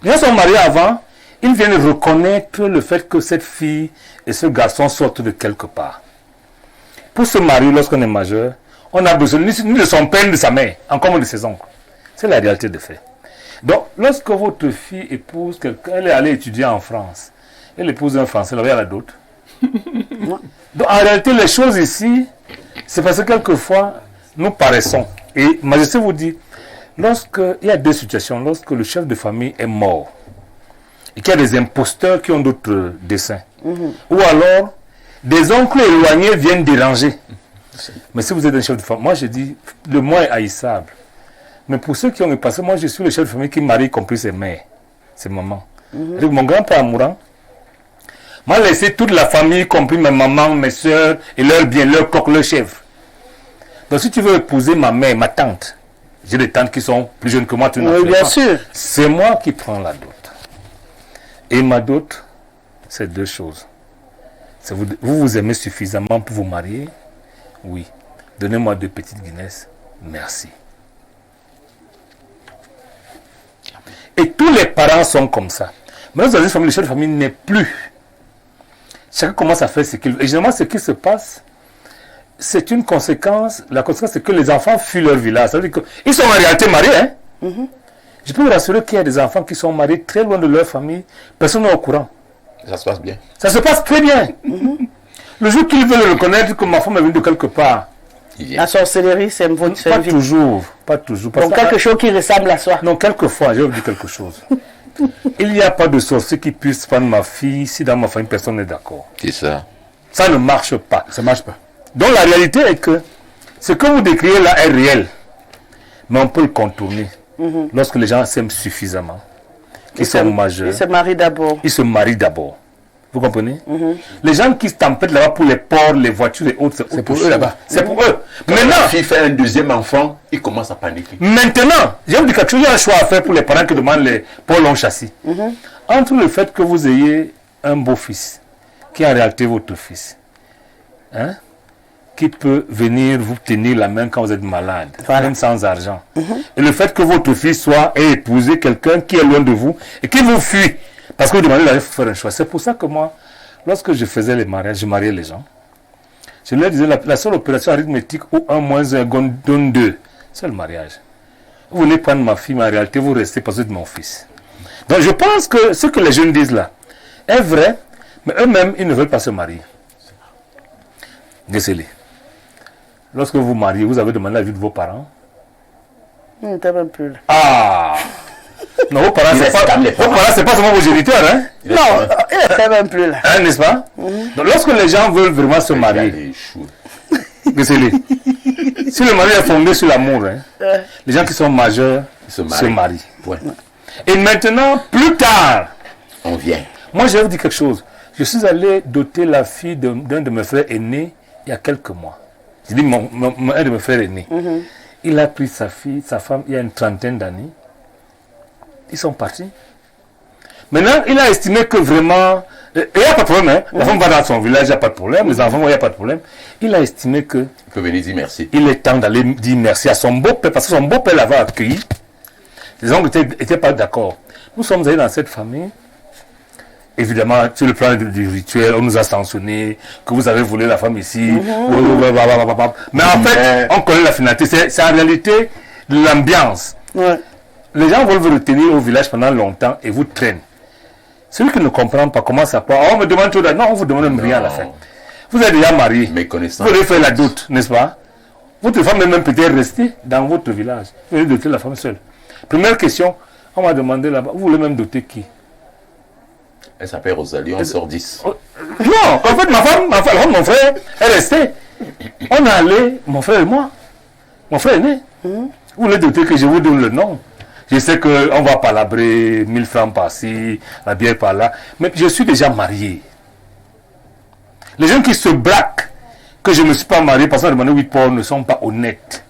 Les gens sont mariés avant. Ils viennent reconnaître le fait que cette fille et ce garçon sortent de quelque part. Pour se marier lorsqu'on est majeur, on a besoin ni de son père ni de sa mère, encore de ses oncles. C'est la réalité de fait. Donc, lorsque votre fille épouse quelqu'un, elle est allée étudier en France, elle épouse un Français, elle a d'autres. Donc, en réalité, les choses ici, c'est parce que quelquefois, nous paraissons. Et Majesté vous dit, il y a 2 situations, lorsque le chef de famille est mort, et qu'il y a des imposteurs qui ont d'autres desseins. Ou alors, des oncles éloignés viennent déranger. Mais si vous êtes un chef de famille, moi je dis, le mot est haïssable. Mais pour ceux qui ont passé, moi je suis le chef de famille qui marie, y compris ses mères, ses mamans. Mon grand-père mourant m'a laissé toute la famille, y compris mes mamans, mes soeurs, et leurs biens, leurs coqs, leurs chèvres. Donc si tu veux épouser ma mère, ma tante, j'ai des tantes qui sont plus jeunes que moi, tu n'en Oui, bien sûr. C'est moi qui prends la dot. Et ma dot, c'est 2 choses. Vous aimez suffisamment pour vous marier? Oui. Donnez-moi 2 petites Guinness. Merci. Et tous les parents sont comme ça. Mais dans une famille, le chef de famille n'est plus. Chacun commence à faire ce qu'il veut. Et généralement, ce qui se passe, c'est une conséquence. La conséquence, c'est que les enfants fuient leur village. Ça veut dire qu'ils sont en réalité mariés, hein? Je peux vous rassurer qu'il y a des enfants qui sont mariés très loin de leur famille. Personne n'est au courant. Ça se passe bien. Ça se passe très bien. Le jour qu'ils veulent reconnaître que ma femme est venue de quelque part. La sorcellerie, c'est une vie. Pas toujours. Pas toujours. Donc quelque chose qui ressemble à soi. Non, quelquefois, je vais vous dire quelque chose. Il n'y a pas de sorcier qui puisse prendre ma fille si dans ma famille personne n'est d'accord. C'est ça. Ça ne marche pas. Ça ne marche pas. Donc la réalité est que ce que vous décrivez là est réel. Mais on peut le contourner. Lorsque les gens s'aiment suffisamment, qu'ils sont majeurs, ils se marient d'abord. Ils se marient d'abord. Vous comprenez? Les gens qui se tempêtent là-bas pour les ports, les voitures et autres, c'est pour eux là-bas. C'est pour eux. Quand maintenant, la fille fait un 2e enfant, il commence à paniquer. Maintenant, j'ai dit quelque chose, il y a un choix à faire pour les parents qui demandent les ports longs châssis. Entre le fait que vous ayez un beau-fils, qui est en réalité votre fils, hein, qui peut venir vous tenir la main quand vous êtes malade, Voilà. même sans argent. Et le fait que votre fils ait épousé quelqu'un qui est loin de vous et qui vous fuit, parce que vous demandez d'aller faire un choix. C'est pour ça que moi, lorsque je faisais les mariages, je mariais les gens. Je leur disais, la seule opération arithmétique où 1 moins 1 donne 2, c'est le mariage. Vous voulez prendre ma fille, mais en réalité, vous restez parce que vous êtes mon fils. Donc je pense que ce que les jeunes disent là est vrai, mais eux-mêmes, ils ne veulent pas se marier. Décelez. Lorsque vous mariez, vous avez demandé l'avis de vos parents. Il n'était même plus là. Ah! Non, vos parents, c'est pas seulement vos géniteurs, hein? Non, il n'était même plus là. Hein, n'est-ce pas? Donc lorsque les gens veulent vraiment se marier, décelez. Si le mari est fondé sur l'amour, hein, les gens qui sont majeurs se marient. Ouais. Et maintenant, plus tard, On vient. moi je vais vous dire quelque chose. Je suis allé doter la fille d'un de mes frères aînés il y a quelques mois. Je dis un de mes frères aînés. Il a pris sa fille, sa femme, il y a une trentaine d'années. Ils sont partis. Maintenant, il a estimé que vraiment... Il n'y a pas de problème, hein. La femme va dans son village, il n'y a pas de problème. Les enfants, il n'y a pas de problème. Il a estimé que Il peut venir dire merci. il est temps d'aller dire merci à son beau-père, parce que son beau-père l'avait accueilli. Les oncles n'étaient pas d'accord. Nous sommes allés dans cette famille. Évidemment, sur le plan du rituel, on nous a sanctionné, que vous avez volé la femme ici. Mais en fait, on connaît la finalité. C'est en réalité l'ambiance. Ouais. Les gens veulent vous retenir au village pendant longtemps et vous traînent. Celui qui ne comprend pas comment ça part, on me demande tout d'abord. Non, on vous demande même rien à la fin. Vous êtes déjà marié. Méconnaissance. Vous devez faire la dot, n'est-ce pas? Votre femme est même peut-être restée dans votre village. Vous voulez doter la femme seule. Première question, on m'a demandé là-bas, vous voulez même doter qui? Elle s'appelle Rosalie, on sort 10. Non, en fait, ma femme, mon frère est resté. On est allé, mon frère et moi. Mon frère est né. Vous voulez doter que je vous donne le nom? Je sais qu'on va palabrer 1000 francs par-ci, la bière par-là. Mais je suis déjà marié. Les gens qui se braquent que je ne me suis pas marié parce qu'on a demandé 8 porcs ne sont pas honnêtes.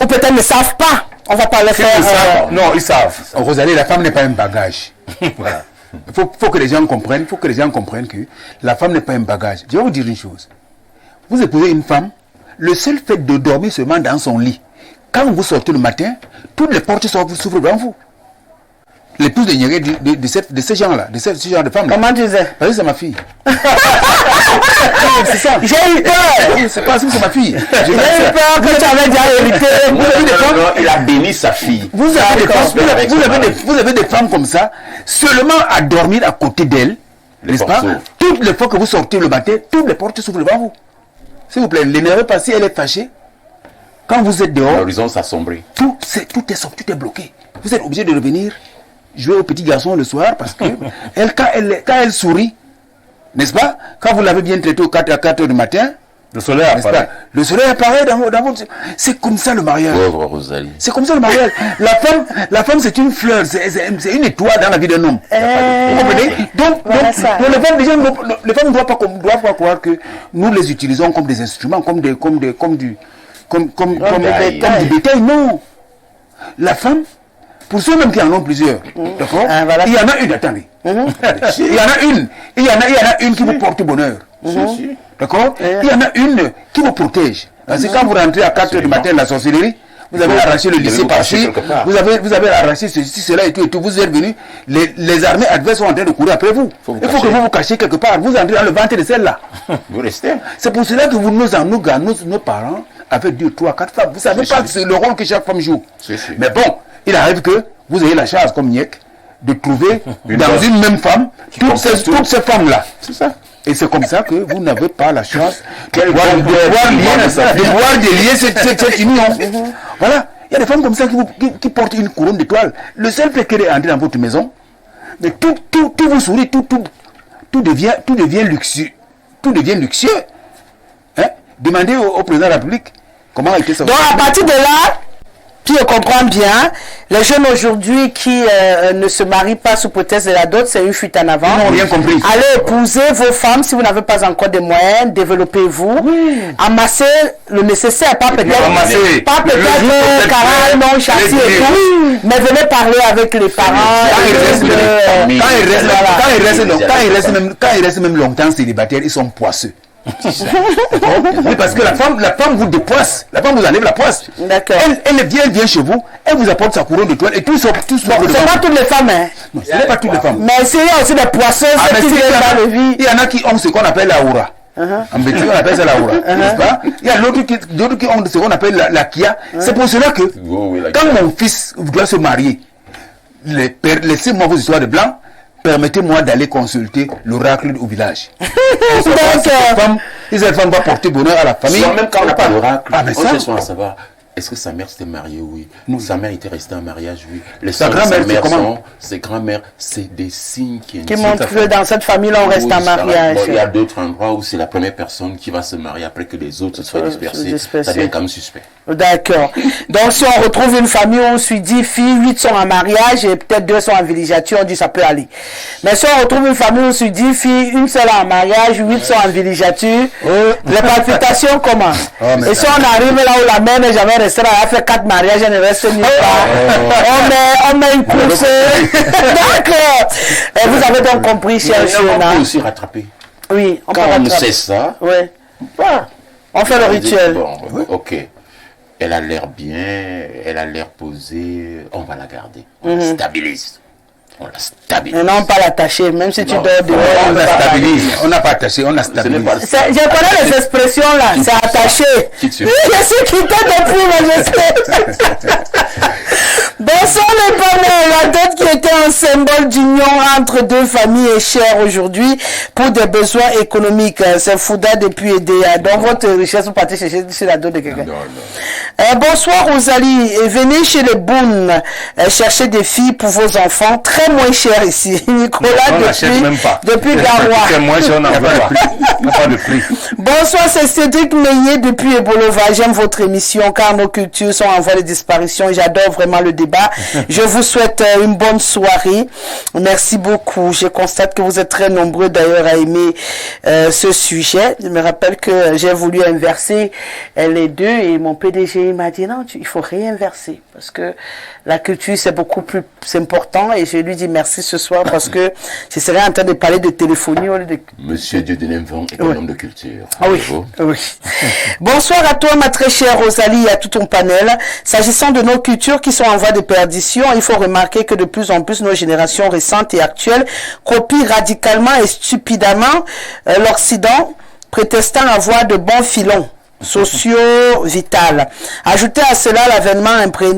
Ou peut-être ne savent pas. On va pas le Ils faire. savent. Non, ils savent. Rosalie, la femme n'est pas un bagage. Voilà. Il faut que les gens comprennent, que la femme n'est pas un bagage. Je vais vous dire une chose. Vous épousez une femme, le seul fait de dormir seulement dans son lit, quand vous sortez le matin, toutes les portes s'ouvrent devant vous. L'épouse de Nyeré, de ces gens-là, de ce genre de femme-là. Comment tu disais? Parce que c'est ma fille. C'est ça. J'ai eu peur. C'est pas si c'est ma fille. J'ai eu peur que tu avais déjà hérité. Vous avez des femmes, Il a béni sa fille. vous avez des femmes comme ça, seulement à dormir à côté d'elle, Les n'est-ce portes pas? s'ouvrent. Toutes les fois que vous sortez le matin, toutes les portes s'ouvrent devant vous. S'il vous plaît, l'énervez pas si elle est fâchée. Quand vous êtes dehors, L'horizon s'assombrit. tout est bloqué. Vous êtes obligé de revenir jouer au petit garçon le soir parce que quand elle sourit, n'est-ce pas? Quand vous l'avez bien traité à 4 heures du matin, Le soleil n'est-ce apparaît. pas? Le soleil apparaît dans votre... C'est comme ça le mariage. Pauvre Rosalie. C'est comme ça le mariage. La femme c'est une fleur, c'est une étoile dans la vie d'un homme. Vous comprenez? Donc, Voilà ça. les femmes ne doivent pas croire que nous les utilisons comme des instruments, comme du bétail. Non. La femme, pour ceux même qui en ont plusieurs, d'accord? Ah, voilà. Il y en a une, attendez. Il y en a une qui vous porte bonheur. D'accord? Il y en a une qui vous protège. Parce que quand vous rentrez à 4 heures du matin de la sorcellerie, vous avez arraché le lycée par-ci, vous avez arraché ceci, cela et tout, vous êtes venu, les armées adverses sont en train de courir après vous. Il faut que vous vous cachiez quelque part, vous entrez dans le ventre de celle-là. Vous restez. C'est pour cela que nos parents avaient 2, 3, 4 femmes. Vous savez pas le rôle que chaque femme joue. Mais bon, il arrive que vous ayez la chance, comme Niek, de trouver dans une même femme toutes ces femmes-là. C'est ça. Et c'est comme ça que vous n'avez pas la chance de pouvoir délier cette union. Voilà. Il y a des femmes comme ça qui portent une couronne d'étoiles. Le seul fait qu'elle est entrée dans votre maison, mais tout vous sourit, tout devient luxueux. Tout devient luxueux. Hein? Demandez au président de la République comment a été ça. Donc à partir de là, puis on comprend bien, les jeunes aujourd'hui qui ne se marient pas sous prétexte de la dot, c'est une fuite en avant. Ils n'ont rien compris. Allez épouser vos femmes si vous n'avez pas encore de moyens, développez-vous, amassez le nécessaire, pas peut-être caral, non, châssis et tout, mais venez parler avec les parents. Quand ils restent même longtemps célibataires, ils sont poisseux. Oui, parce que la femme la femme vous dépoisse. La femme vous enlève la poisse. D'accord. Elle vient chez vous, elle vous apporte sa couronne de toile et tout ça. Bon, c'est pas toutes les femmes, hein. Non, ce n'est pas toutes les femmes. Mais il y a aussi des poisseuses qui viennent dans le vie. Il y en a qui ont ce qu'on appelle la aura. En bêtise, on appelle ça la aura. N'est-ce pas? Il y a d'autres qui ont ce qu'on appelle la kia. C'est pour cela que quand mon fils doit se marier, laissez-moi vos histoires de blanc. Permettez-moi d'aller consulter l'oracle au village. Cette femme va porter bonheur à la famille. Même quand on n'a pas l'oracle, on cherche à savoir, est-ce que sa mère s'était mariée? Oui. Non. Sa mère était restée en mariage? Oui. Sa grand-mère, c'est comment? Ses grand-mères, c'est des signes qui montrent que dans cette famille-là, on reste en mariage. Bon, il y a d'autres endroits où c'est la première personne qui va se marier après que les autres se soient dispersés. Ça devient comme suspect. D'accord. Donc, si on retrouve une famille où on se dit filles, 8 sont en mariage et peut-être 2 sont en villégiature, on dit ça peut aller. Mais si on retrouve une famille où on se dit filles, une seule en mariage, 8 sont en villégiature, les palpitations commencent. Et si on arrive là où la mère n'est jamais restée là, elle a fait 4 mariages, elle ne reste nulle part. On met une course. D'accord. Et vous avez donc compris, cher Fiona. On peut aussi rattraper. Oui, on peut rattraper. Quand on sait ça, on fait le rituel. Bon, ok. Elle a l'air bien, elle a l'air posée, on va la garder. On la stabilise. On la stabilise. Et non, pas l'attacher, même si tu dors dehors. On la stabilise. On n'a pas attaché, on la stabilise. Je connais les expressions là, c'est attaché. Je suis quitté depuis, mais je sais. Bonsoir les parents, la dot qui était un symbole d'union entre 2 familles est chère aujourd'hui pour des besoins économiques. C'est Fouda depuis Edea. Donc votre richesse, vous partez chercher la dot de quelqu'un. Bonsoir Rosalie, venez chez les Boun chercher des filles pour vos enfants, très moins cher ici. Nicolas depuis Garoua. C'est moins cher, on n'en veut pas de prix. Bonsoir, c'est Cédric Meillet depuis Ebolova. J'aime votre émission car nos cultures sont en voie de disparition et j'adore vraiment le débat. Je vous souhaite une bonne soirée. Merci beaucoup. Je constate que vous êtes très nombreux d'ailleurs à aimer ce sujet. Je me rappelle que j'ai voulu inverser les deux et mon PDG m'a dit non, il faut réinverser parce que la culture c'est beaucoup plus important et je lui dis merci ce soir parce que je serais en train de parler de téléphonie. Monsieur Dieudonné Mvon est un homme de culture. Ah oui, oui. Bonsoir à toi ma très chère Rosalie et à tout ton panel. S'agissant de nos cultures qui sont en voie de perdition, il faut remarquer que de plus en plus nos générations récentes et actuelles copient radicalement et stupidement l'Occident, prétextant avoir de bons filons socio-vital. Ajoutez à cela l'avènement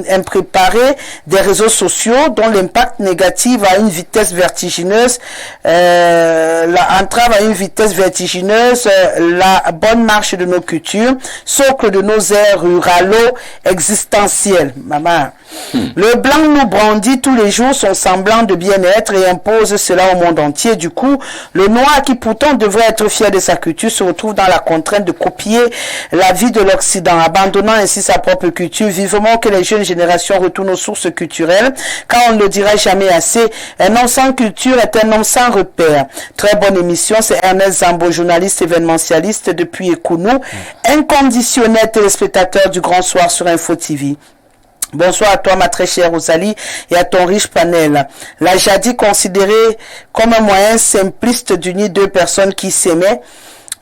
impréparé des réseaux sociaux dont l'impact négatif à une vitesse vertigineuse, entrave à une vitesse vertigineuse la bonne marche de nos cultures, socle de nos aires ruralo-existentielles. Maman. Le blanc nous brandit tous les jours son semblant de bien-être et impose cela au monde entier. Du coup, le noir qui pourtant devrait être fier de sa culture se retrouve dans la contrainte de copier la vie de l'Occident, abandonnant ainsi sa propre culture. Vivement que les jeunes générations retournent aux sources culturelles, car on ne le dira jamais assez. Un homme sans culture est un homme sans repère. Très bonne émission, c'est Ernest Zambo, journaliste événementialiste depuis Ekounou, inconditionnel téléspectateur du Grand Soir sur Info TV. Bonsoir à toi, ma très chère Rosalie, et à ton riche panel. La jadis considérée comme un moyen simpliste d'unir 2 personnes qui s'aimaient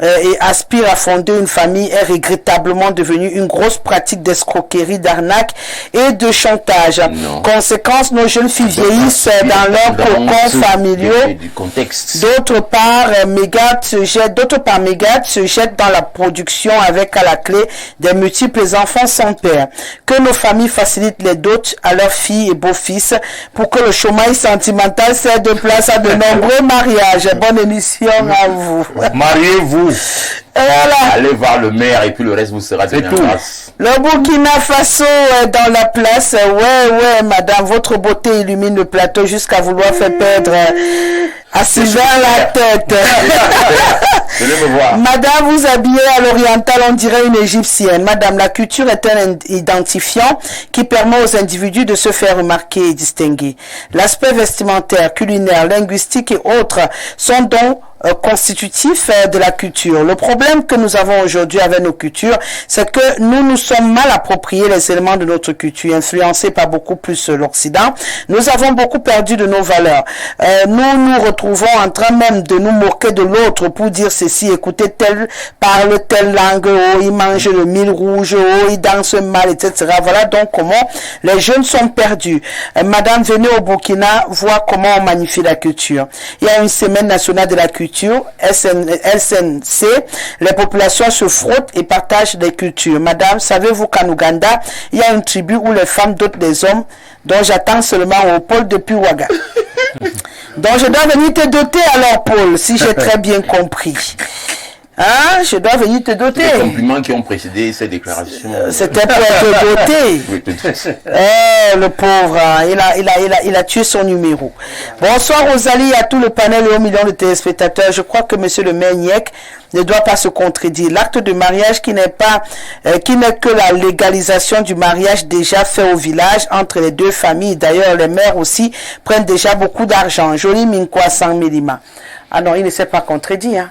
et aspire à fonder une famille est regrettablement devenue une grosse pratique d'escroquerie, d'arnaque et de chantage. Conséquence, nos jeunes filles vieillissent dans leurs cocons familiaux. D'autre part, Mégate se jette dans la production avec à la clé des multiples enfants sans père. Que nos familles facilitent les dots à leurs filles et beaux-fils pour que le chômage sentimental cède de place à de nombreux mariages. Bonne émission à vous. Mariez-vous. Voilà. Allez voir le maire et puis le reste vous sera donné en grâce. Le Burkina Faso est dans la place. Ouais, madame, votre beauté illumine le plateau jusqu'à vouloir faire perdre à Sylvain la tête. Venez me voir. Madame, vous habillez à l'oriental, on dirait une égyptienne. Madame, la culture est un identifiant qui permet aux individus de se faire remarquer et distinguer. L'aspect vestimentaire, culinaire, linguistique et autres sont donc constitutifs de la culture. Le problème problème que nous avons aujourd'hui avec nos cultures, c'est que nous sommes mal appropriés les éléments de notre culture, influencés par beaucoup plus l'Occident. Nous avons beaucoup perdu de nos valeurs. Nous nous retrouvons en train même de nous moquer de l'autre pour dire ceci, écoutez, tel parle telle langue, oh, il mange le mil rouge, oh, il danse mal, etc. Voilà donc comment les jeunes sont perdus. Madame, venez au Burkina voir comment on magnifie la culture. Il y a une semaine nationale de la culture, SNC, les populations se frottent et partagent des cultures. Madame, savez-vous qu'en Ouganda, il y a une tribu où les femmes dotent des hommes, dont j'attends seulement au pôle depuis Ouaga. Donc je dois venir te doter alors, Paul, si j'ai très bien compris. Hein, je dois venir te doter. Les compliments qui ont précédé ces déclarations. C'était pour te doter. Oui, tout à fait. Le pauvre, hein, il a tué son numéro. Bonsoir Rosalie, à tout le panel et aux millions de téléspectateurs. Je crois que monsieur le maire Niek ne doit pas se contredire. L'acte de mariage qui n'est que la légalisation du mariage déjà fait au village entre les deux familles. D'ailleurs, les mères aussi prennent déjà beaucoup d'argent. Joli Minkwa Sang Milima. Ah non, il ne s'est pas contredit, hein.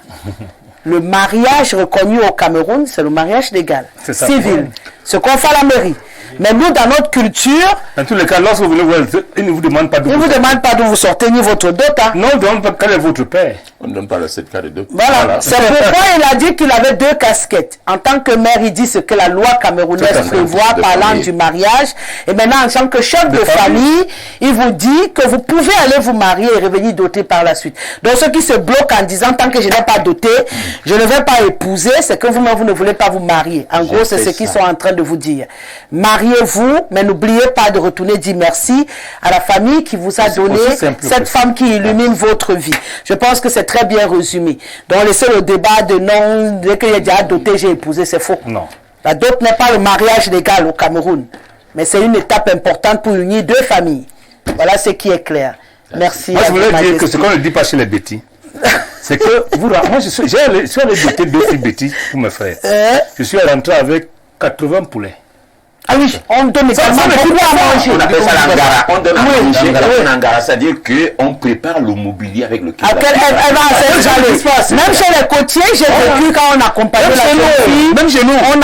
Le mariage reconnu au Cameroun, c'est le mariage légal, civil, ce qu'on fait à la mairie. Mais nous, dans notre culture... En tous les cas, lorsque vous venez voir, ils ne vous demandent pas d'où vous sortez. Ils ne vous demandent pas d'où vous sortez, ni votre dot. Hein. Non, on ne demande pas quel est votre père. On ne donne pas le certificat de dot. Voilà. C'est pourquoi il a dit qu'il avait deux casquettes. En tant que maire, il dit ce que la loi camerounaise prévoit parlant du mariage. Et maintenant, en tant que chef de famille, il vous dit que vous pouvez aller vous marier et revenir doté par la suite. Donc, ceux qui se bloquent en disant, tant que je n'ai pas doté, je ne vais pas épouser, c'est que vous-même, vous ne voulez pas vous marier. En gros, c'est ce qu'ils sont en train de vous dire. Mariez-vous, mais n'oubliez pas de retourner dire merci à la famille qui vous a donné cette femme qui illumine votre vie. Je pense que c'est très bien résumé. Donc, laissez le débat de non, dès qu'il y a déjà doté, j'ai épousé, c'est faux. Non. La dot n'est pas le mariage légal au Cameroun, mais c'est une étape importante pour unir deux familles. Voilà ce qui est clair. Merci. Moi, je voulais dire que ce qu'on ne dit pas chez les bêtis, c'est que moi, je suis allé doter deux filles bêtis pour mes frères. Je suis rentré avec 80 poulets. Ah oui, on donne également beaucoup à manger. On appelle ça l'angara. On donne à manger l'angara, c'est-à-dire qu'on prépare le mobilier avec lequel... Même chez les côtiers, j'ai vécu quand on accompagnait la jeune fille. Même chez nous, on